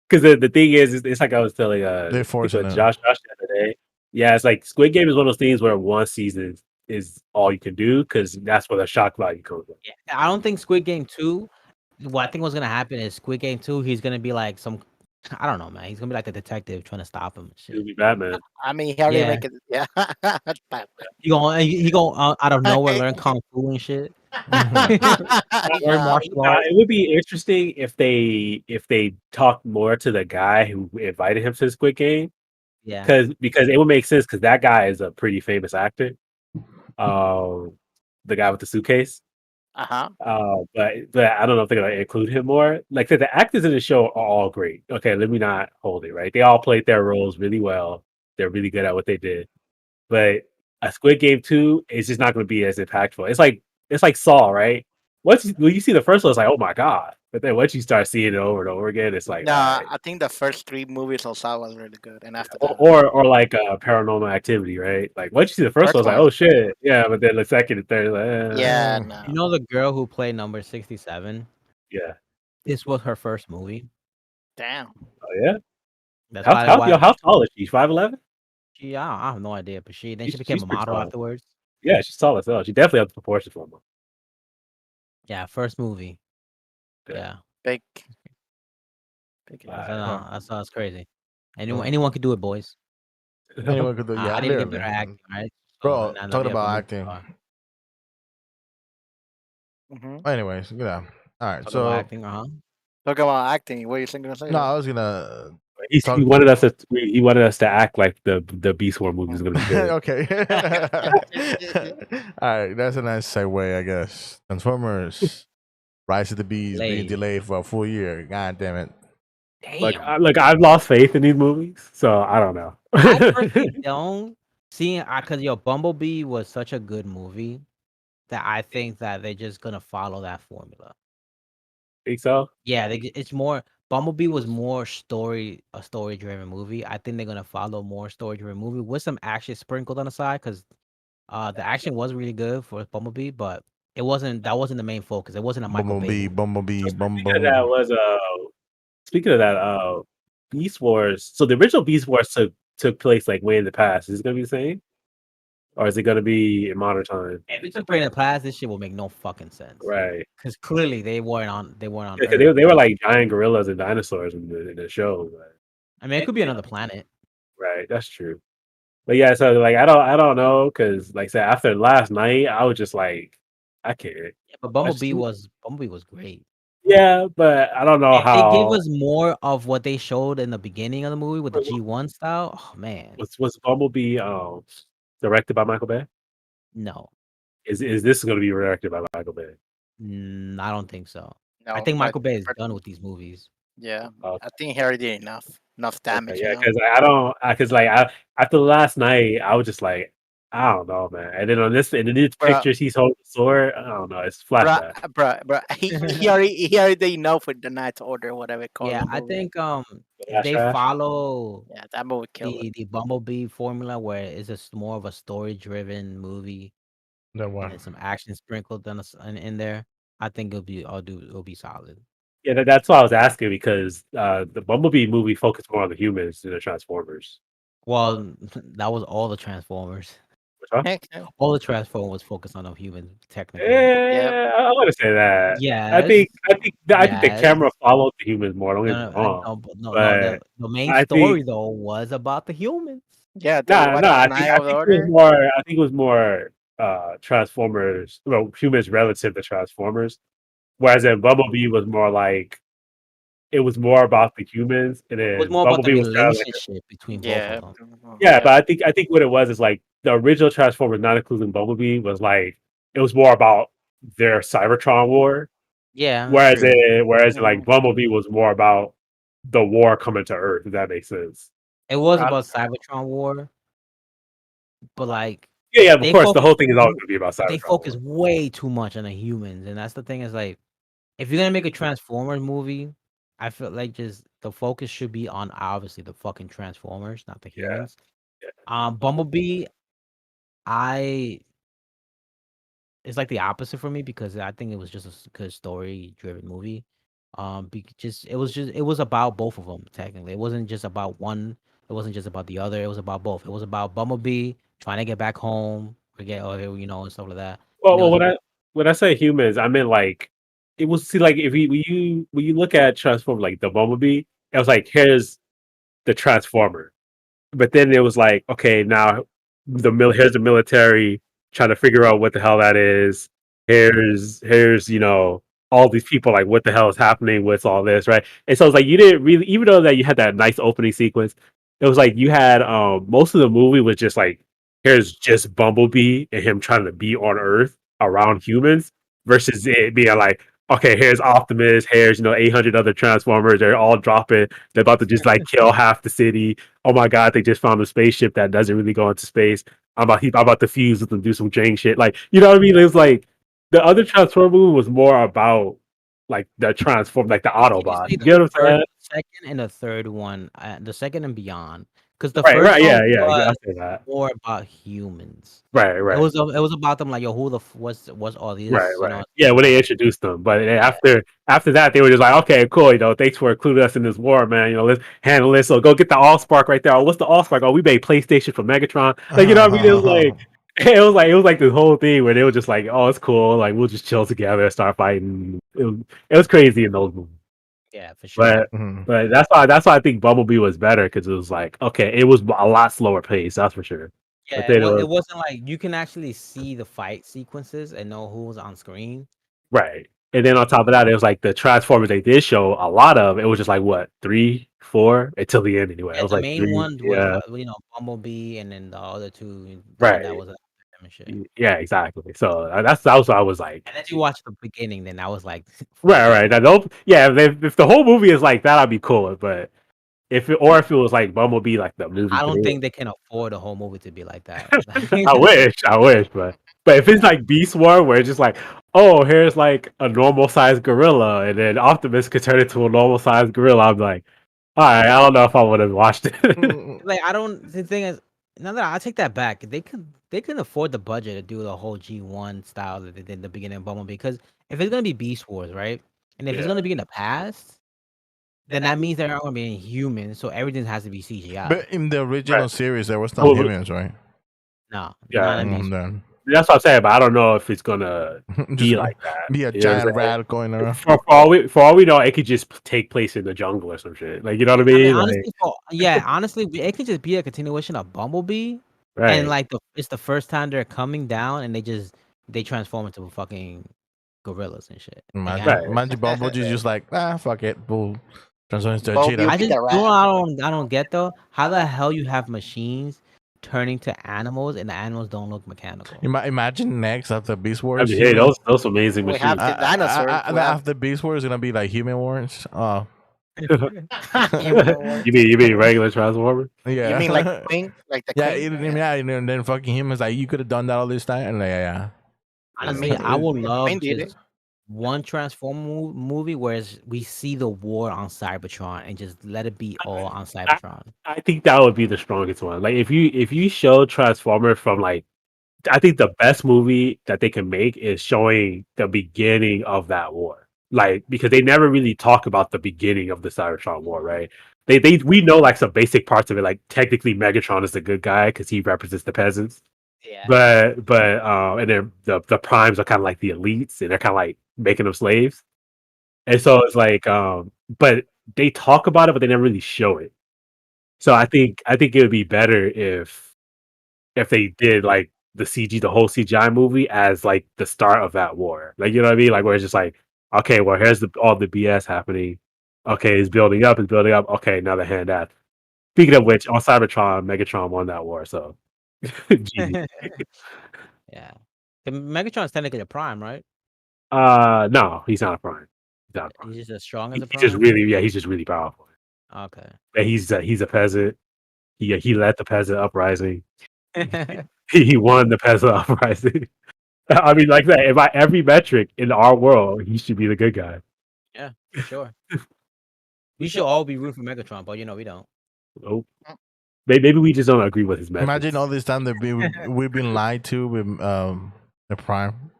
Because the thing is, it's like I was telling They're forcing it. Josh the other day. Yeah, it's like Squid Game is one of those things where one season is all you can do because that's where the shock value comes from. Yeah, I don't think Squid Game 2. What I think what's gonna happen is Squid Game 2. He's gonna be like I don't know, man. He's gonna be like the detective trying to stop him. And It'll shit. be Batman. I mean, he already Yeah. make it. Yeah. He gonna out of nowhere learn kung fu and shit. Learn Yeah. martial arts. It would be interesting if they talk more to the guy who invited him to the Squid Game. Yeah. Because it would make sense because that guy is a pretty famous actor. The guy with the suitcase. Uh-huh. But I don't know if they're gonna include him more. Like the actors in the show are all great. Okay, let me not hold it, right? They all played their roles really well. They're really good at what they did. But a Squid Game 2 is just not gonna be as impactful. It's like Saw, right? When you see the first one, it's like, oh my god. But then once you start seeing it over and over again, it's like, No, all right. I think the first 3 movies of Saw was really good, and after that, Or like Paranormal Activity, right? Like once you see the first one, it's like, one. oh shit, yeah. But then the second and third, like, yeah, Mm. no. You know the girl who played number 67? yeah. This was her first movie. Damn. Oh yeah. That's How tall is she? 5'11"? I have no idea, but she She's became a pretty model tall. afterwards. Yeah, she's tall as hell. She definitely has the proportions for him. Yeah, first movie. Yeah. Big. That's crazy. Anyone could do it, boys. Anyone could do. Yeah, I need to get literally. better acting, right? Bro, now talking be able about to move acting. Mm-hmm. Anyways, yeah. All right. Talk So, about acting, Talk about acting. What are you gonna say? no, I was gonna. He Talk- wanted us to act like the Beast War movie is gonna be good. Okay. All right, that's a nice segue, I guess. Transformers: Rise of the Beast being delayed for a full year. God damn it. Damn. I've lost faith in these movies, so I don't know. I personally don't because Bumblebee was such a good movie that I think that they're just gonna follow that formula. Think so? Yeah, it's more. Bumblebee was more a story-driven movie. I think they're gonna follow more story-driven movie with some action sprinkled on the side because the action was really good for Bumblebee, but that wasn't the main focus. It wasn't a Michael Bay. Bumblebee. Speaking of that, Beast Wars. So the original Beast Wars took place like way in the past. Is it gonna be the same? or is it gonna be in modern time? If it's bring in the past, this shit will make no fucking sense. Right. Because clearly they weren't on Yeah, 'cause Earth. they were like giant gorillas and dinosaurs in the show. But, I mean, it could be another planet. right, that's true. But yeah, so like I don't know because like I said after last night I was just like I can't. Yeah, but I just, Bumblebee was great. yeah, but I don't know If they gave how us more of what they showed in the beginning of the movie with the G1 style, oh man, was Bumblebee directed by Michael Bay? no, Is this going to be directed by Michael Bay? I don't think so. I No, think but Michael Bay is done with these movies. yeah, Oh, I think he already did enough okay, damage. yeah, because I don't, because like after last night I was just like I don't know, man. And then and in these Bro, pictures he's holding the sword. I don't know. It's bruh, flashback. bruh. He already did enough with the Knight's Order, whatever it called Yeah, the I movie. think if That's they trash. follow Yeah, that movie killed it. the Bumblebee formula where it's just more of a story driven movie That and one. then some action sprinkled in there, I think it'll be solid. Yeah, that's why I was asking because the Bumblebee movie focused more on the humans than the Transformers. Well, that was all the Transformers. Which one? All the Transformers was focused on the humans, technically. Yep. I want to say that. Yes, I think the yes. camera followed the humans more. Don't get me No, no, wrong, no. but The main I think story though was about the humans. Yeah, the nah, what nah. Knight I of the think it was Order. more. I think it was more Transformers. Well, humans relative to Transformers. Whereas in Bumblebee was more like it was more about the humans, and It was then more about the Bumblebee was kind of like relationship between both of Yeah. them. yeah. Yep. But I think what it was is like the original Transformers, not including Bumblebee, was like it was more about their Cybertron war. Yeah, that's true. Whereas like Mhm. Bumblebee was more about the war coming to Earth, if that makes sense. It was Uh, about Cybertron War, but like yeah, yeah, of they course, the focus, whole thing is always going to be about but they Cybertron focus war. way too much on the humans, and that's the thing is like if you're gonna make a Transformers movie, I feel like just the focus should be on obviously the fucking Transformers, not the Yeah, humans. yeah. Bumblebee, I it's like the opposite for me because I think it was just a good story driven movie. It was about both of them technically. It wasn't just about one. It wasn't just about the other. It was about both. It was about Bumblebee trying to get back home, and stuff like that. And it Well, was when I say humans, I meant like it was see like if you when you look at Transformers like the Bumblebee, it was like here's the Transformer. But then it was like, okay, now here's the military trying to figure out what the hell that is. Here's all these people like what the hell is happening with all this, right? And so it's like you didn't really, even though that you had that nice opening sequence, it was like you had most of the movie was just like here's just Bumblebee and him trying to be on Earth around humans versus it being like okay, here's Optimus, here's 800 other Transformers, they're all dropping, they're about to just like kill half the city. Oh my god, they just found a spaceship that doesn't really go into space. I'm about to fuse with them, do some Jane shit. Like, you know what I mean? It was like the other Transformer movie was more about like the transform, like the can you Autobot. say You get what I'm saying? second and the third one, the second and beyond? Because the Right, first right, one yeah. was I say that. more about humans. Right, right. It was about them like yo, who the what's all Right, this, right. stuff Yeah, when like they that. introduced them, but Yeah. after that, they were just like, okay, cool. Thanks for including us in this war, man. Let's handle this. So go get the Allspark right there. Oh, what's the Allspark? Oh, we made PlayStation for Megatron. Like, you know what I mean? It was like, it was like this whole thing where they were just like, oh, it's cool. Like, we'll just chill together, start fighting. It was crazy in those movies, Yeah, for sure. but Mhm. that's why I think Bumblebee was better because it was like, okay, it was a lot slower pace, that's for sure. But Yeah, then it was it wasn't like you can actually see the fight sequences and know who was on screen. right. And then on top of that, it was like the Transformers they did show a lot of. It was just like what 3, 4 until the end anyway. It Yeah, was the like main 3, one was yeah, Bumblebee, and then the other two, that right, was them and shit. yeah, exactly. So that was what I was like, And then you watch the beginning, then I was like, fuck right, this. right. Now, yeah, if the whole movie is like that, I'd be cool. But if it was like Bumblebee, like the movie I don't today, think they can afford a whole movie to be like that. I wish, but if it's like Beast War, where it's just like, oh, here's like a normal sized gorilla, and then Optimus could turn into a normal sized gorilla, I'm like, all right, I don't know if I would have watched it. Mm, Like I don't. The thing is, now that I take that back, they can afford the budget to do the whole G1 style that they did in the beginning of Bumblebee. Because if it's gonna be Beast Wars, right, and if it's Yeah, gonna be in the past, then that means they're not gonna be humans, so everything has to be CGI. But in the right. original series, there was no Well, humans, right? No, Yeah. not in these. Then That's what I'm saying, but I don't know if it's gonna just be like that. be a You know what I'm giant saying? rat going around. For all we know, it could just take place in the jungle or some shit. Like, you know what I I mean, mean? Like, honestly, it could just be a continuation of Bumblebee, and right. like it's the first time they're coming down, and they transform into fucking gorillas and shit, like Imagine, Right. animals. imagine Bumblebee's just like fuck it, we'll transform into a Bo, cheetah. you I be just the you know rat. what I don't get though. How the hell you have machines turning to animals and the animals don't look mechanical? Imagine next after Beast I Wars, mean, hey, those amazing We have machines. the dinosaurs. We have after Beast Wars is gonna be like Human Wars. Oh, Human Wars. You mean regular Transformer? yeah. You mean like Queen? Like the yeah, Queen? and then fucking humans like you could have done that all this time, and like, yeah. Honestly, I would love Queen did it. just one Transformer movie where we see the war on Cybertron and just let it be all on Cybertron. I think that would be the strongest one. Like if you show Transformer from like, I think the best movie that they can make is showing the beginning of that war. Like because they never really talk about the beginning of the Cybertron war, right? We know like some basic parts of it. Like technically, Megatron is the good guy because he represents the peasants. Yeah. But and then the primes are kind of like the elites, and they're kind of like making them slaves. And so it's like, but they talk about it, but they never really show it. So I think it would be better if they did like the whole CGI movie as like the start of that war. Like you know what I mean? Like where it's just like, okay, well here's all the BS happening. Okay, it's building up, it's building up. Okay, now they hand that. Speaking of which, on Cybertron, Megatron won that war. So, GG. Yeah. The Megatron's technically a prime, right? No, he's not a prime. He's not a prime. He's just as strong as a He's just prime. really, yeah, he's just really powerful. Okay. Yeah, he's a peasant. He led the peasant uprising. He won the peasant uprising. I mean, like that. By every metric in our world, he should be the good guy. Yeah, for sure. We should all be rooting for Megatron, but we don't. Nope. Maybe we just don't agree with his methods. Imagine all this time that we've been lied to with the Prime.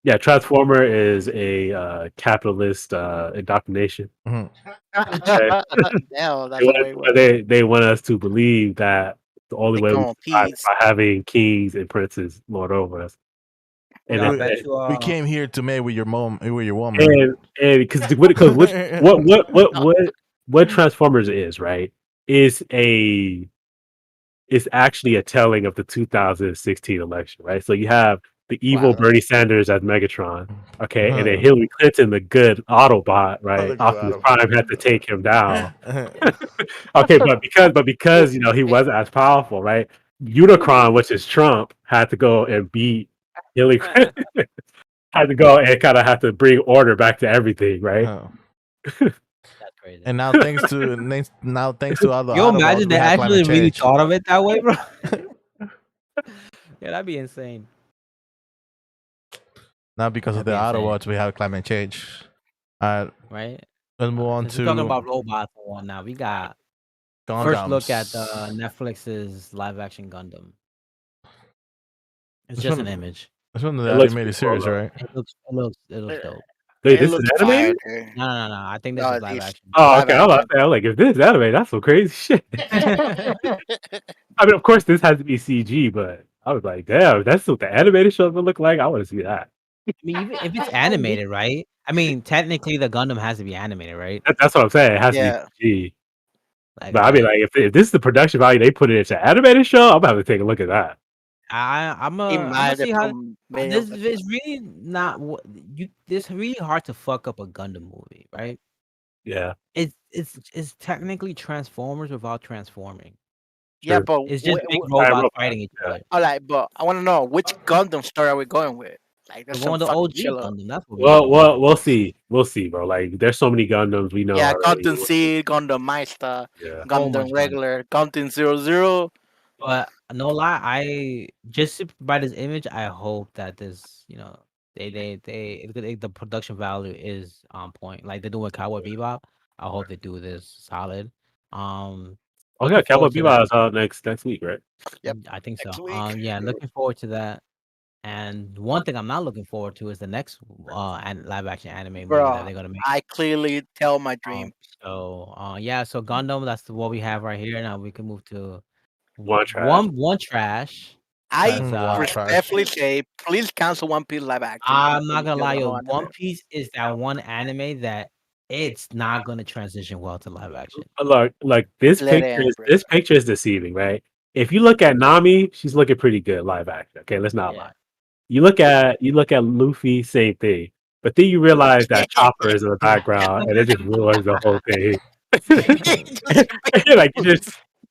Yeah, Transformer is a capitalist indoctrination. Mhm. Damn, that's a way. They want us to believe that the only They way we call survive is peace. by having kings and princes lord over us. And I it- bet you. We came here to mate with your mom, with your woman. and because what Transformers is, right, is actually a telling of the 2016 election, right? So you have the evil Wow. Bernie Sanders as Megatron, okay, and then Uh-huh. Hillary Clinton, the good Autobot, right? the good Optimus Autobot. Prime had to take him down. Okay, but because he wasn't as powerful, right? Unicron, which is Trump, had to go and beat Hillary Clinton. Had to go and kind of have to bring order back to everything, right? Uh, That's crazy. and now thanks to all the You Autobots, imagine we they have actually climate really change. thought of it that way, bro? Yeah, that'd be insane. Not because of the That'd be insane. Autobots, we have climate change. Right? Let's move on Since we're talking to about robots and whatnot, we got Gundams. first look at Netflix's live action Gundam. It's This just one- an image. It's one of the It looks animated pretty cool, series, though. right? It looks dope. Wait, It this is looks animated? fire, dude. No. I think this No, is live this- action. Oh, Live okay. I'm like, if this is anime, that's some crazy shit. I mean, of course, this has to be CG, but I was like, damn, that's what the animated show would look like. I want to see that. I mean, even if it's animated, right? I mean, technically, the Gundam has to be animated, right? That's what I'm saying. It has Yeah. to be CG. Like, But I mean, like, if this is the production value they put it into an animated show, I'm gonna have to take a look at that. I'm He gonna might see have how. come made This up- is really not what you. It's really hard to fuck up a Gundam movie, right? Yeah. It's technically Transformers without transforming. Yeah, Sure. but It's just big Alright, robots robot, fighting each yeah. other. all right, but I want to know which Gundam story are we going with? Like, We're there's going some to fucking OG killer. Gundam. That's what We'll see. We'll see, bro. Like, there's so many Gundams we know. Yeah, already. Gundam Seed, Gundam Meister, Yeah. So much Gundam Gundam. regular, Gundam 00. But no lie, I just by this image, I hope that this, the production value is on point. Like they're doing Cowboy Bebop. I hope they do this solid. Okay, Looking Cowboy forward to that. Bebop is out next week, right? Yep, I think so. next week. Yeah, looking forward to that. And one thing I'm not looking forward to is the next and live action anime movie Bro, that they're gonna make. I clearly tell my dream. So so Gundam, that's what we have right here. Now we can move to One trash. one trash. I Cause What trash? respectfully say, please cancel One Piece live action I'm before not you gonna kill lie, the whole yo. One anime. Piece is that one anime that it's not gonna transition well to live action. Look, this Let it picture end, is bro. this picture is deceiving, right? If you look at Nami, she's looking pretty good live action. Okay, let's not Yeah. lie. You look at Luffy, same thing. But then you realize that Chopper is in the background, and it just ruins the whole thing. Like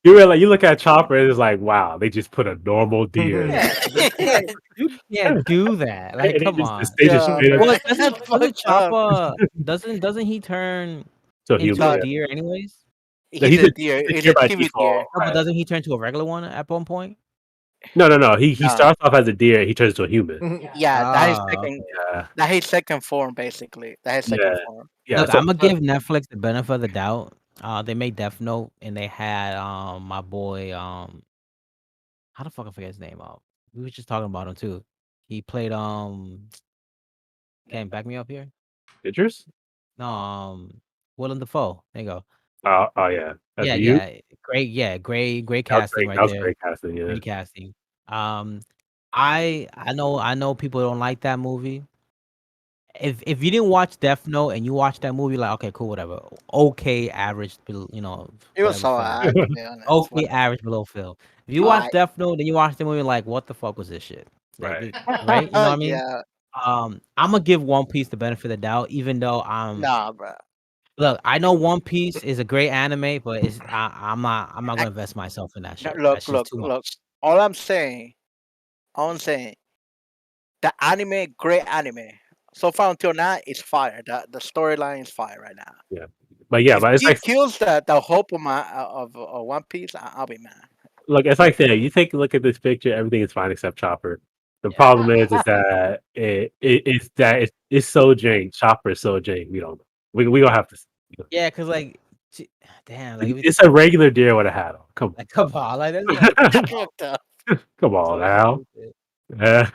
you realize you look at Chopper, and it's like, wow, they just put a normal deer, Yeah, you can't do that. Like, and come on. they just Yeah, straight up man, Well, that's doesn't fucked up. Chopper doesn't he turn to into human. a No, Yeah. deer anyways? No, he's a deer. he's a He's deer a by TV deer. default, No, but right? doesn't he turn to a regular one at one point? No. He No, starts off as a deer, he turns to a human. yeah, that is Oh, second. okay. Yeah, That his second form, basically. That his second yeah, form. yeah. Look, So, I'm gonna give Netflix the benefit of the doubt. They made Death Note and they had my boy how the fuck I forget his name out. We were just talking about him too. He played can you back me up here? pictures? No, Willem Dafoe. There you go. Oh yeah, that's Yeah, you. great casting right That was there. great casting. Yeah, Great casting. Um, I know people don't like that movie. If you didn't watch Death Note and you watch that movie, like okay, cool, whatever. Okay, average, It was whatever so film. alright, to be honest. Okay, Whatever. average below film. If you watch Alright. Death Note, then you watch the movie, like what the fuck was this shit? Like, right. right? You know what I mean? Yeah, I'm gonna give One Piece the benefit of the doubt, even though nah, bro. look, I know One Piece is a great anime, but I'm not I, gonna invest myself in that no, shit. look, That's just look, too much. look. All I'm saying, the anime, great anime. So far until now, it's fire. The storyline is fire right now. Yeah, but If it's he like kills the hope of my of One Piece, I'll be mad. look, it's like saying you take a look at this picture, everything is fine except Chopper. The Yeah. problem is that it's so jank. Chopper is so jank. We don't. We gonna have to. Yeah, cause like, damn, like, It's a regular deer with a hat on. Come like come on, like that's like on, What the- come on so now. stupid. Yeah.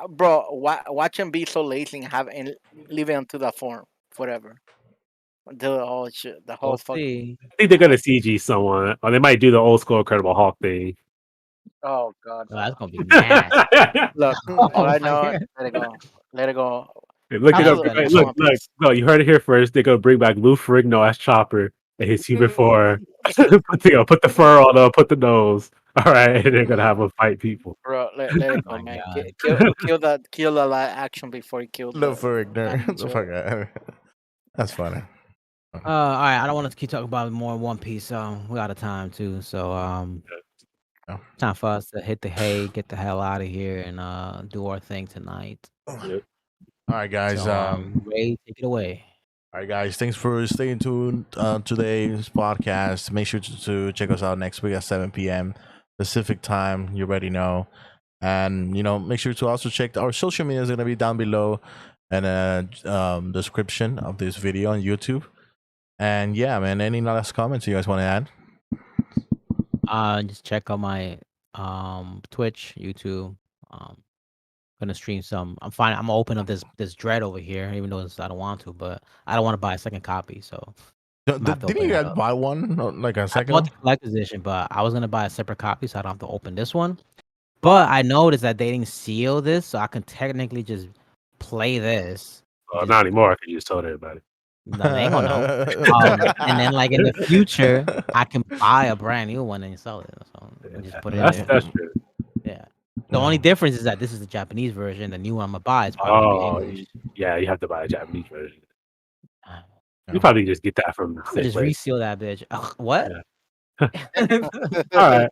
bro, watch him be so lazy and leave it onto the form forever until the whole shit, the whole We'll fuck. see. I think they're gonna CG someone, or they might do the old school Incredible Hulk thing. Oh god, Oh, no. that's gonna be nasty. Look, all Oh I my know, god, let it go, let it go. Look, they're that's gonna Cancel, bring gonna back, cancel be. look, One look, Piece. no, you heard it here first. They're gonna bring back Lou Ferrigno as Chopper in his human form. put the fur on him, put the nose. All right, and they're gonna have him fight people. Bro, let it go, My man. god. Kill the live action before he kills Look for the anime ignorant. The too. fuck out. That's funny. All right. I don't want to keep talking about more One Piece. We out of time too. So Yeah. time for us to hit the hay, get the hell out of here, and do our thing tonight. Yep. All right, guys. So Ray, take it away. All right, guys. Thanks for staying tuned today's podcast. Make sure to check us out next week at 7 p.m. Pacific time. You already know. And, make sure to also check our social media is going to be down below in a description of this video on YouTube. And yeah, man, any last comments you guys want to add? Just check out my Twitch, YouTube. Gonna stream some. I'm fine. I'm gonna open up this dread over here, even though I don't want to, but I don't want to buy a second copy. So I'm gonna have to Didn't open you that guys up. buy one? Like a I second bought one? the collector's edition, but I was gonna buy a separate copy, so I don't have to open this one. But I noticed that they didn't seal this, so I can technically just play this. Just Not anymore. I can just told everybody. no, they ain't gonna know. And then like in the future, I can buy a brand new one and sell it. So and just put it in there. That's true. Yeah. The only difference is that this is the Japanese version. The new one I'm gonna buy is probably gonna be Oh, English. yeah. You have to buy a Japanese version. Uh, You probably just get that from I'ma just Safeway. reseal that bitch. Ugh, what? All right.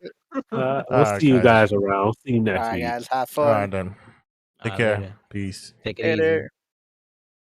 All We'll right, see you guys. guys around. See you All next right, week. guys, have All right, fun. then. Take Later. care. Peace. Take it Later. easy.